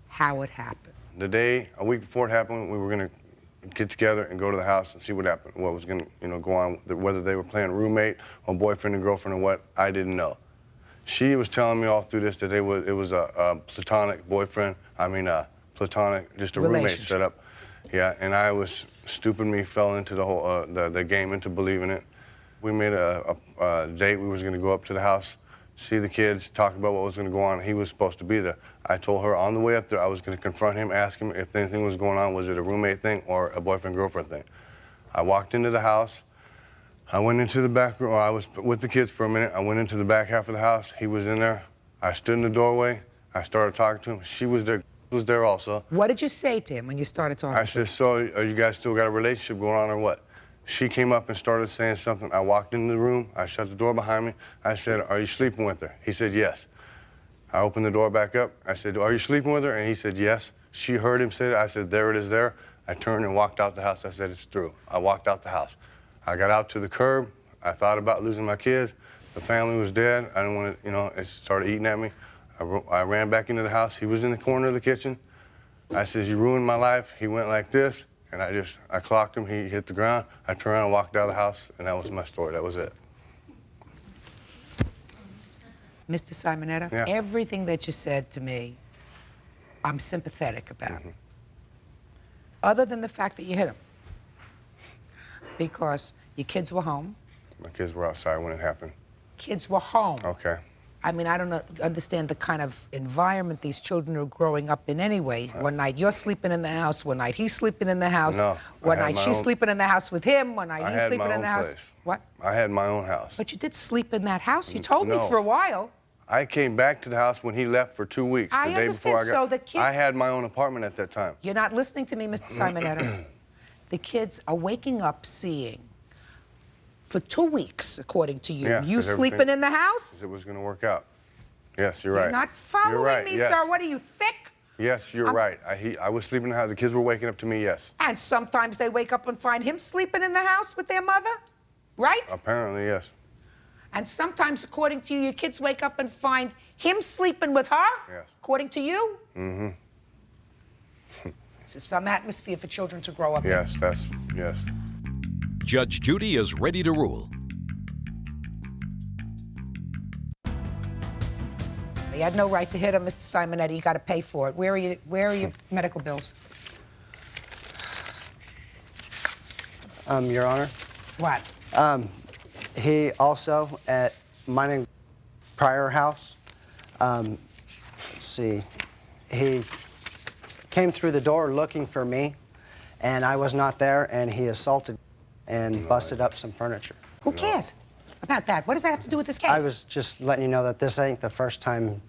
how it happened. The day, a week before it happened, we were going to get together and go to the house and see what happened, what was going to, go on, whether they were playing roommate or boyfriend and girlfriend or what, I didn't know. She was telling me all through this that it was a platonic boyfriend, platonic, just a roommate setup. Yeah, and I was stupid. Me fell into the whole the game, into believing it. We made a date. We was going to go up to the house, see the kids, talk about what was going to go on. He was supposed to be there. I told her on the way up there I was going to confront him, ask him if anything was going on. Was it a roommate thing or a boyfriend-girlfriend thing? I walked into the house. I went into the back room. I was with the kids for a minute. I went into the back half of the house. He was in there. I stood in the doorway. I started talking to him. She was there. Was there also. What did you say to him when you started talking? I said, so are you guys still got a relationship going on or what? She came up and started saying something. I walked into the room. I shut the door behind me. I said, are you sleeping with her? He said, yes. I opened the door back up. I said, are you sleeping with her? And he said, yes. She heard him say that. I said, there it is there. I turned and walked out the house. I said, it's through. I walked out the house. I got out to the curb. I thought about losing my kids. The family was dead. I didn't want to, it started eating at me. I ran back into the house. He was in the corner of the kitchen. I said, you ruined my life. He went like this, and I clocked him. He hit the ground. I turned around and walked out of the house, and that was my story. That was it. Mr. Simonetta, yeah. Everything that you said to me, I'm sympathetic about. Other than the fact that you hit him. Because your kids were home. My kids were outside when it happened. Kids were home. Okay. I mean, I don't understand the kind of environment these children are growing up in anyway. One night you're sleeping in the house, one night he's sleeping in the house. No, one night she's sleeping in the house with him, one night he's sleeping in the house. Place. What? I had my own house. But you did sleep in that house. You told me for a while. I came back to the house when he left for 2 weeks. I the day understand. before I got. So the kids. I had my own apartment at that time. You're not listening to me, Mr. Simonetta. The kids are waking up seeing, for 2 weeks, according to you, you sleeping in the house? It was going to work out. Yes, you're right. You're not following me, sir. What are you, thick? Yes, you're right. I was sleeping in the house. The kids were waking up to me, yes. And sometimes they wake up and find him sleeping in the house with their mother, right? Apparently, yes. And sometimes, according to you, your kids wake up and find him sleeping with her, yes. According to you? Mm-hmm. This is some atmosphere for children to grow up in. Yes, yes. Judge Judy is ready to rule. You had no right to hit him, Mr. Simonetta. You got to pay for it. Where are your medical bills? Your Honor. What? He also, at my prior house, let's see, he came through the door looking for me, and I was not there, and he assaulted and busted up some furniture. Who cares about that? What does that have to do with this case? I was just letting you know that this ain't the first time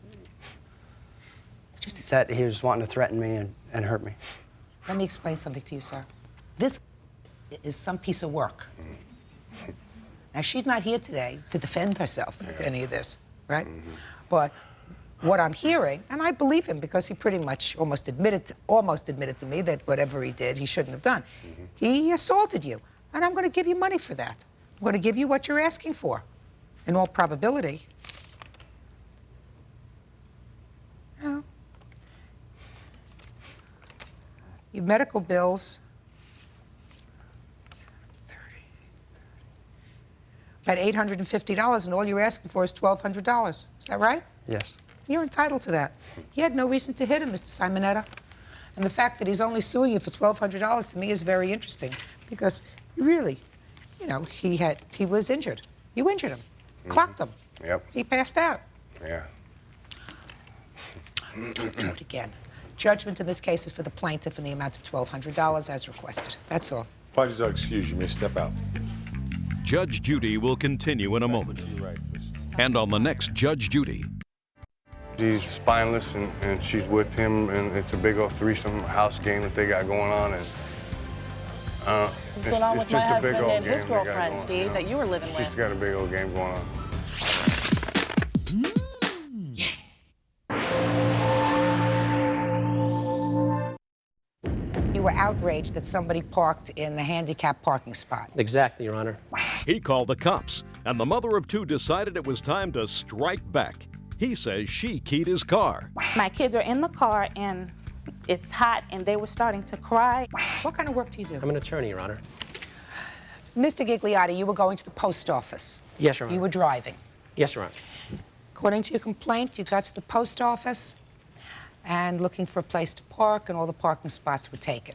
that he was wanting to threaten me and hurt me. Let me explain something to you, sir. This is some piece of work. Now, she's not here today to defend herself to any of this, right? But what I'm hearing, and I believe him because he pretty much almost admitted to me that whatever he did, he shouldn't have done. He assaulted you, and I'm going to give you money for that. I'm going to give you what you're asking for, in all probability. Well, your medical bills, about $850, and all you're asking for is $1,200. Is that right? Yes. You're entitled to that. He had no reason to hit him, Mr. Simonetta. And the fact that he's only suing you for $1,200 to me is very interesting, because really, he was injured. You injured him, clocked him. Yep. He passed out. Yeah. Don't do it again. Judgment in this case is for the plaintiff in the amount of $1,200 as requested. That's all. Parties are excused. You may step out. Judge Judy will continue in a moment. You're right. And on the next Judge Judy. She's spineless and she's with him, and it's a big old threesome house game that they got going on. And What's going on with my husband and his girlfriend, Steve, that you were living with? She's got a big old game going on. You were outraged that somebody parked in the handicapped parking spot. Exactly, Your Honor. He called the cops, and the mother of two decided it was time to strike back. He says she keyed his car. My kids are in the car, and it's hot, and they were starting to cry. What kind of work do you do? I'm an attorney, Your Honor. Mr. Gigliotti, you were going to the post office. Yes, Your Honor. You were driving. Yes, Your Honor. According to your complaint, you got to the post office and looking for a place to park, and all the parking spots were taken.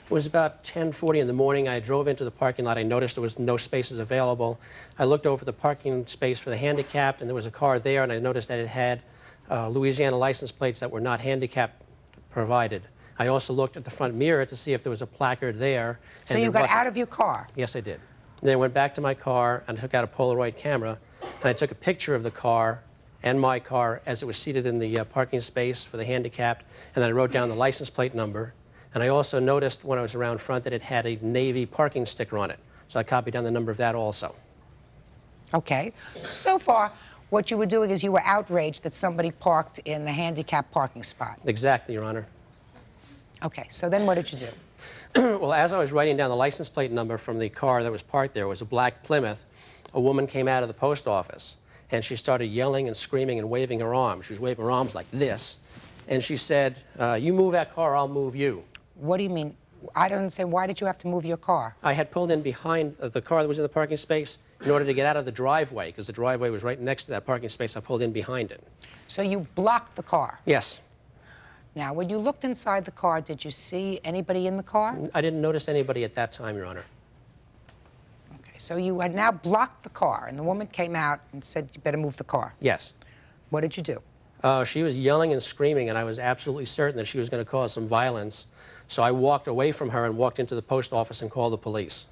It was about 10:40 in the morning. I drove into the parking lot. I noticed there was no spaces available. I looked over the parking space for the handicapped, and there was a car there, and I noticed that it had Louisiana license plates that were not handicap provided. I also looked at the front mirror to see if there was a placard there. So you got out of your car? Yes, I did. Then I went back to my car and took out a Polaroid camera, and I took a picture of the car and my car as it was seated in the parking space for the handicapped, and then I wrote down the license plate number. And I also noticed when I was around front that it had a Navy parking sticker on it. So I copied down the number of that also. Okay. So far, what you were doing is you were outraged that somebody parked in the handicapped parking spot. Exactly, Your Honor. Okay, so then what did you do? Well, as I was writing down the license plate number from the car that was parked there, it was a black Plymouth, a woman came out of the post office, and she started yelling and screaming and waving her arms. She was waving her arms like this, and she said, you move that car, I'll move you. What do you mean? I don't understand. Why did you have to move your car? I had pulled in behind the car that was in the parking space in order to get out of the driveway, because the driveway was right next to that parking space. I pulled in behind it. So you blocked the car? Yes. Now, when you looked inside the car, did you see anybody in the car? I didn't notice anybody at that time, Your Honor. Okay, so you had now blocked the car, and the woman came out and said, you better move the car. Yes. What did you do? She was yelling and screaming, and I was absolutely certain that she was going to cause some violence. So I walked away from her and walked into the post office and called the police.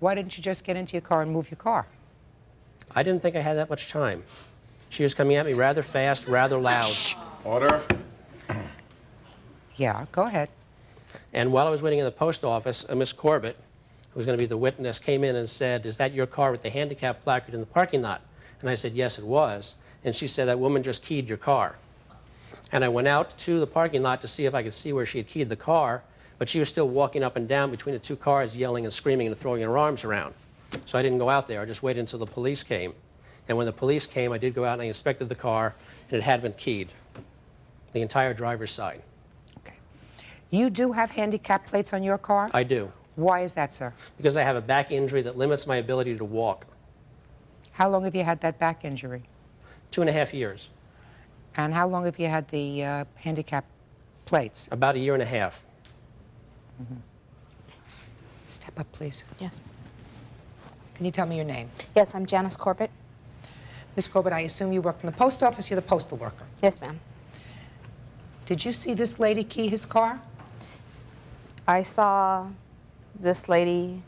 Why didn't you just get into your car and move your car? I didn't think I had that much time. She was coming at me rather fast, rather loud. Order. Yeah, go ahead. And while I was waiting in the post office, Miss Corbett, who was going to be the witness, came in and said, is that your car with the handicap placard in the parking lot? And I said, yes, it was. And she said, that woman just keyed your car. And I went out to the parking lot to see if I could see where she had keyed the car, but she was still walking up and down between the two cars, yelling and screaming and throwing her arms around. So I didn't go out there. I just waited until the police came. And when the police came, I did go out and I inspected the car, and it had been keyed, the entire driver's side. Okay. You do have handicap plates on your car? I do. Why is that, sir? Because I have a back injury that limits my ability to walk. How long have you had that back injury? 2.5 years. And how long have you had the handicap plates? About 1.5 years. Mm-hmm. Step up, please. Yes. Can you tell me your name? Yes, I'm Janice Corbett. Miss Corbett, I assume you work in the post office. You're the postal worker. Yes, ma'am. Did you see this lady key his car? I saw this lady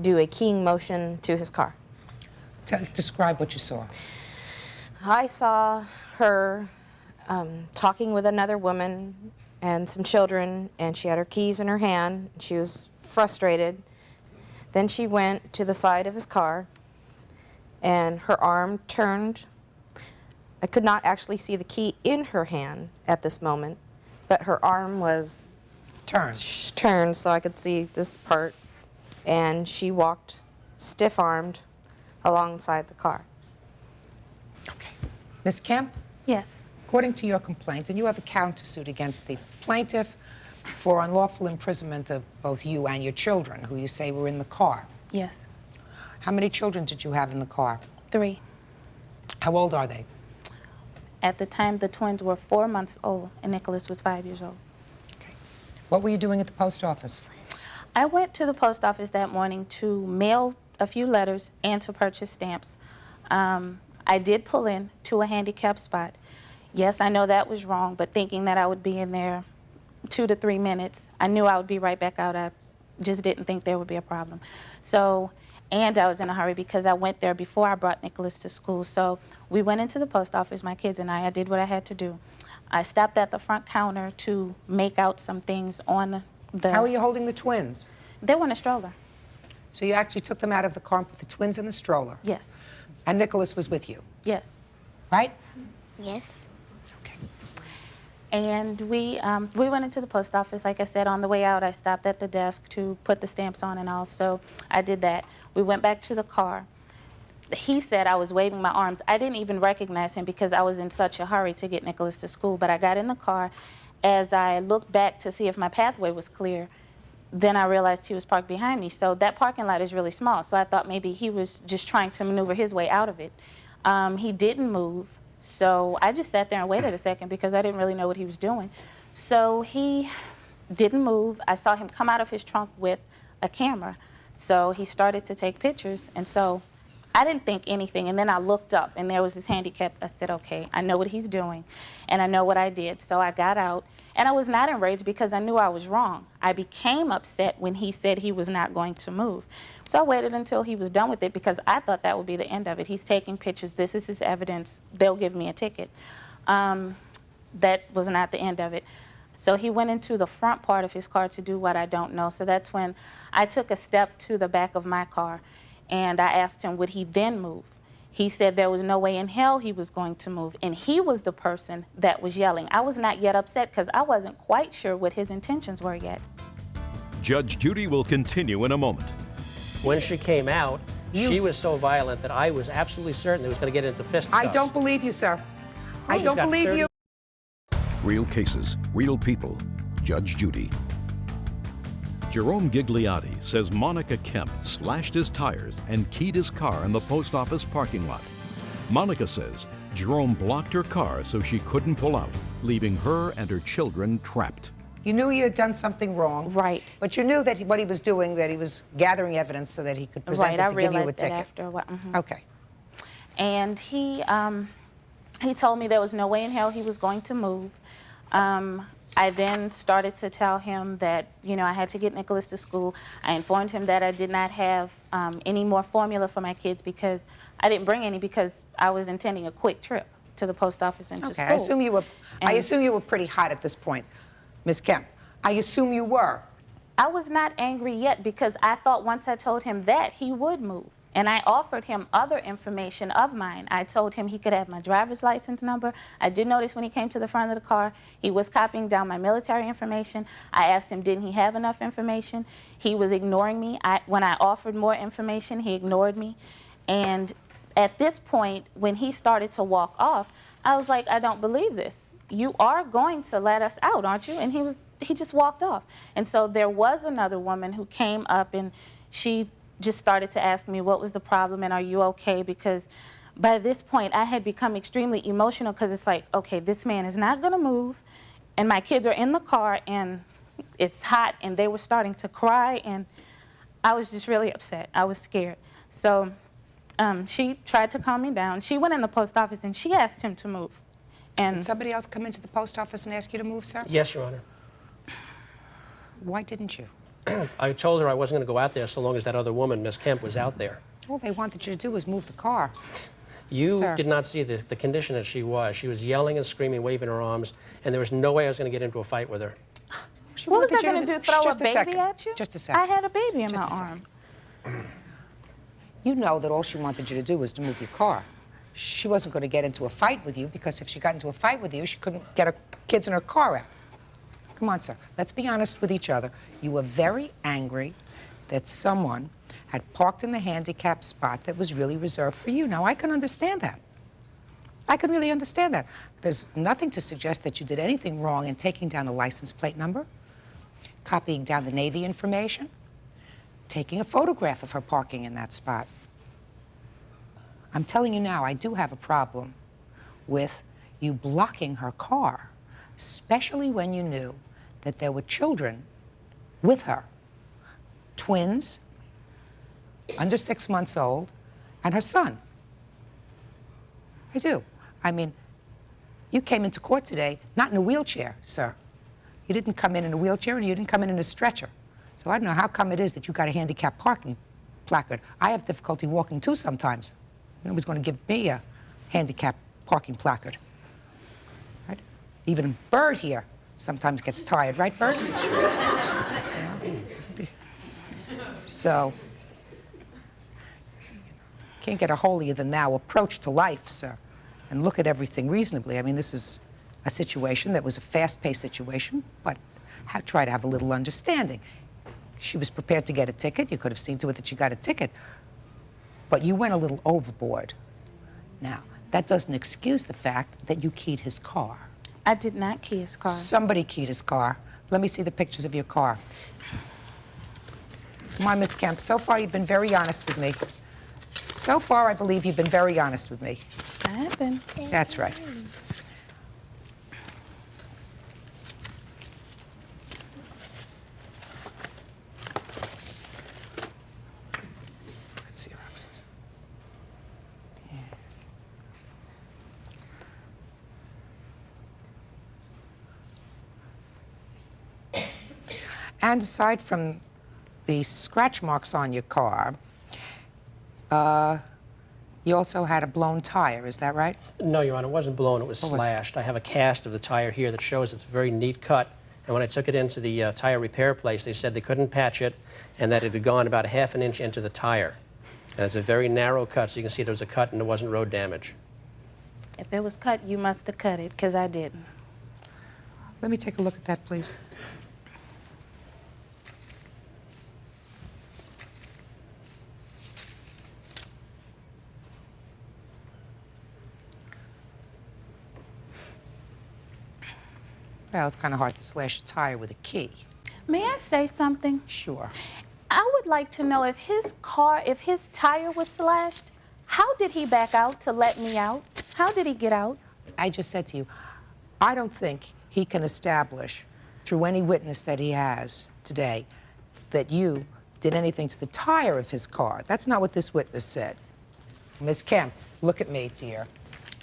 do a keying motion to his car. Describe what you saw. I saw her talking with another woman and some children, and she had her keys in her hand. She was frustrated. Then she went to the side of his car, and her arm turned. I could not actually see the key in her hand at this moment, but her arm was turned so I could see this part, and she walked stiff-armed alongside the car. Okay. Ms. Kemp? Yes. According to your complaint, and you have a countersuit against the plaintiff for unlawful imprisonment of both you and your children, who you say were in the car. Yes. How many children did you have in the car? 3. How old are they? At the time, the twins were 4 months old, and Nicholas was 5 years old. Okay. What were you doing at the post office? I went to the post office that morning to mail a few letters and to purchase stamps. I did pull in to a handicapped spot. Yes, I know that was wrong, but thinking that I would be in there 2 to 3 minutes, I knew I would be right back out. I just didn't think there would be a problem. So and I was in a hurry because I went there before I brought Nicholas to school. So we went into the post office, my kids and I did what I had to do. I stopped at the front counter to make out some things on the... How are you holding the twins? They were in a stroller. So you actually took them out of the car and put the twins in the stroller? Yes. And Nicholas was with you? Yes. Right? Yes. And we went into the post office. Like I said, on the way out, I stopped at the desk to put the stamps on and all, so I did that. We went back to the car. He said I was waving my arms. I didn't even recognize him because I was in such a hurry to get Nicholas to school, but I got in the car. As I looked back to see if my pathway was clear, then I realized he was parked behind me. So that parking lot is really small, so I thought maybe he was just trying to maneuver his way out of it. He didn't move. So I just sat there and waited a second because I didn't really know what he was doing. So he didn't move. I saw him come out of his trunk with a camera. So he started to take pictures, and so I didn't think anything. And then I looked up, and there was this handicap. I said, okay, I know what he's doing, and I know what I did. So I got out, and I was not enraged because I knew I was wrong. I became upset when he said he was not going to move. So I waited until he was done with it because I thought that would be the end of it. He's taking pictures. This is his evidence. They'll give me a ticket. That was not the end of it. So he went into the front part of his car to do what I don't know. So that's when I took a step to the back of my car, and I asked him, would he then move? He said there was no way in hell he was going to move, and he was the person that was yelling. I was not yet upset because I wasn't quite sure what his intentions were yet. Judge Judy will continue in a moment. When she came out, she was so violent that I was absolutely certain it was going to get into fisticuffs. I don't believe you, sir. I don't believe you. Real cases, real people. Judge Judy. Jerome Gigliotti says Monica Kemp slashed his tires and keyed his car in the post office parking lot. Monica says Jerome blocked her car so she couldn't pull out, leaving her and her children trapped. You knew you had done something wrong. Right. But you knew that what he was doing, that he was gathering evidence so that he could present it to give you a ticket. After a while. Okay. And he told me there was no way in hell he was going to move. I then started to tell him that, you know, I had to get Nicholas to school. I informed him that I did not have any more formula for my kids because I didn't bring any because I was intending a quick trip to the post office and to school. I assume you were pretty hot at this point, Ms. Kemp. I assume you were. I was not angry yet because I thought once I told him that, he would move. And I offered him other information of mine. I told him he could have my driver's license number. I did notice when he came to the front of the car, he was copying down my military information. I asked him, didn't he have enough information? He was ignoring me. When I offered more information, he ignored me. And at this point, when he started to walk off, I was like, I don't believe this. You are going to let us out, aren't you? And he just walked off. And so there was another woman who came up, and she just started to ask me what was the problem and are you okay, because by this point I had become extremely emotional because it's like, okay, this man is not going to move and my kids are in the car and it's hot and they were starting to cry and I was just really upset. I was scared. So she tried to calm me down. She went in the post office and she asked him to move. And did somebody else come into the post office and ask you to move, sir? Yes, Your Honor. Why didn't you? I told her I wasn't going to go out there so long as that other woman, Miss Kemp, was out there. All they wanted you to do was move the car. You Sir. did not see the condition that she was. She was yelling and screaming, waving her arms, and there was no way I was going to get into a fight with her. what was I going to do, throw a baby at you? Just a second. I had a baby in Just my a arm. second. You know that all she wanted you to do was to move your car. She wasn't going to get into a fight with you because if she got into a fight with you, she couldn't get her kids in her car out. Come on, sir. Let's be honest with each other. You were very angry that someone had parked in the handicap spot that was really reserved for you. Now, I can understand that. I can really understand that. There's nothing to suggest that you did anything wrong in taking down the license plate number, copying down the Navy information, taking a photograph of her parking in that spot. I'm telling you now, I do have a problem with you blocking her car, especially when you knew that there were children with her, twins, under 6 months old, and her son. I do. I mean, you came into court today not in a wheelchair, sir. You didn't come in a wheelchair and you didn't come in a stretcher. So I don't know how come it is that you got a handicap parking placard. I have difficulty walking too sometimes. Nobody's going to give me a handicap parking placard. Right? Even Byrd here sometimes gets tired, right, Byrd? So, can't get a holier-than-thou approach to life, sir, and look at everything reasonably. I mean, this is a situation that was a fast-paced situation, but try to have a little understanding. She was prepared to get a ticket. You could have seen to it that she got a ticket. But you went a little overboard. Now, that doesn't excuse the fact that you keyed his car. I did not key his car. Somebody keyed his car. Let me see the pictures of your car. Come on, Miss Kemp. So far, you've been very honest with me. So far, I believe you've been very honest with me. I have been. That's right. Let's see, Roxas. Yeah. And aside from the scratch marks on your car, you also had a blown tire, is that right? No, Your Honor, it wasn't blown, it was What was it? slashed. I have a cast of the tire here that shows it's a very neat cut. And when I took it into the tire repair place, they said they couldn't patch it and that it had gone about ½ an inch into the tire. And it's a very narrow cut, so you can see there was a cut and there wasn't road damage. If it was cut, you must have cut it, because I didn't. Let me take a look at that, please. Well, it's kind of hard to slash a tire with a key. May I say something? Sure. I would like to know if his tire was slashed, how did he back out to let me out? How did he get out? I just said to you, I don't think he can establish through any witness that he has today that you did anything to the tire of his car. That's not what this witness said. Miss Kemp, look at me, dear.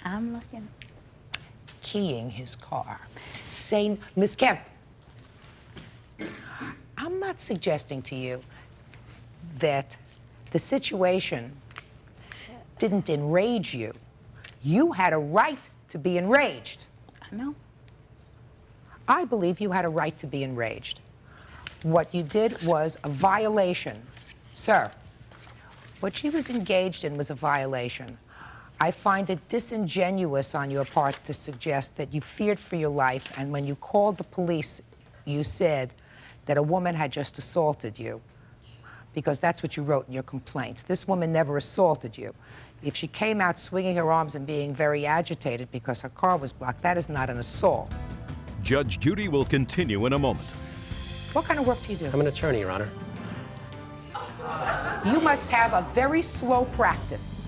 I'm looking. Keying his car. Say, Miss Kemp, I'm not suggesting to you that the situation didn't enrage you. You had a right to be enraged. I know. I believe you had a right to be enraged. What you did was a violation. Sir, what she was engaged in was a violation. I find it disingenuous on your part to suggest that you feared for your life, and when you called the police, you said that a woman had just assaulted you, because that's what you wrote in your complaint. This woman never assaulted you. If she came out swinging her arms and being very agitated because her car was blocked, that is not an assault. Judge Judy will continue in a moment. What kind of work do you do? I'm an attorney, Your Honor. You must have a very slow practice.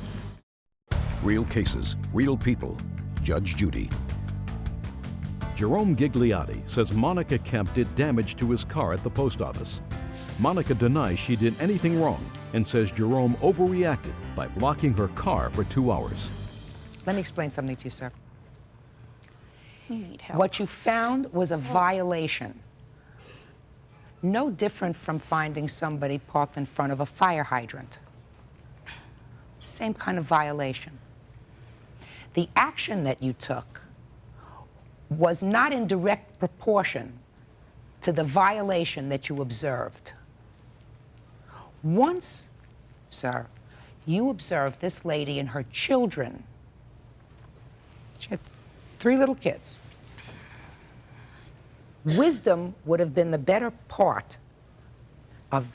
Real cases, real people. Judge Judy. Jerome Gigliotti says Monica Kemp did damage to his car at the post office. Monica denies she did anything wrong and says Jerome overreacted by blocking her car for 2 hours. Let me explain something to you, sir. You need help. What you found was a violation. No different from finding somebody parked in front of a fire hydrant. Same kind of violation. The action that you took was not in direct proportion to the violation that you observed. Once, sir, you observed this lady and her children. She had 3 little kids. Wisdom would have been the better part of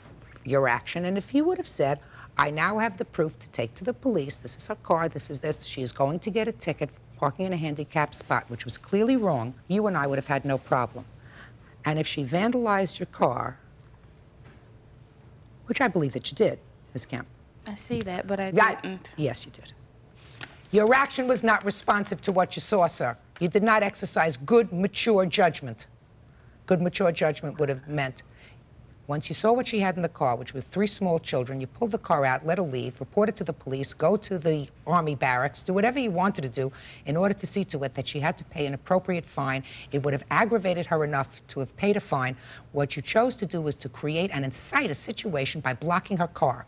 your action, and if you would have said, I now have the proof to take to the police, this is her car, this is this, she is going to get a ticket for parking in a handicapped spot, which was clearly wrong, you and I would have had no problem. And if she vandalized your car, which I believe that you did, Ms. Kemp. I see that, but I didn't. Yes, you did. Your action was not responsive to what you saw, sir. You did not exercise good, mature judgment. Good, mature judgment would have meant once you saw what she had in the car, which were 3 small children, you pulled the car out, let her leave, report it to the police, go to the Army barracks, do whatever you wanted to do in order to see to it that she had to pay an appropriate fine. It would have aggravated her enough to have paid a fine. What you chose to do was to create and incite a situation by blocking her car.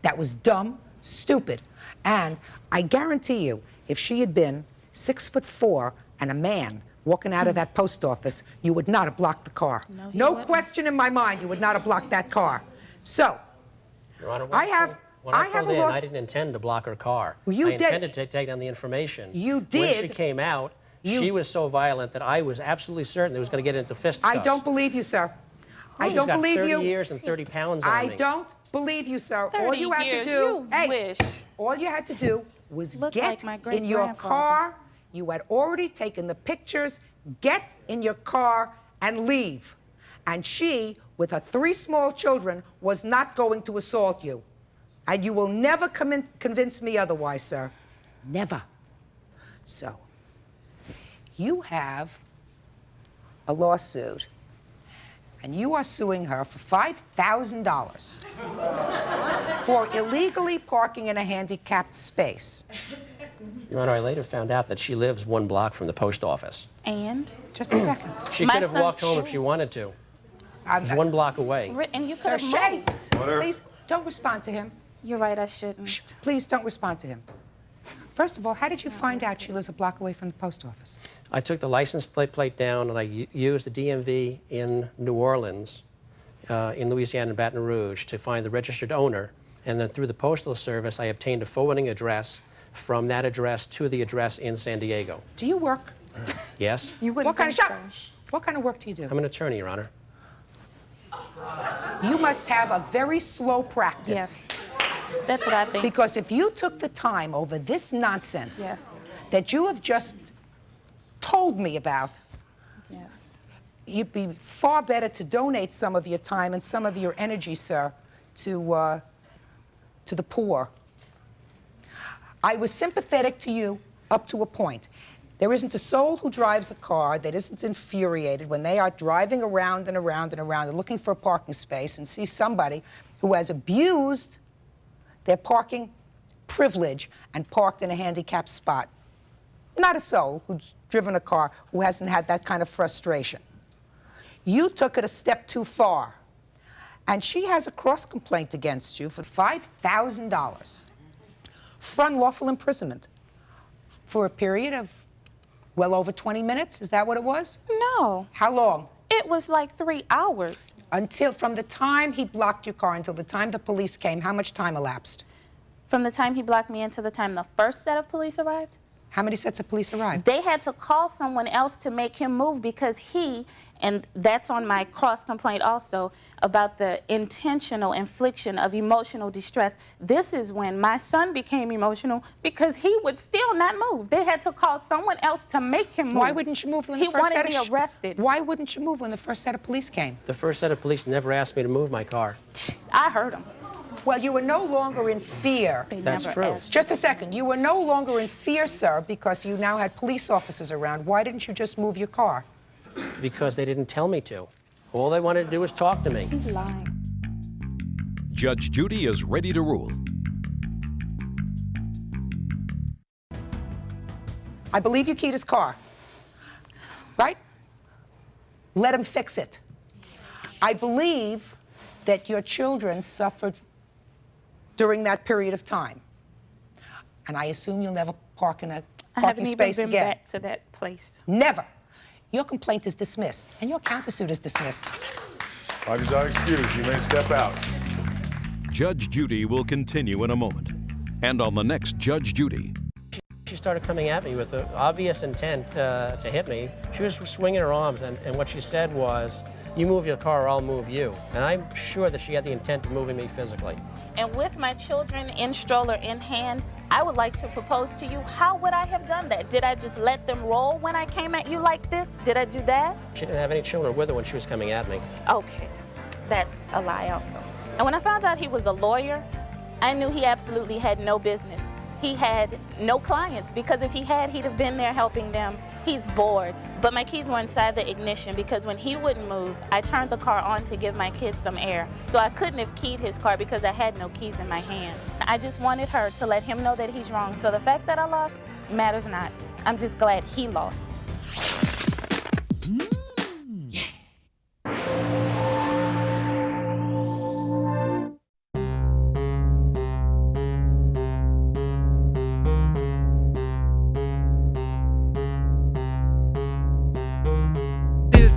That was dumb, stupid. And I guarantee you, if she had been 6'4" and a man walking out of that post office, you would not have blocked the car. No question in my mind, you would not have blocked that car. So, Your Honor, I have a I didn't intend to block her car. Well, you I did. intended to take down the information. You When did. she came out, she was so violent that I was absolutely certain it was going to get into fisticuffs. I don't believe you, sir. I She's don't got believe 30 you. years and 30 pounds on I me. don't believe you, sir. 30 All you had years, to do, you wish. all you had to do was Look get like my in your great-grandfather. car. You had already taken the pictures. Get in your car and leave. And she, with her 3 small children, was not going to assault you. And you will never convince me otherwise, sir. Never. So, you have a lawsuit, and you are suing her for $5,000 for illegally parking in a handicapped space. Your Honor, I later found out that she lives 1 block from the post office. And? Just a second. She could have walked home if she wanted to. It's 1 block away. And you Sir, could Shay, have moved. please don't respond to him. You're right, I shouldn't. Please don't respond to him. First of all, how did you find out she lives a block away from the post office? I took the license plate down and I used the DMV in New Orleans, in Louisiana and Baton Rouge to find the registered owner. And then through the Postal Service, I obtained a forwarding address from that address to the address in San Diego. Do you work? Yes. What kind of shop? What kind of work do you do? I'm an attorney, Your Honor. You must have a very slow practice. Yes. That's what I think. Because if you took the time over this nonsense that you have just told me about, you'd be far better to donate some of your time and some of your energy, sir, to the poor. I was sympathetic to you up to a point. There isn't a soul who drives a car that isn't infuriated when they are driving around and around and around and looking for a parking space and see somebody who has abused their parking privilege and parked in a handicapped spot. Not a soul who's driven a car who hasn't had that kind of frustration. You took it a step too far. And she has a cross complaint against you for $5,000 for unlawful imprisonment for a period of well over 20 minutes. Is that what it was? No. How long? It was like 3 hours. From the time he blocked your car until the time the police came, how much time elapsed? From the time he blocked me until the time the first set of police arrived? How many sets of police arrived? They had to call someone else to make him move because he, and that's on my cross complaint also, about the intentional infliction of emotional distress. This is when my son became emotional because he would still not move. They had to call someone else to make him move. Why wouldn't you move when the first set of... He wanted me arrested. Why wouldn't you move when the first set of police came? The first set of police never asked me to move my car. I heard him. Well, you were no longer in fear. That's true. Just a second. You were no longer in fear, sir, because you now had police officers around. Why didn't you just move your car? Because they didn't tell me to. All they wanted to do was talk to me. He's lying. Judge Judy is ready to rule. I believe you keyed his car. Right? Let him fix it. I believe that your children suffered during that period of time. And I assume you'll never park in a parking space I haven't even been again. back to that place. Never. Your complaint is dismissed, and your countersuit is dismissed. Parties are excused. You may step out. Judge Judy will continue in a moment. And on the next Judge Judy. She started coming at me with the obvious intent to hit me. She was swinging her arms, and what she said was, "You move your car or I'll move you." And I'm sure that she had the intent of moving me physically. And with my children in stroller in hand, I would like to propose to you, how would I have done that? Did I just let them roll when I came at you like this? Did I do that? She didn't have any children with her when she was coming at me. Okay, that's a lie also. And when I found out he was a lawyer, I knew he absolutely had no business. He had no clients, because if he had, he'd have been there helping them. He's bored. But my keys were inside the ignition because when he wouldn't move, I turned the car on to give my kids some air. So I couldn't have keyed his car because I had no keys in my hand. I just wanted her to let him know that he's wrong. So the fact that I lost matters not. I'm just glad he lost.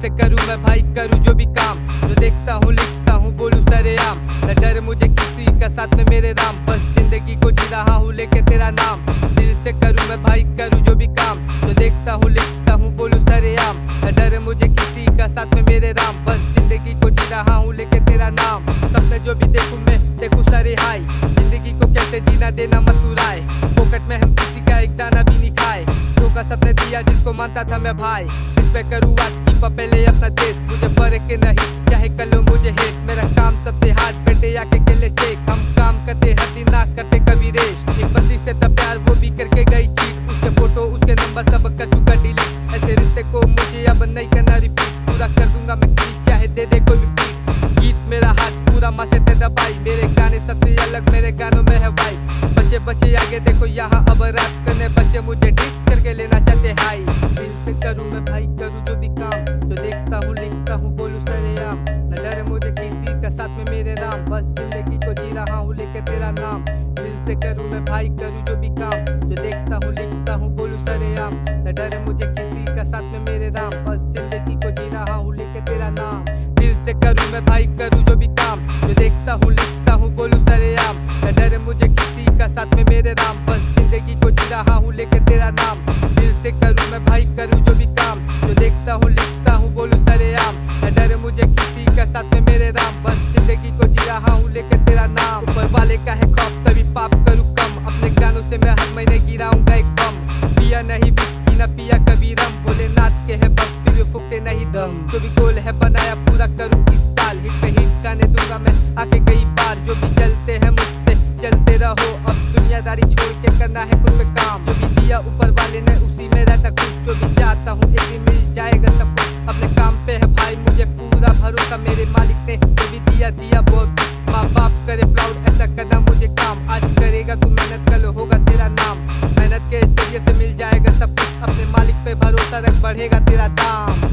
से करूँ मैं भाई करूँ जो भी काम, जो देखता हूँ लिखता हूँ बोलूँ सरेआम, न डर मुझे किसी का साथ में मेरे राम, बस जिंदगी को जी रहा हूँ लेके तेरा नाम। दिल से करूँ मैं भाई करूँ जो भी काम, जो देखता हूँ लिखता हूँ बोलूँ सरेआम, न डर मुझे किसी का साथ में मेरे राम, बस जिंदगी को जी रहा हूँ लेके तेरा नाम। सपने जो भी देखूँ मैं देखूँ सारे हाई, जिंदगी को कैसे जीना देना मत बुलाए, फोकट में हम किसी का एक दाना भी नहीं खाए, धोखा सबने दिया जिसको मानता था मैं भाई, इस पे करूँ कीप पहले अपना टेस्ट, मुझे फर्क नहीं चाहे कलो मुझे हेट, मेरा काम सबसे हार्ड पेटे आके केले चेक, हम काम करते हर दिन ना करते कभी रेस्ट, एक बंदी से तब प्यार वो भी करके गई चीट, उसके फोटो उसके नंबर सब कर चुका डिलीट, ऐसे रिश्ते को मुझे अब नहीं करना रिपीट, पूरा कर दूंगा मैं चाहे दे दे कोई भी बीट, गीत मेरा हाथ पूरा मचेते दबाई, मेरे गाने सबसे अलग मेरे गानों में है वाई, बच्चे बच्चे आगे देखो यहाँ अब रैप करने बच्चे मुझे डिस करके लेना चाहते हाई, दिल से करूँ मैं भाई करूँ जो भी काम, जो देखता हूँ लिखता हूँ बोलूँ सरेआम, न डर मुझे किसी का साथ में मेरे नाम, बस जिंदगी को जी रहा हूँ लेके तेरा नाम। दिल से करूँ मैं भाई करूँ जो भी काम, जो देखता हूँ लिखता हूँ बोलूँ सरेआम, न डर मुझे किसी का साथ में मेरे नाम, बस जिंदगी को जी रहा हूँ लेके तेरा नाम। दिल से करूँ मैं भाई करूँ जो भी काम, जो देखता हूँ लिखता हूँ बोलूँ सरेआम, न डर मुझे किसी का साथ में मेरे नाम, बस जिंदगी को जी रहा हूँ लेके तेरा नाम। दिल से करूँ मैं भाई करूँ जो भी काम, जो देखता हूँ लिखता हूँ बोलूँ सरेआम, न डर मुझे किसी का साथ में मेरे नाम, बस जिंदगी को जी रहा हूँ लेके तेरा नाम। ऊपर वाले का है खौफ तभी पाप करूँ कम, अपने गानों से मैं हर महीने गिराऊंगा एक बम, पिया नहीं विस्की न पिया कभी रम, भोलेनाथ के है भक्त फिर फूकते नहीं दम, जो भी गोल है बनाया पूरा करूँ इस साल, हिट पे हिट गाने दूंगा मैं आके कई बार, जो भी चलते हैं मुझसे चलते रहो, अब दुनियादारी छोड़ के करना है खुद पे काम, जो भी दिया ऊपर वाले ने उसी में रहता खुश, जो भी चाहता हूँ एक दिन मिल जाएगा सब कुछ, अपने काम पे है भाई मुझे पूरा भरोसा, मेरे मालिक ने जो भी दिया बहुत, माँ बाप करे प्राउड ऐसा करना मुझे काम, आज करेगा तू मेहनत कल होगा तेरा नाम, मेहनत के जरिए से मिल जाएगा सब कुछ, अपने मालिक पे भरोसा रख बढ़ेगा तेरा दाम।